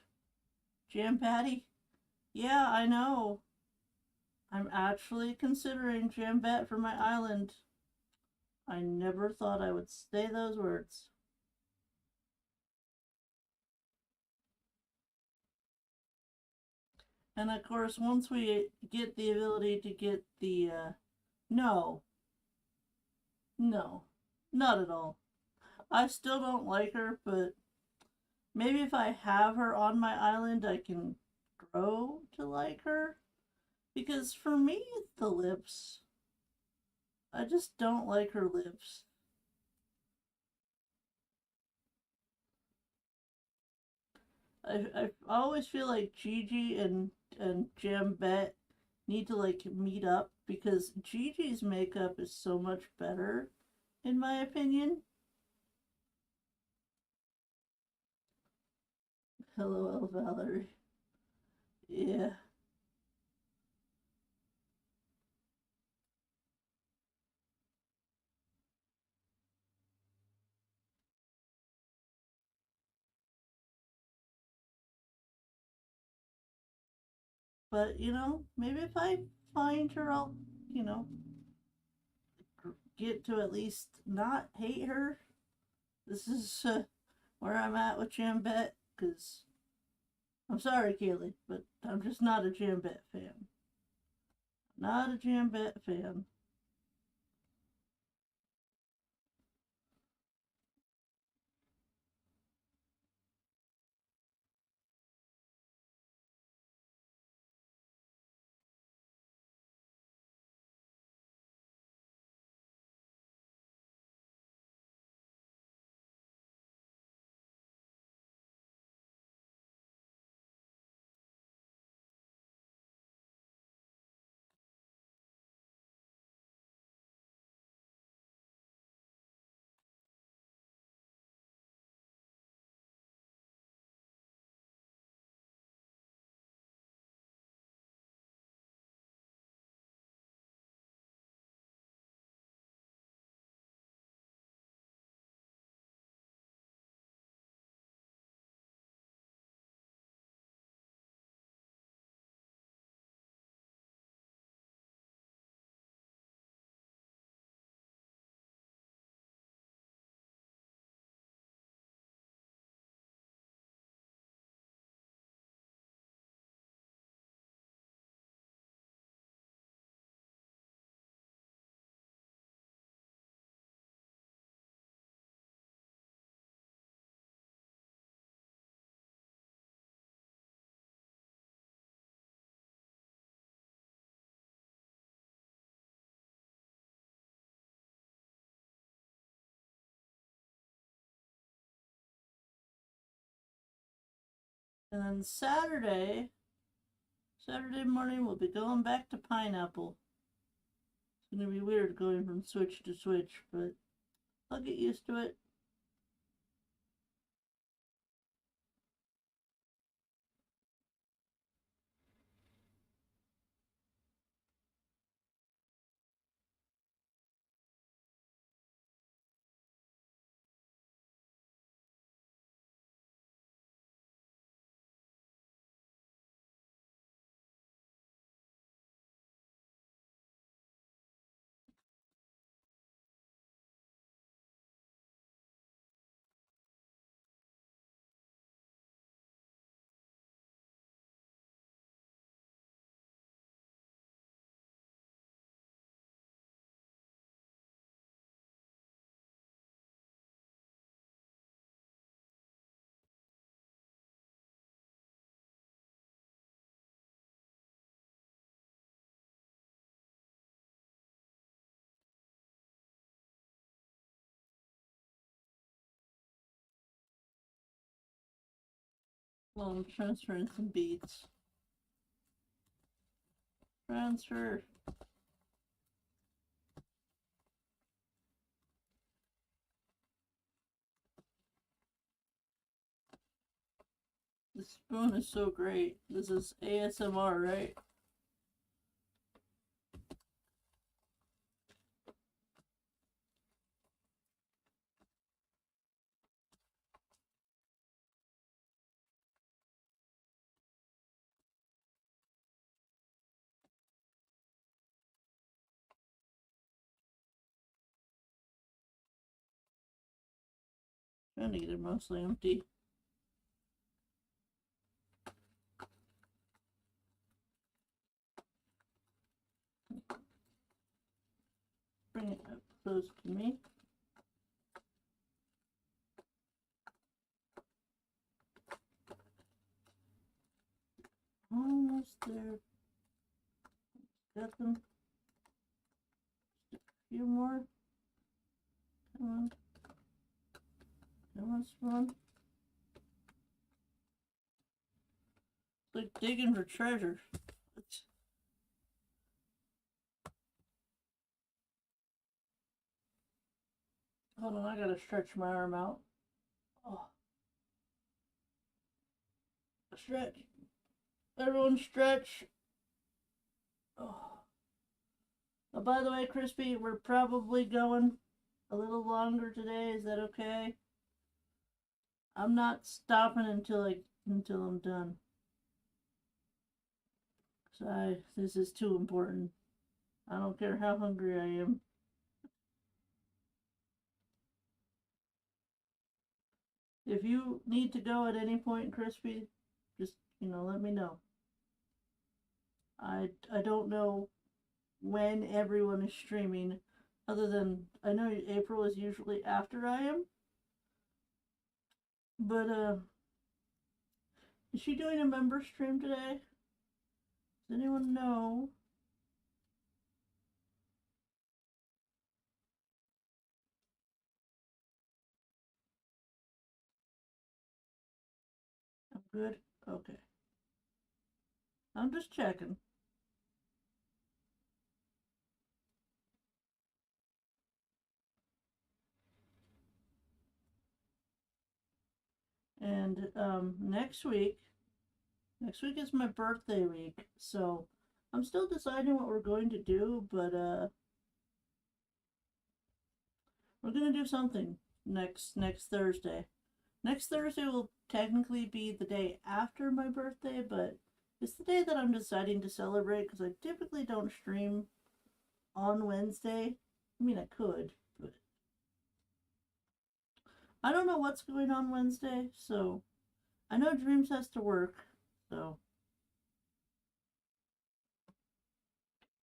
Jam Patty. Yeah, I know. I'm actually considering Jambette for my island. I never thought I would say those words. And of course, once we get the ability to get the, no, no, not at all. I still don't like her, but maybe if I have her on my island, I can grow to like her. Because for me, it's the lips. I just don't like her lips. I always feel like Gigi and Jambette need to like meet up because Gigi's makeup is so much better, in my opinion. LOL, Valerie. Yeah. But, you know, maybe if I find her, I'll, you know, get to at least not hate her. This is where I'm at with Jambette, because I'm sorry, Kaylee, but I'm just not a Jambette fan. Not a Jambette fan. And then Saturday morning, we'll be going back to Pineapple. It's gonna be weird going from switch to switch, but I'll get used to it. Well, I'm transferring some beads. Transfer. The spoon is so great. This is ASMR, right? Trying to get it mostly empty. Bring it up close to me. Almost there. Got them. Just a few more. Come on. Come on, spoon. It's like digging for treasure. Hold on, I gotta stretch my arm out. Oh. Stretch. Everyone stretch. Oh. Oh, by the way, Crispy, we're probably going a little longer today. Is that okay? I'm not stopping until I'm done. This is too important. I don't care how hungry I am. If you need to go at any point, Crispy, just let me know. I don't know when everyone is streaming, other than I know April is usually after I am. But is she doing a member stream today? Does anyone know? I'm good? Okay. I'm just checking. And next week is my birthday week, so I'm still deciding what we're going to do, but we're gonna do something next Thursday. Next Thursday will technically be the day after my birthday, but it's the day that I'm deciding to celebrate because I typically don't stream on Wednesday. I mean, I could, but I don't know what's going on Wednesday, so I know Dreams has to work, so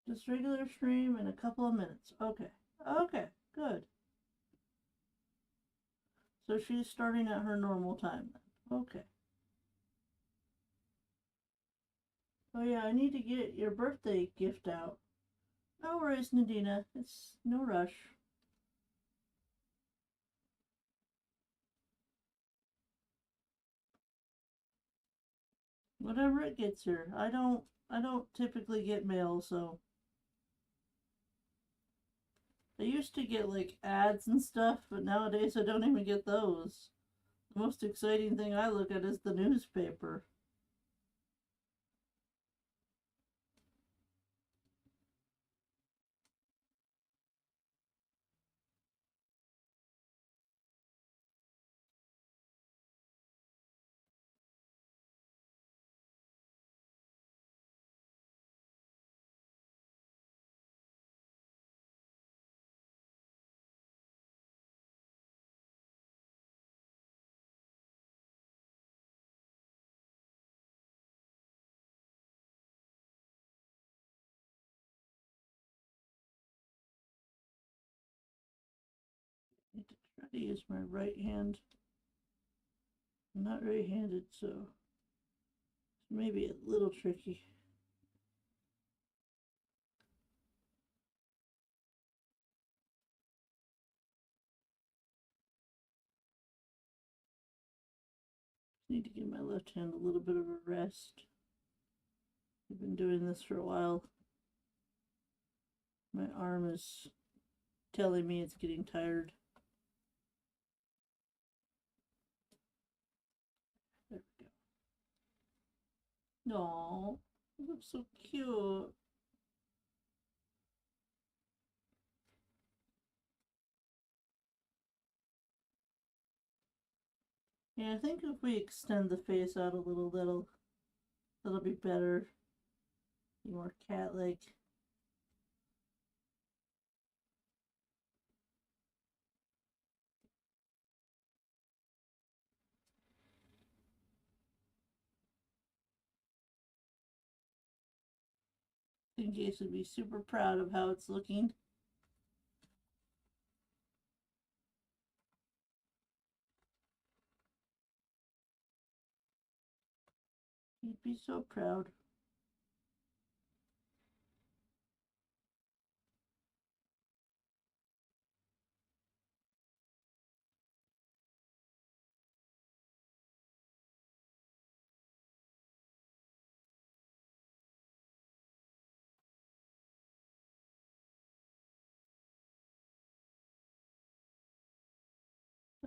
just regular stream in a couple of minutes. Okay. Okay, good. So she's starting at her normal time then. Okay. Oh yeah, I need to get your birthday gift out. No worries, Nadina. It's no rush. Whatever it gets her. I don't typically get mail, so I used to get like ads and stuff, but nowadays I don't even get those. The most exciting thing I look at is the newspaper. I need to try to use my right hand. I'm not right-handed, so it's maybe a little tricky. Need to give my left hand a little bit of a rest. I've been doing this for a while. My arm is telling me it's getting tired. There we go. No, you look so cute. Yeah, I think if we extend the face out a little, that'll be better. Be more cat-like. I think Ace would be super proud of how it's looking. He'd be so proud.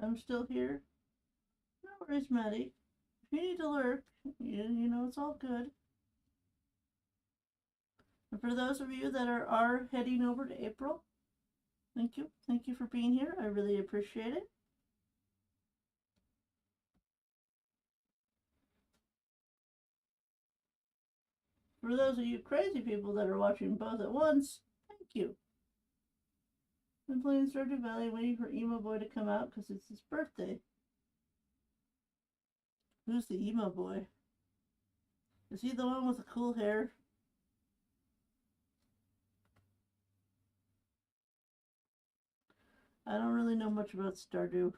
I'm still here. No worries, Maddie. If you need to lurk, you know it's all good. And for those of you that are heading over to April, thank you. Thank you for being here. I really appreciate it. For those of you crazy people that are watching both at once, thank you. I'm playing Stardew Valley waiting for Emo Boy to come out because it's his birthday. Who's the Emo Boy? Is he the one with the cool hair? I don't really know much about Stardew.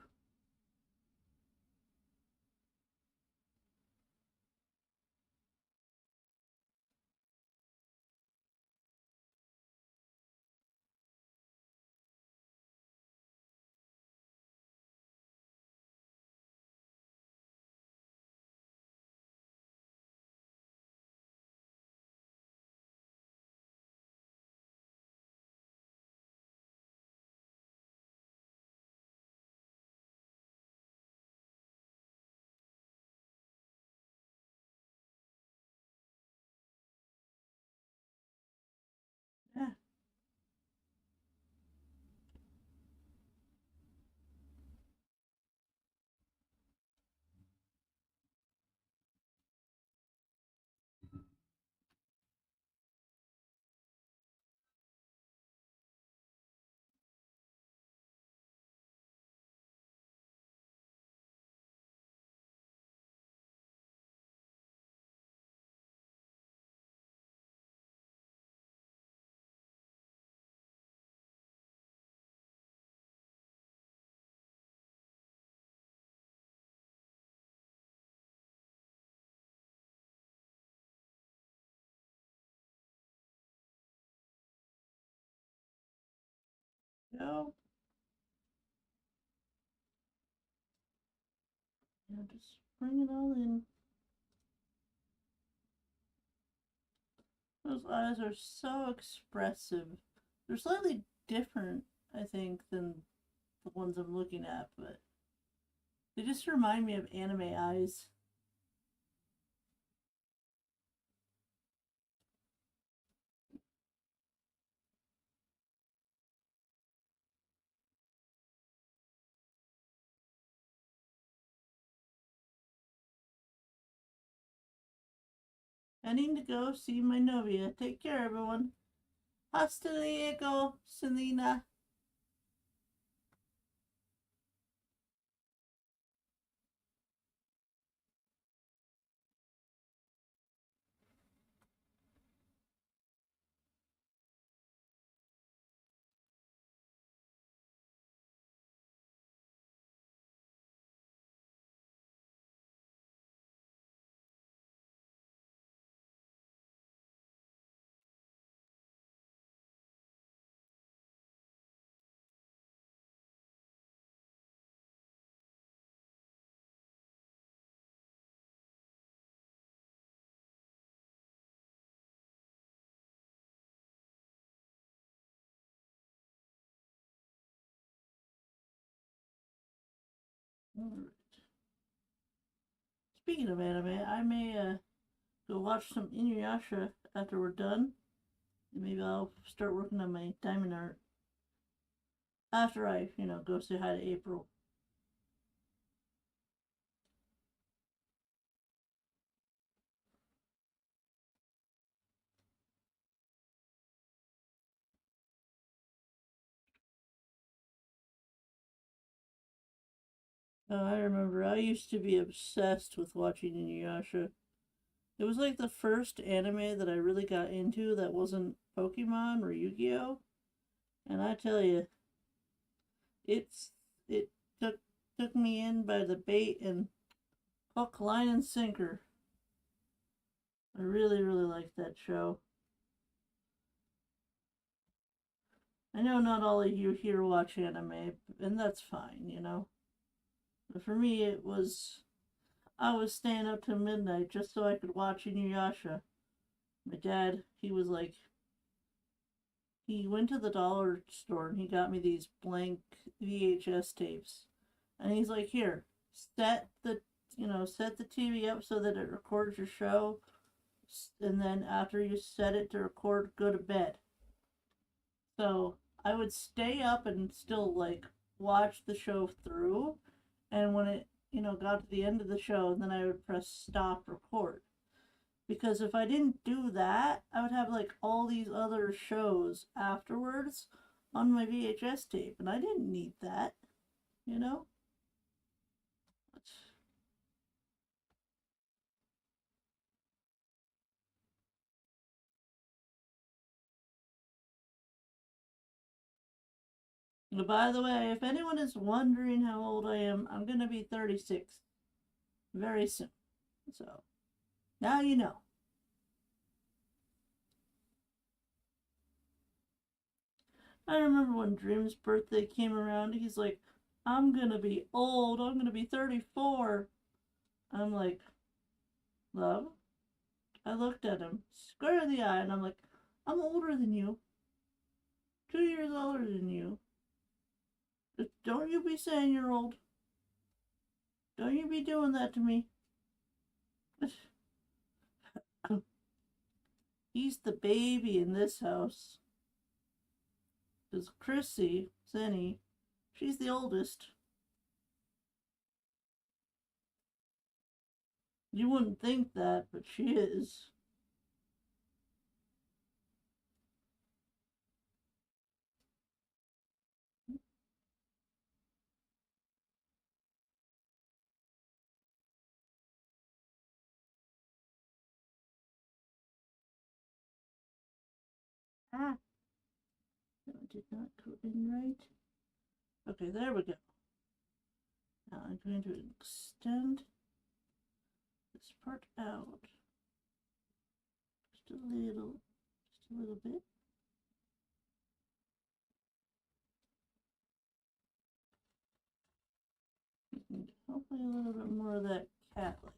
Yeah. No. Yeah, just bring it all in. Those eyes are so expressive. They're slightly different, I think, than the ones I'm looking at, but they just remind me of anime eyes. I need to go see my Novia. Take care, everyone. Hasta luego, Selena. Alright. Speaking of anime, I may go watch some Inuyasha after we're done. And maybe I'll start working on my diamond art after I, go say hi to April. Oh, I remember. I used to be obsessed with watching Inuyasha. It was like the first anime that I really got into that wasn't Pokemon or Yu-Gi-Oh! And I tell you, it took me in by the bait and hook, line, and sinker. I really, really liked that show. I know not all of you here watch anime, and that's fine. But for me, I was staying up till midnight just so I could watch Inuyasha. My dad, he went to the dollar store and he got me these blank VHS tapes. And he's like, here, set set the TV up so that it records your show. And then after you set it to record, go to bed. So I would stay up and still watch the show through. And when it, got to the end of the show, then I would press stop record. Because if I didn't do that, I would have all these other shows afterwards on my VHS tape, and I didn't need that, you know? By the way, if anyone is wondering how old I am, I'm gonna be 36 very soon. So, now you know. I remember when Dream's birthday came around, he's like, I'm gonna be old, I'm gonna be 34. I'm like, love? I looked at him square in the eye and I'm like, I'm older than you. 2 years older than you. Don't you be saying you're old. Don't you be doing that to me. He's the baby in this house. Because Chrissy, Zenny, she's the oldest. You wouldn't think that, but she is. Ah, that did not go in right. Okay, there we go. Now I'm going to extend this part out just a little bit. Hopefully a little bit more of that cat-like.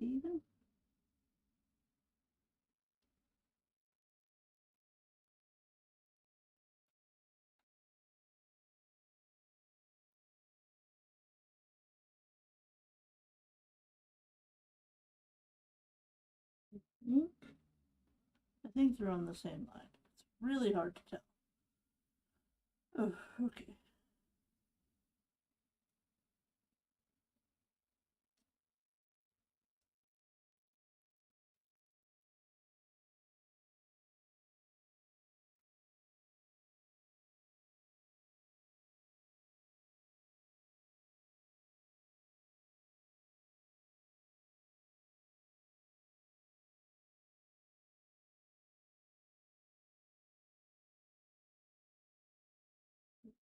Even. think they're on the same line. It's really hard to tell. Oh, okay.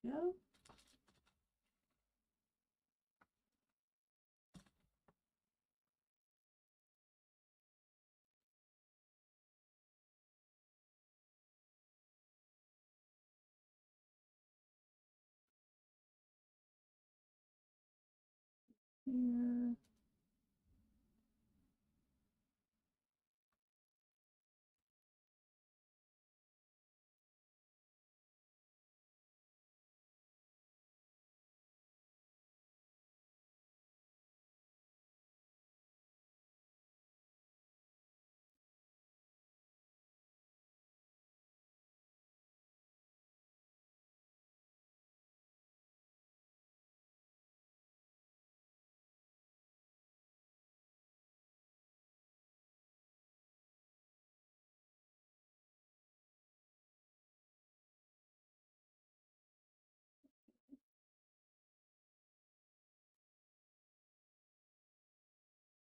Go. Here.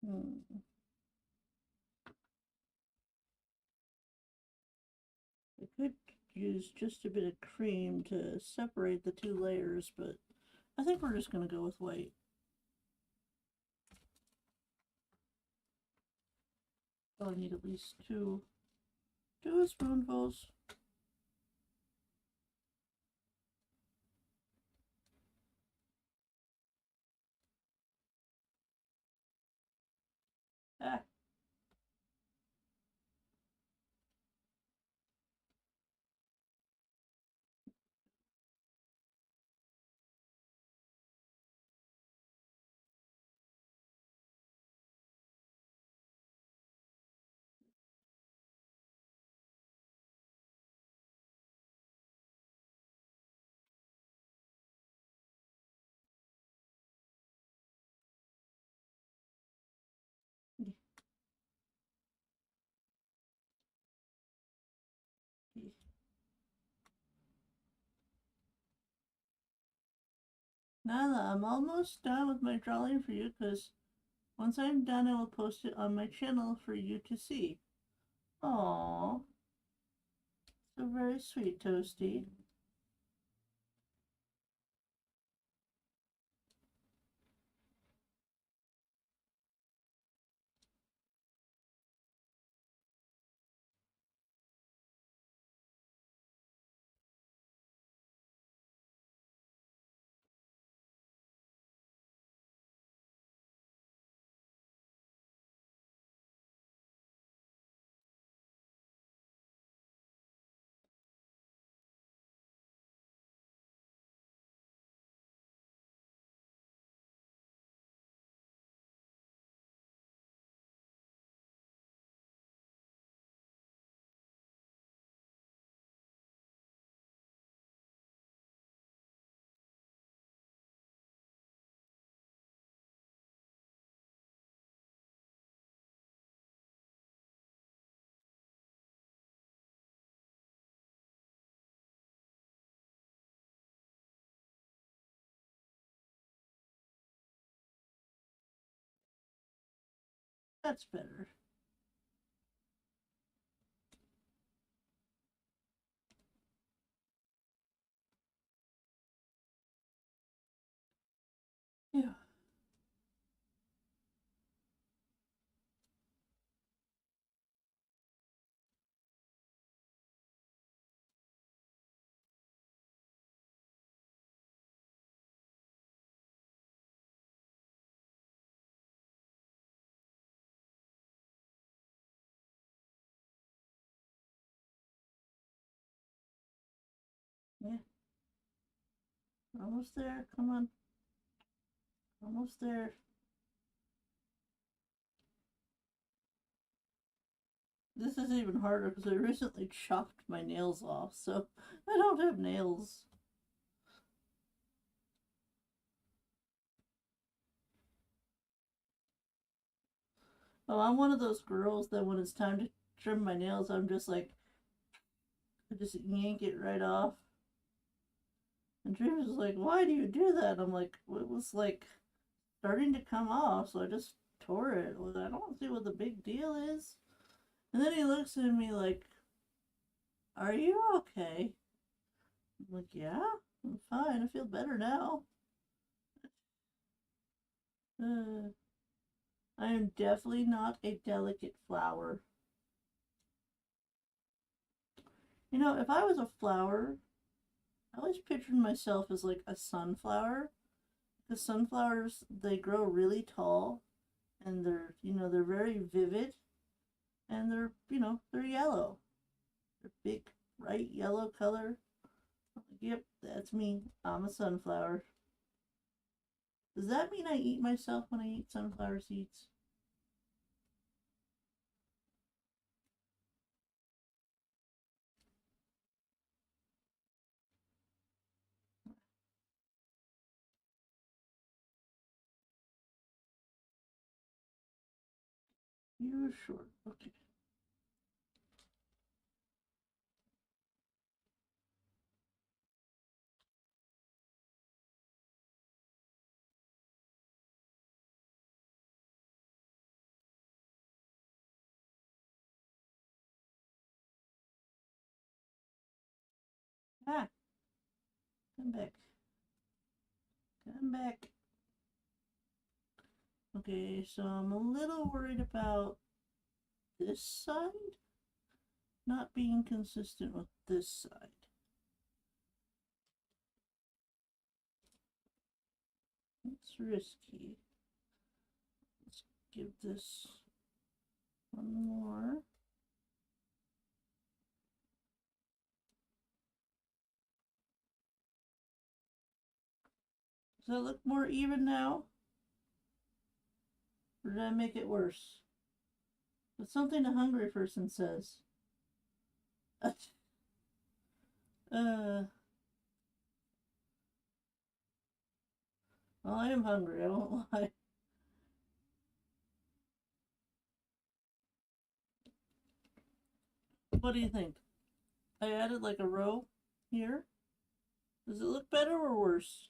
Hmm. I could use just a bit of cream to separate the two layers, but I think we're just going to go with white. So I need at least two spoonfuls. Ah. Nailah, I'm almost done with my drawing for you because once I'm done, I will post it on my channel for you to see. Aww. So very sweet, Toasty. That's better. Yeah. Yeah. Almost there. Come on. Almost there. This is even harder because I recently chopped my nails off, so I don't have nails. Oh, I'm one of those girls that when it's time to trim my nails, I'm just like, I just yank it right off. And Dream's is like, why do you do that? I'm like, well, it was like starting to come off, so I just tore it. Well, I don't see what the big deal is. And then he looks at me like, are you okay? I'm like, yeah, I'm fine. I feel better now. Uh, I am definitely not a delicate flower. You know, if I was a flower, I always pictured myself as like a sunflower. Because sunflowers, they grow really tall and they're very vivid and they're yellow. They're big, bright yellow color. Yep, that's me. I'm a sunflower. Does that mean I eat myself when I eat sunflower seeds? You're sure. Okay. Ah, come back. Come back. Okay, so I'm a little worried about this side not being consistent with this side. It's risky. Let's give this one more. Does that look more even now? Or did I make it worse? It's something a hungry person says. Well, I am hungry, I won't lie. What do you think? I added like a row here. Does it look better or worse?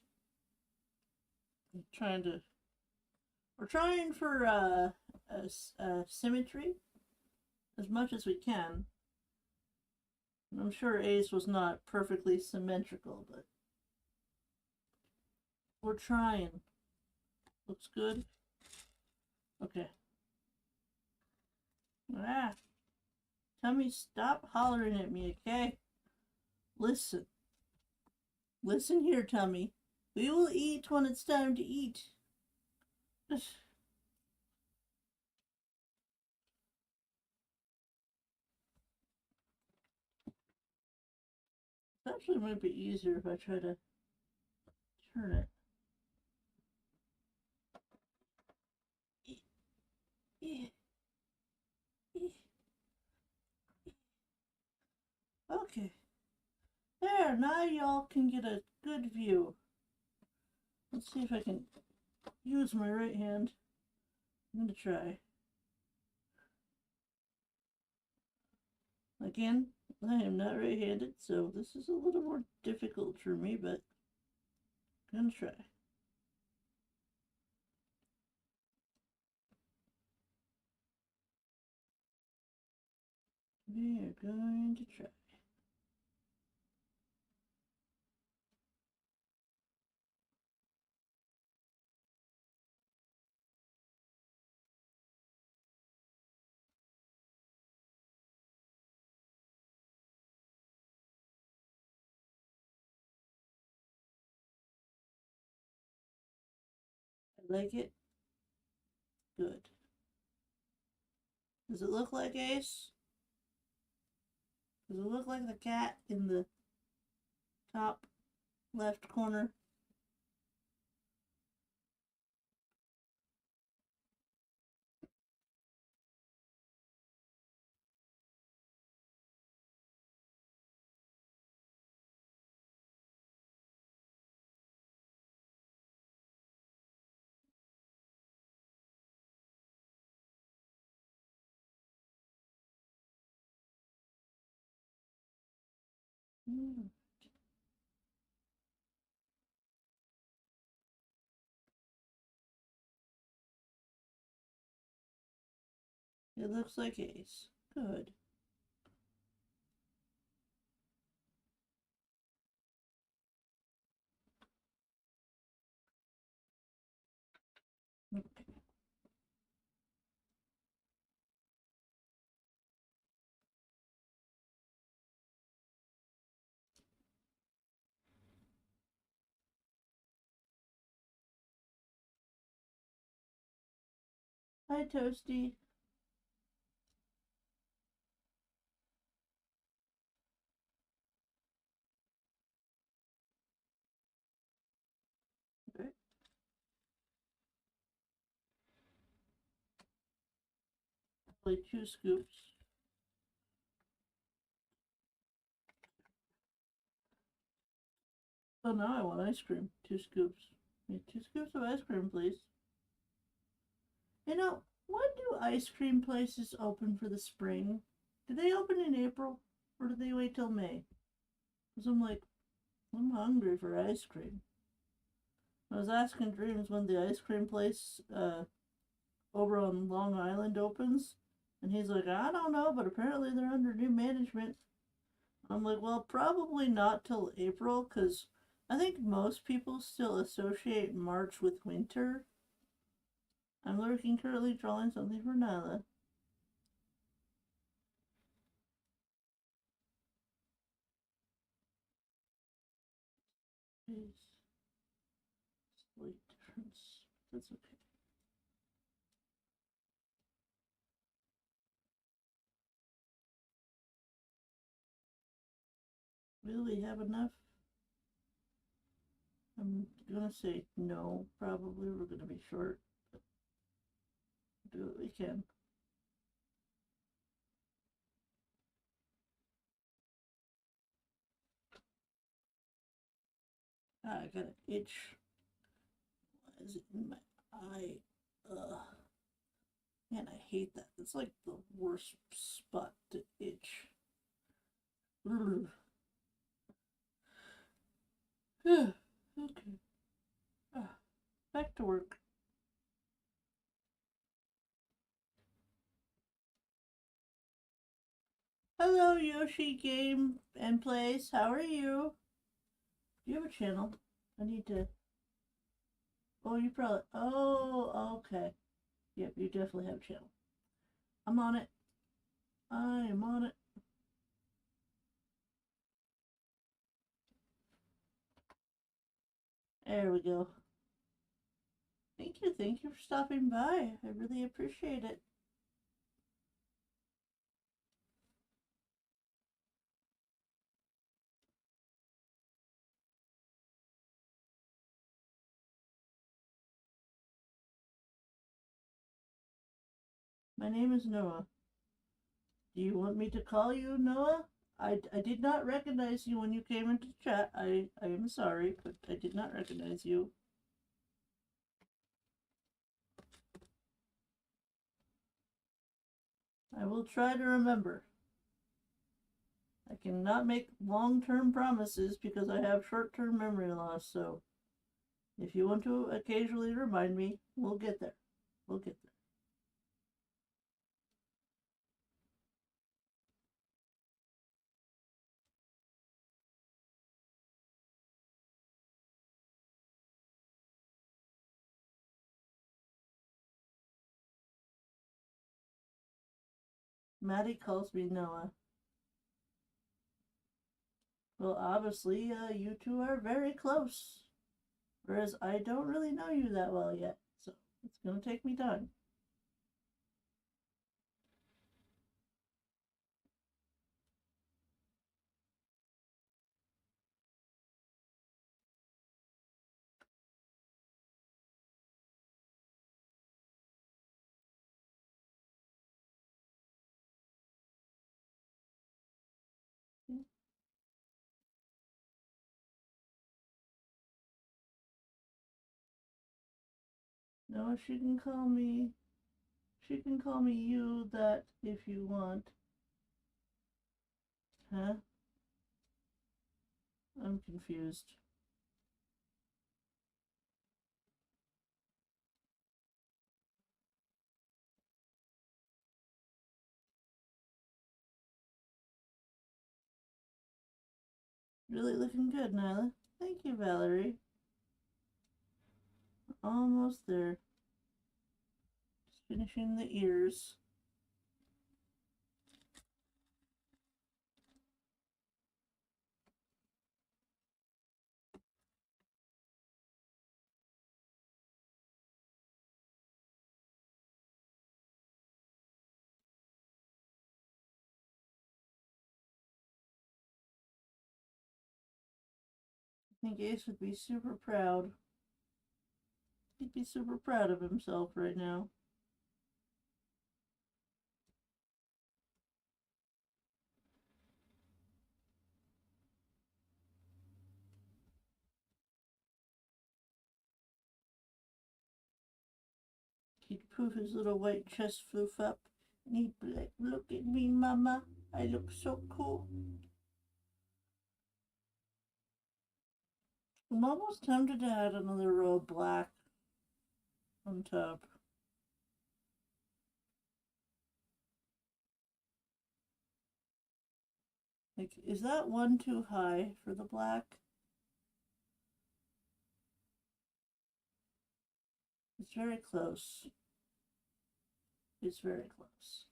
I'm trying to. We're trying for symmetry as much as we can. And I'm sure Ace was not perfectly symmetrical, but we're trying. Looks good. Okay. Ah, Tummy, stop hollering at me, okay? Listen. Listen here, Tummy. We will eat when it's time to eat. This actually might be easier if I try to turn it. Okay. There, now y'all can get a good view. Let's see if I can use my right hand. I'm gonna try. Again, I am not right-handed, so this is a little more difficult for me, but I'm gonna try. We are going to try. I like it. Good. Does it look like Ace? Does it look like the cat in the top left corner? Mm. It looks like ace. Good. Okay. Hi, Toasty. Okay. Probably 2 scoops. Oh, now I want ice cream. 2 scoops. 2 scoops of ice cream, please. You know, when do ice cream places open for the spring? Do they open in April? Or do they wait till May? Because I'm hungry for ice cream. I was asking Dreams when the ice cream place over on Long Island opens. And he's like, I don't know, but apparently they're under new management. I'm like, well, probably not till April, because I think most people still associate March with winter. I'm lurking, currently drawing something for Nailah. Slight difference. That's okay. Will we have enough? I'm gonna say no, probably. We're gonna be short. But do what we can. I got an itch. Why is it in my eye? Ugh. Man, I hate that. It's like the worst spot to itch. Ugh. Okay. Back to work. Hello, Yoshi Game and Plays. How are you? Do you have a channel? I need to. Oh, you probably. Oh, okay. Yep, you definitely have a channel. I'm on it. I am on it. There we go. Thank you. Thank you for stopping by. I really appreciate it. My name is Noah. Do you want me to call you Noah? I did not recognize you when you came into the chat. I am sorry, but I did not recognize you. I will try to remember. I cannot make long-term promises because I have short-term memory loss, so if you want to occasionally remind me, we'll get there. We'll get there. Maddie calls me Noah. Well, obviously, you two are very close. Whereas I don't really know you that well yet, so it's gonna take me time. No, she can call me. She can call me you that if you want. Huh? I'm confused. Really looking good, Nailah. Thank you, Valerie. Almost there. Just finishing the ears. I think Ace would be super proud. He'd be super proud of himself right now. He'd poof his little white chest floof up, and he'd be like, "Look at me, Mama. I look so cool." I'm almost tempted to add another row of black on top. Like, is that one too high for the black? It's very close. It's very close.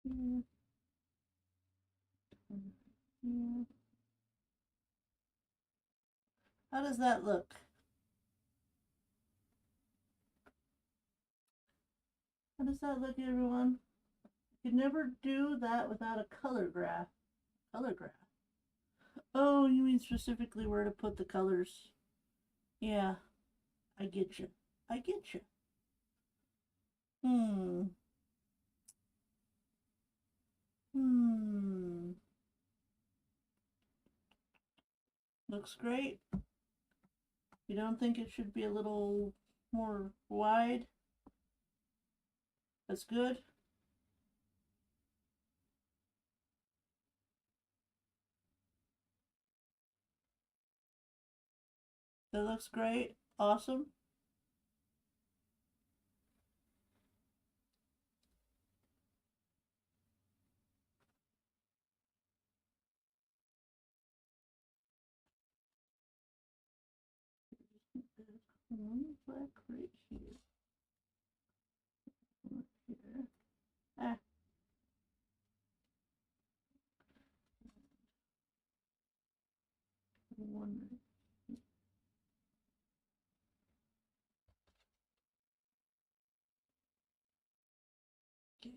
Yeah. Yeah. How does that look? How does that look, everyone? You can never do that without a color graph. Color graph. Oh, you mean specifically where to put the colors? Yeah, I get you. I get you. Hmm. Hmm. Looks great. You don't think it should be a little more wide? That's good. That looks great. Awesome. One black right here. One here. Ah. One right. Okay.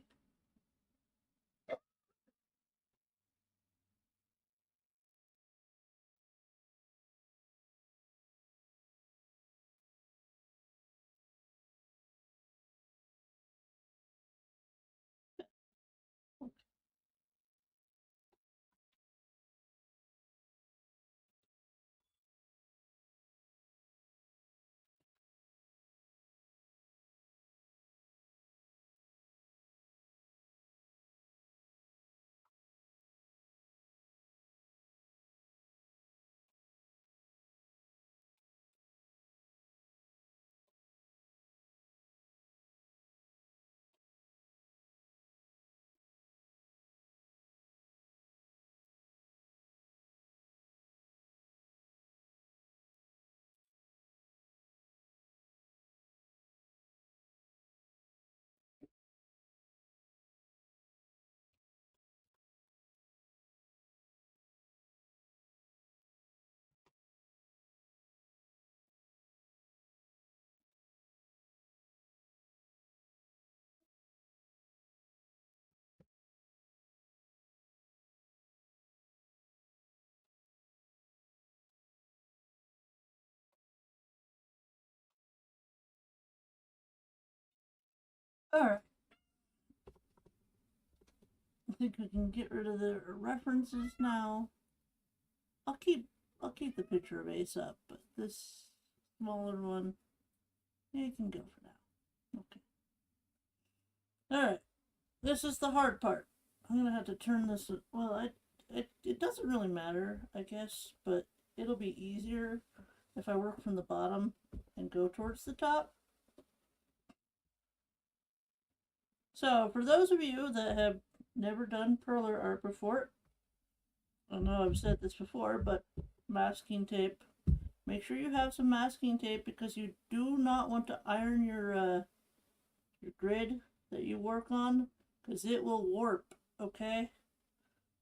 Alright. I think we can get rid of the references now. I'll keep the picture of Ace up, but this smaller one, yeah, you can go for now. Okay. Alright. This is the hard part. I'm gonna have to turn this, well, it doesn't really matter, I guess, but it'll be easier if I work from the bottom and go towards the top. So, for those of you that have never done Perler art before, I know I've said this before, but masking tape. Make sure you have some masking tape because you do not want to iron your grid that you work on because it will warp, okay?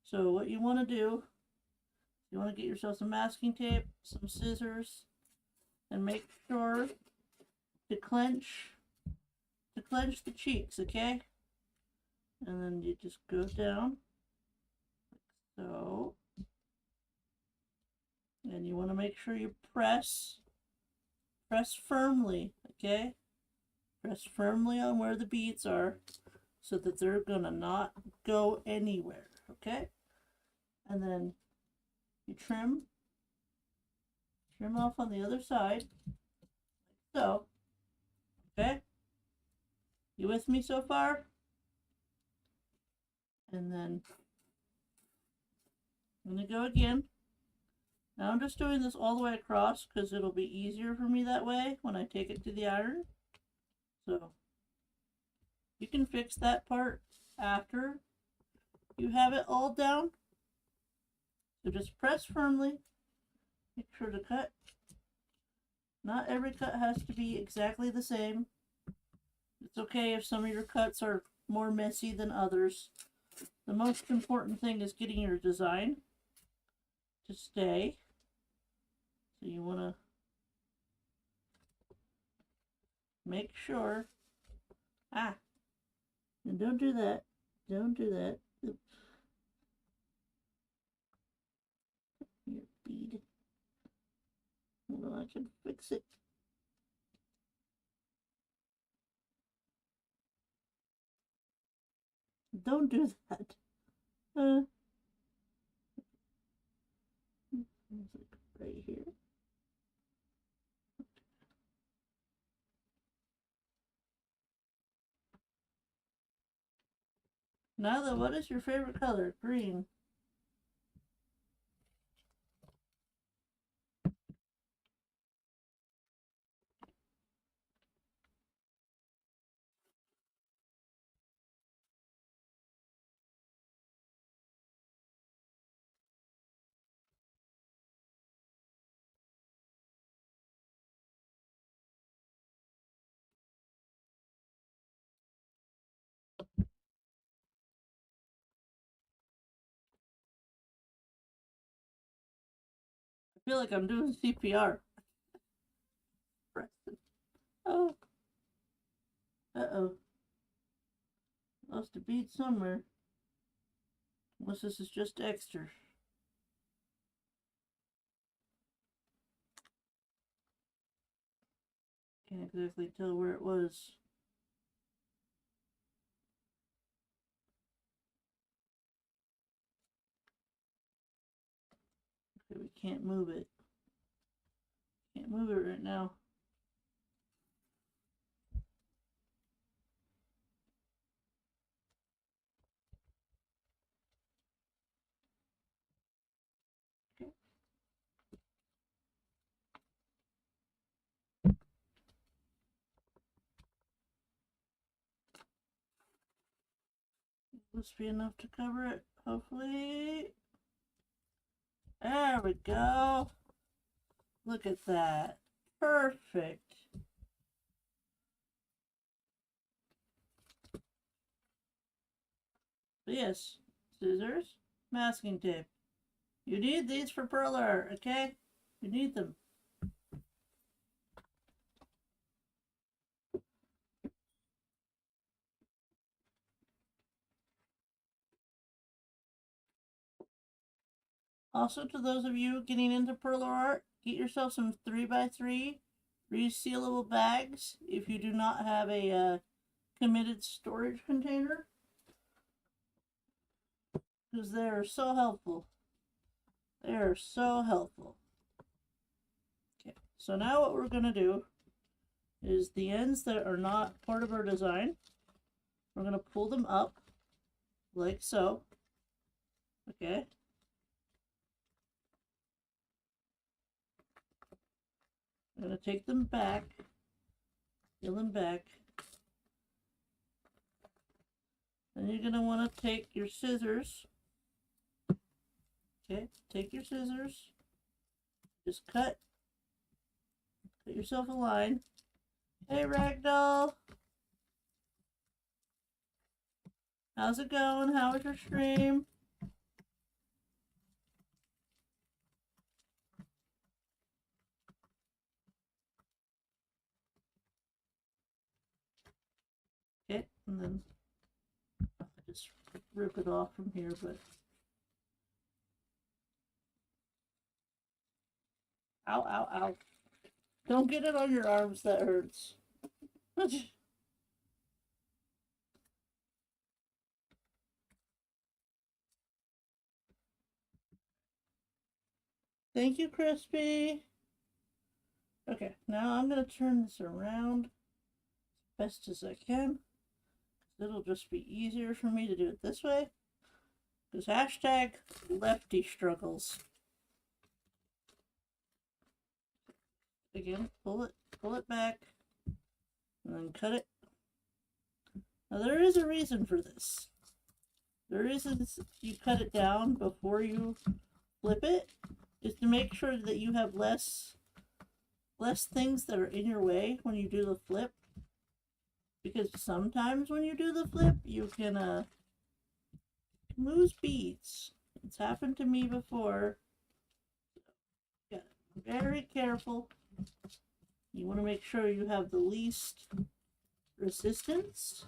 So what you want to do, you want to get yourself some masking tape, some scissors, and make sure to clench the cheeks, okay? And then you just go down, like so. And you want to make sure you press firmly, okay? Press firmly on where the beads are so that they're gonna not go anywhere, okay? And then you trim off on the other side, like so, okay? You with me so far? And then I'm gonna go again. Now I'm just doing this all the way across because it'll be easier for me that way when I take it to the iron. So you can fix that part after you have it all down. So just press firmly. Make sure to cut. Not every cut has to be exactly the same. It's okay if some of your cuts are more messy than others. The most important thing is getting your design to stay. So you want to make sure. And don't do that. Don't do that. Oops. Your bead. Hold on, I can fix it. Don't do that. Right here. Nailah, what is your favorite color? Green. I feel like I'm doing CPR. Oh. Uh-oh. Lost a bead somewhere. Unless this is just extra. Can't exactly tell where it was. Okay, we can't move it. Can't move it right now. Okay. This be enough to cover it, hopefully. There we go. Look at that. Perfect. So yes, scissors, masking tape. You need these for Perler, okay? You need them. Also, to those of you getting into Perler art, get yourself some 3x3 resealable bags if you do not have a committed storage container because they are so helpful. They are so helpful. Okay, so now what we're going to do is the ends that are not part of our design, we're going to pull them up like so. Okay. I'm going to take them back, peel them back. Then you're going to want to take your scissors. Okay, take your scissors. Just cut yourself a line. Hey, Ragdoll. How's it going? How was your stream? Okay, and then I just rip it off from here, but ow, ow, ow. Don't get it on your arms, that hurts. Thank you, Crispy. Okay, now I'm going to turn this around as best as I can. It'll just be easier for me to do it this way. Because hashtag lefty struggles. Again, pull it back, and then cut it. Now there is a reason for this. The reason you cut it down before you flip it is to make sure that you have less things that are in your way when you do the flip. Because sometimes when you do the flip, you can lose beads. It's happened to me before. Yeah, very careful. You want to make sure you have the least resistance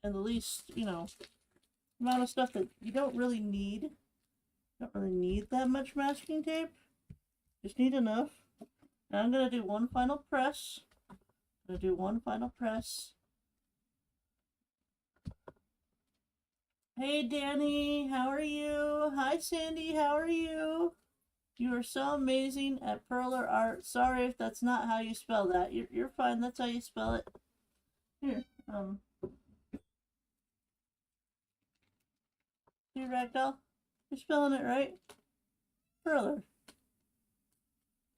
and the least, amount of stuff that you don't really need. Don't really need that much masking tape. Just need enough. Now I'm going to do one final press. Hey Danny, how are you? Hi Sandy, how are you? You are so amazing at Perler art. Sorry if that's not how you spell that. You're fine, that's how you spell it. Here, here Ragdoll. You're spelling it right. Perler.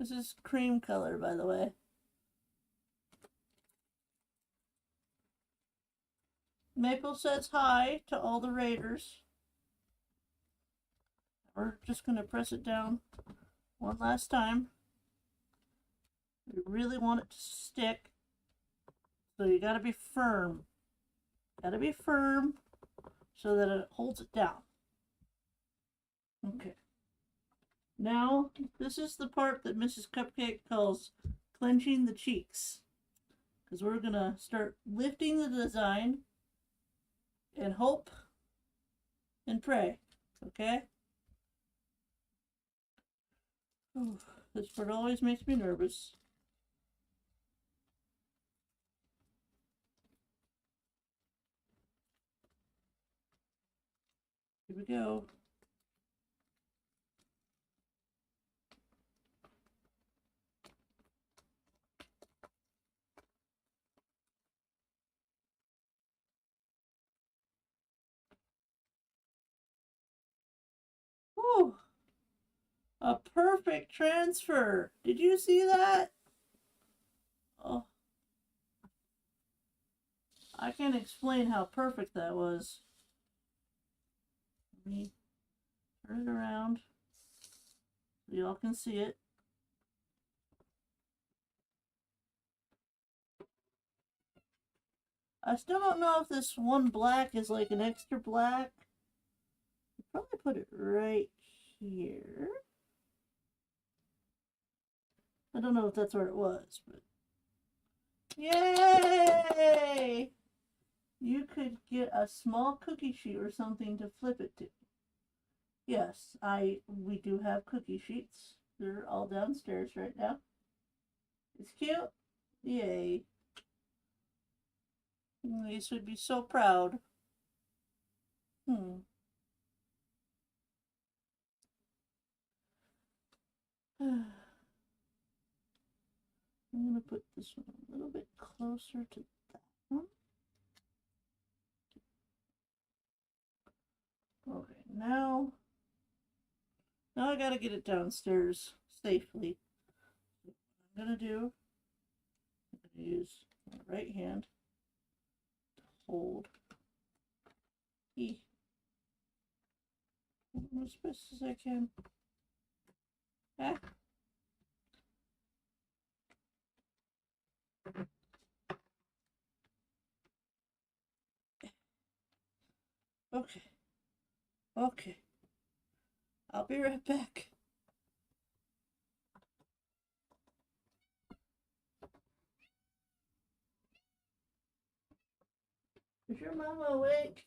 This is cream color, by the way. Maple says hi to all the raiders. We're just going to press it down one last time. We really want it to stick. So you got to be firm. Got to be firm so that it holds it down. Okay. Now, this is the part that Mrs. Cupcake calls clenching the cheeks. Because we're going to start lifting the design and hope and pray. Okay? Oh, this part always makes me nervous. Here we go. Whew. A perfect transfer. Did you see that? Oh. I can't explain how perfect that was. Let me turn it around so y'all can see it. I still don't know if this one black is like an extra black. I'll probably put it right here. I don't know if that's where it was, but yay! You could get a small cookie sheet or something to flip it to. Yes, we do have cookie sheets. They're all downstairs right now. It's cute. Yay. Elise would be so proud. Hmm. I'm gonna put this one a little bit closer to that one. Okay, now I gotta get it downstairs safely. What I'm gonna do, I'm gonna use my right hand to hold E as best as I can. Ah. Okay. Okay. I'll be right back. Is your mama awake?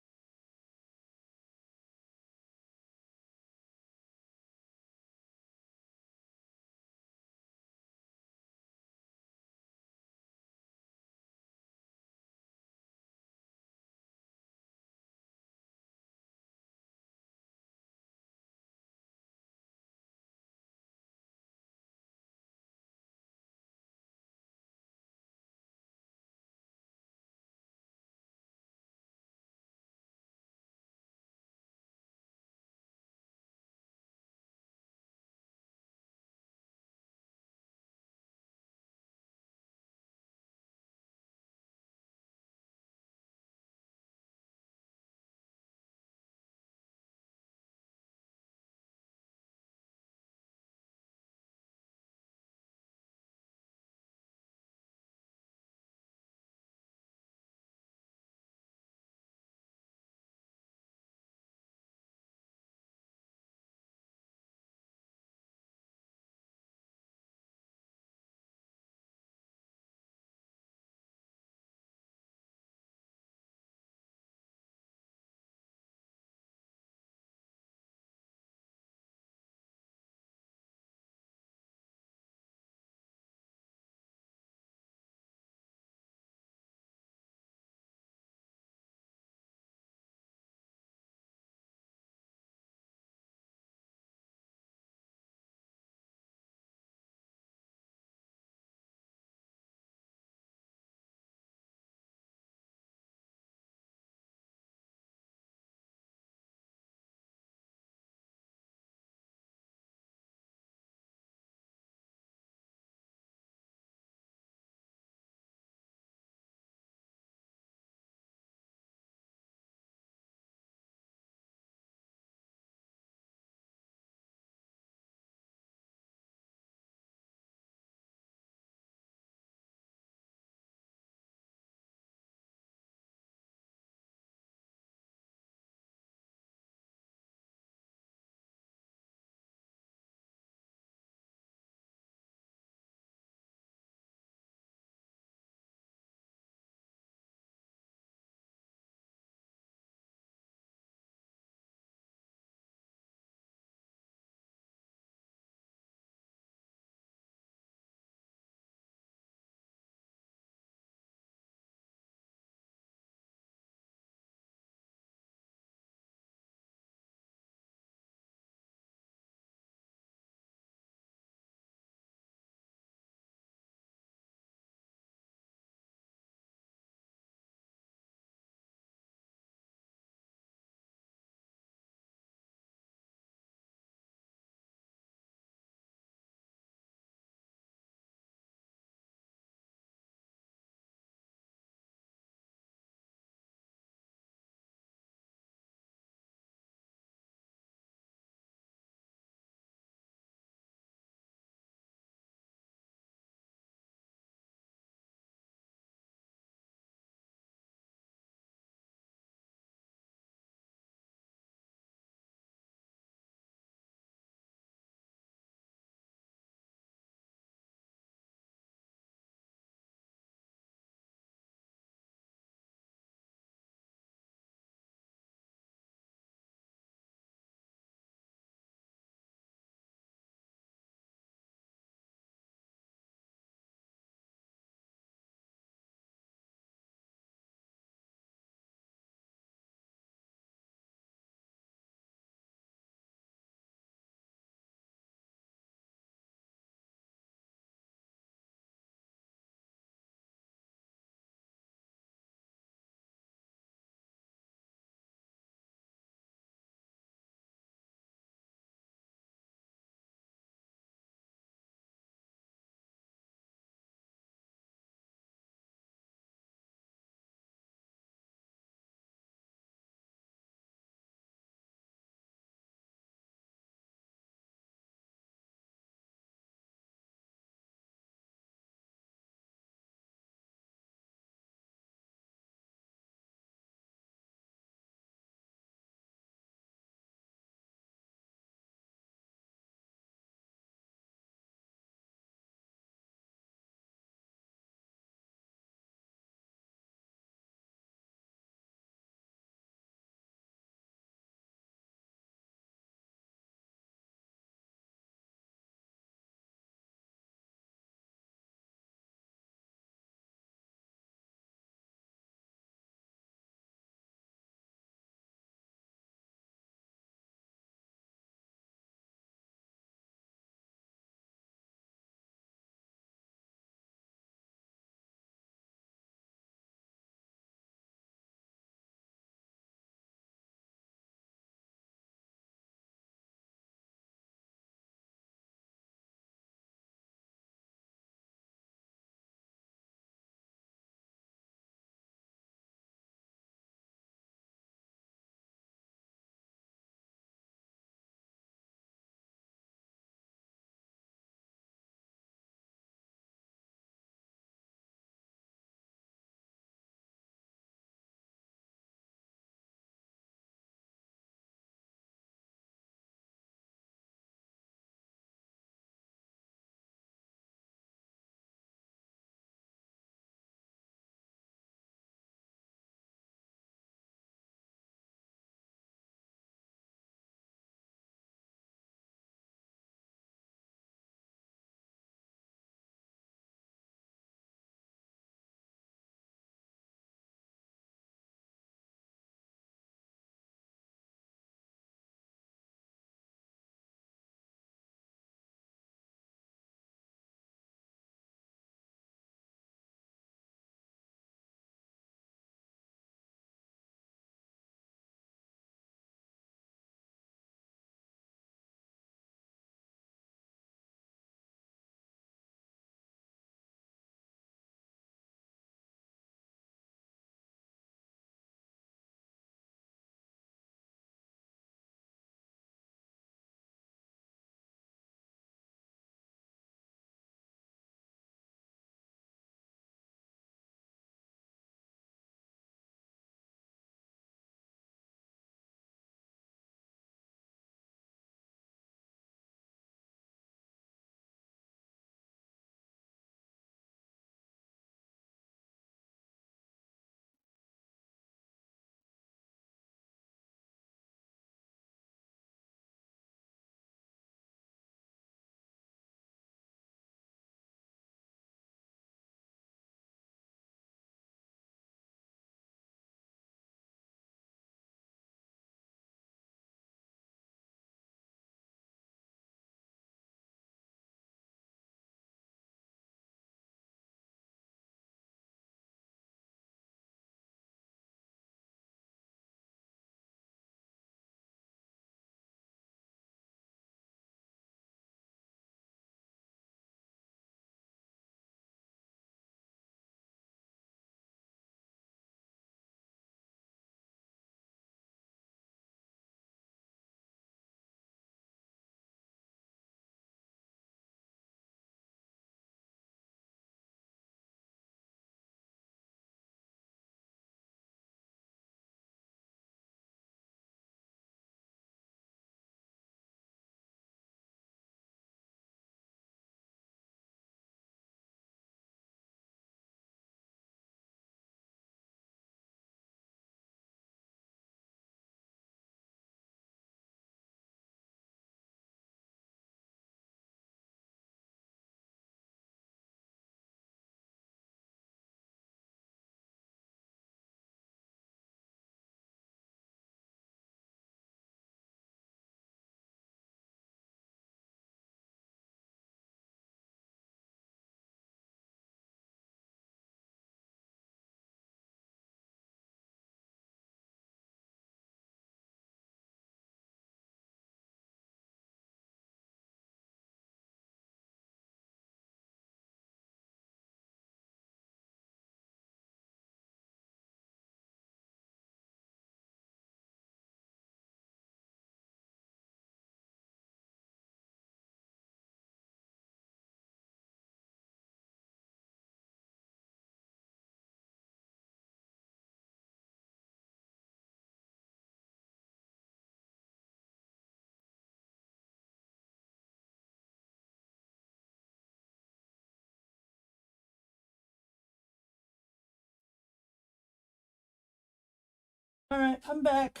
Alright, I'm back.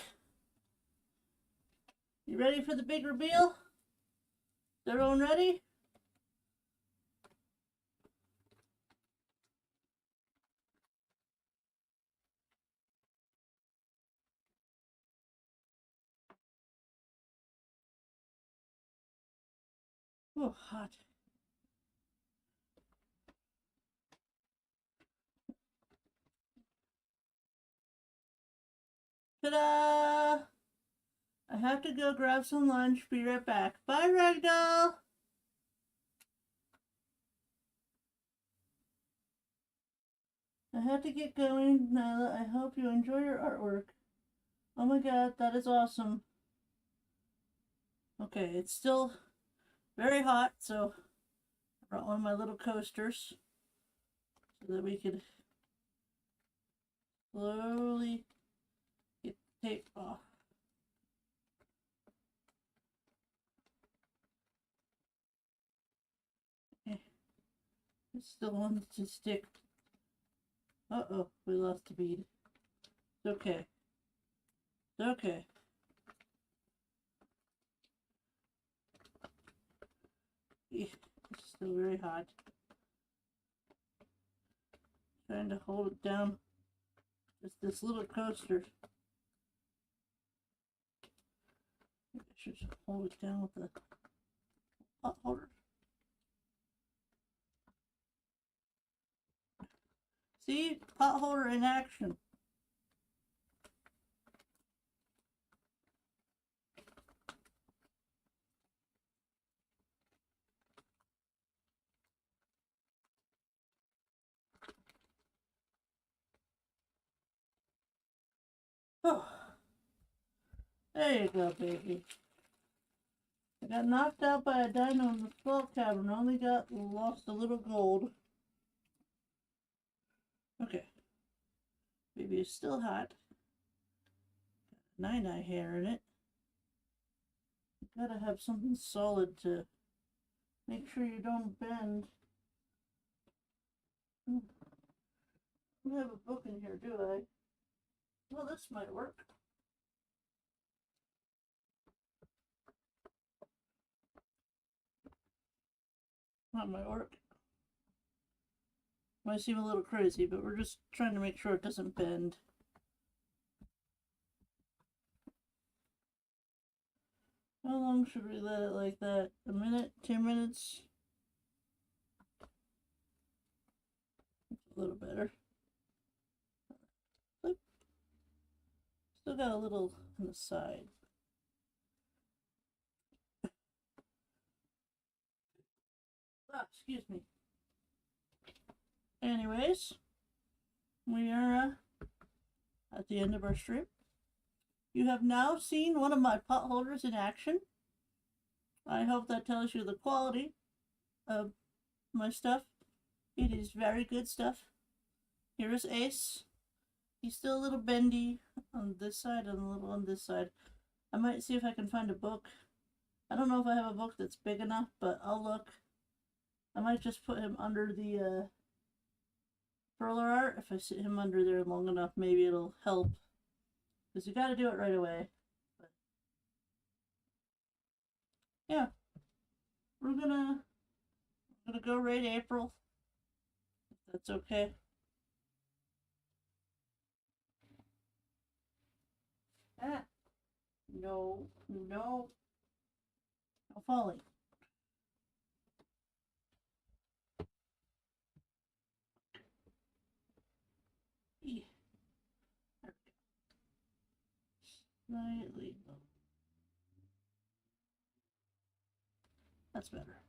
You ready for the big reveal? Is everyone ready? Oh, hot. Ta-da! I have to go grab some lunch. Be right back. Bye, Ragdoll! I have to get going, Nailah. I hope you enjoy your artwork. Oh my god, that is awesome. Okay, it's still very hot, so I brought one of my little coasters so that we could slowly get the tape off. Okay. It still wants to stick. Uh-oh, we lost a bead. It's okay. It's okay. It's still very hot. Trying to hold it down. Just this little coaster. I should hold it down with the pot holder. See? Pot holder in action. Oh, there you go, baby. I got knocked out by a dino in the skull cavern. Only lost a little gold. Okay. Baby is still hot. Got Nailah hair in it. You gotta have something solid to make sure you don't bend. I don't have a book in here, do I? Well, this might work. That might work. Might seem a little crazy, but we're just trying to make sure it doesn't bend. How long should we let it like that? A minute? 10 minutes? A little better. Still got a little on the side. Ah, excuse me. Anyways, we are at the end of our strip. You have now seen one of my pot holders in action. I hope that tells you the quality of my stuff. It is very good stuff. Here is Ace. He's still a little bendy on this side and a little on this side. I might see if I can find a book. I don't know if I have a book that's big enough, but I'll look. I might just put him under the Perler art. If I sit him under there long enough, maybe it'll help. Because you gotta do it right away. But yeah, we're gonna go raid April. If that's okay. Ah, no, no, no falling. There we go. Slightly low. That's better.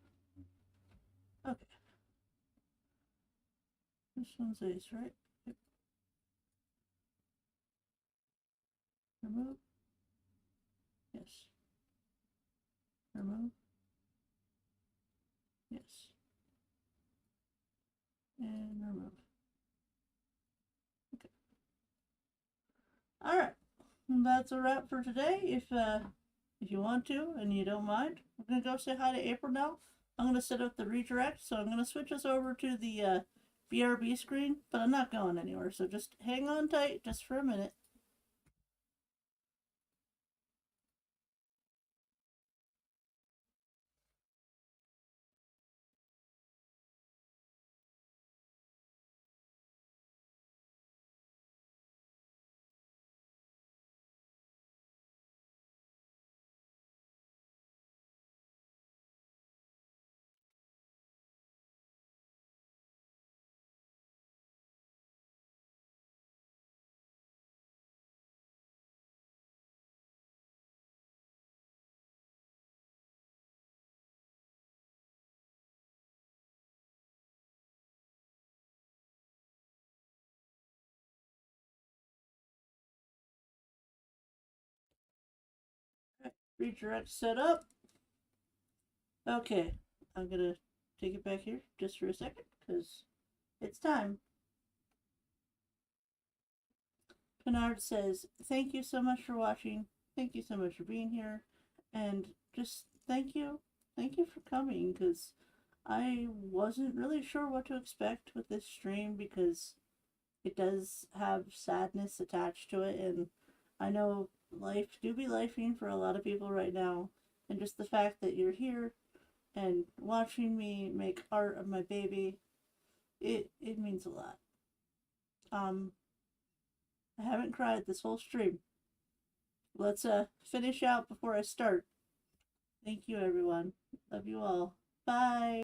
Okay. This one's Ace, right? Yep. Remove. Yes. Remove. Yes. And remove. Okay. Alright. That's a wrap for today. If you want to and you don't mind, we're gonna go say hi to April now. I'm gonna set up the redirect, so I'm gonna switch us over to the BRB screen, but I'm not going anywhere, so just hang on tight just for a minute. Redirect set up. Okay, I'm gonna take it back here just for a second because it's time. Bernard says, thank you so much for watching. Thank you so much for being here. And just thank you. Thank you for coming because I wasn't really sure what to expect with this stream because it does have sadness attached to it. And I know life do be lifing for a lot of people right now. And just the fact that you're here and watching me make art of my baby, it means a lot. I haven't cried this whole stream. Let's finish out before I start. Thank you everyone. Love you all. Bye.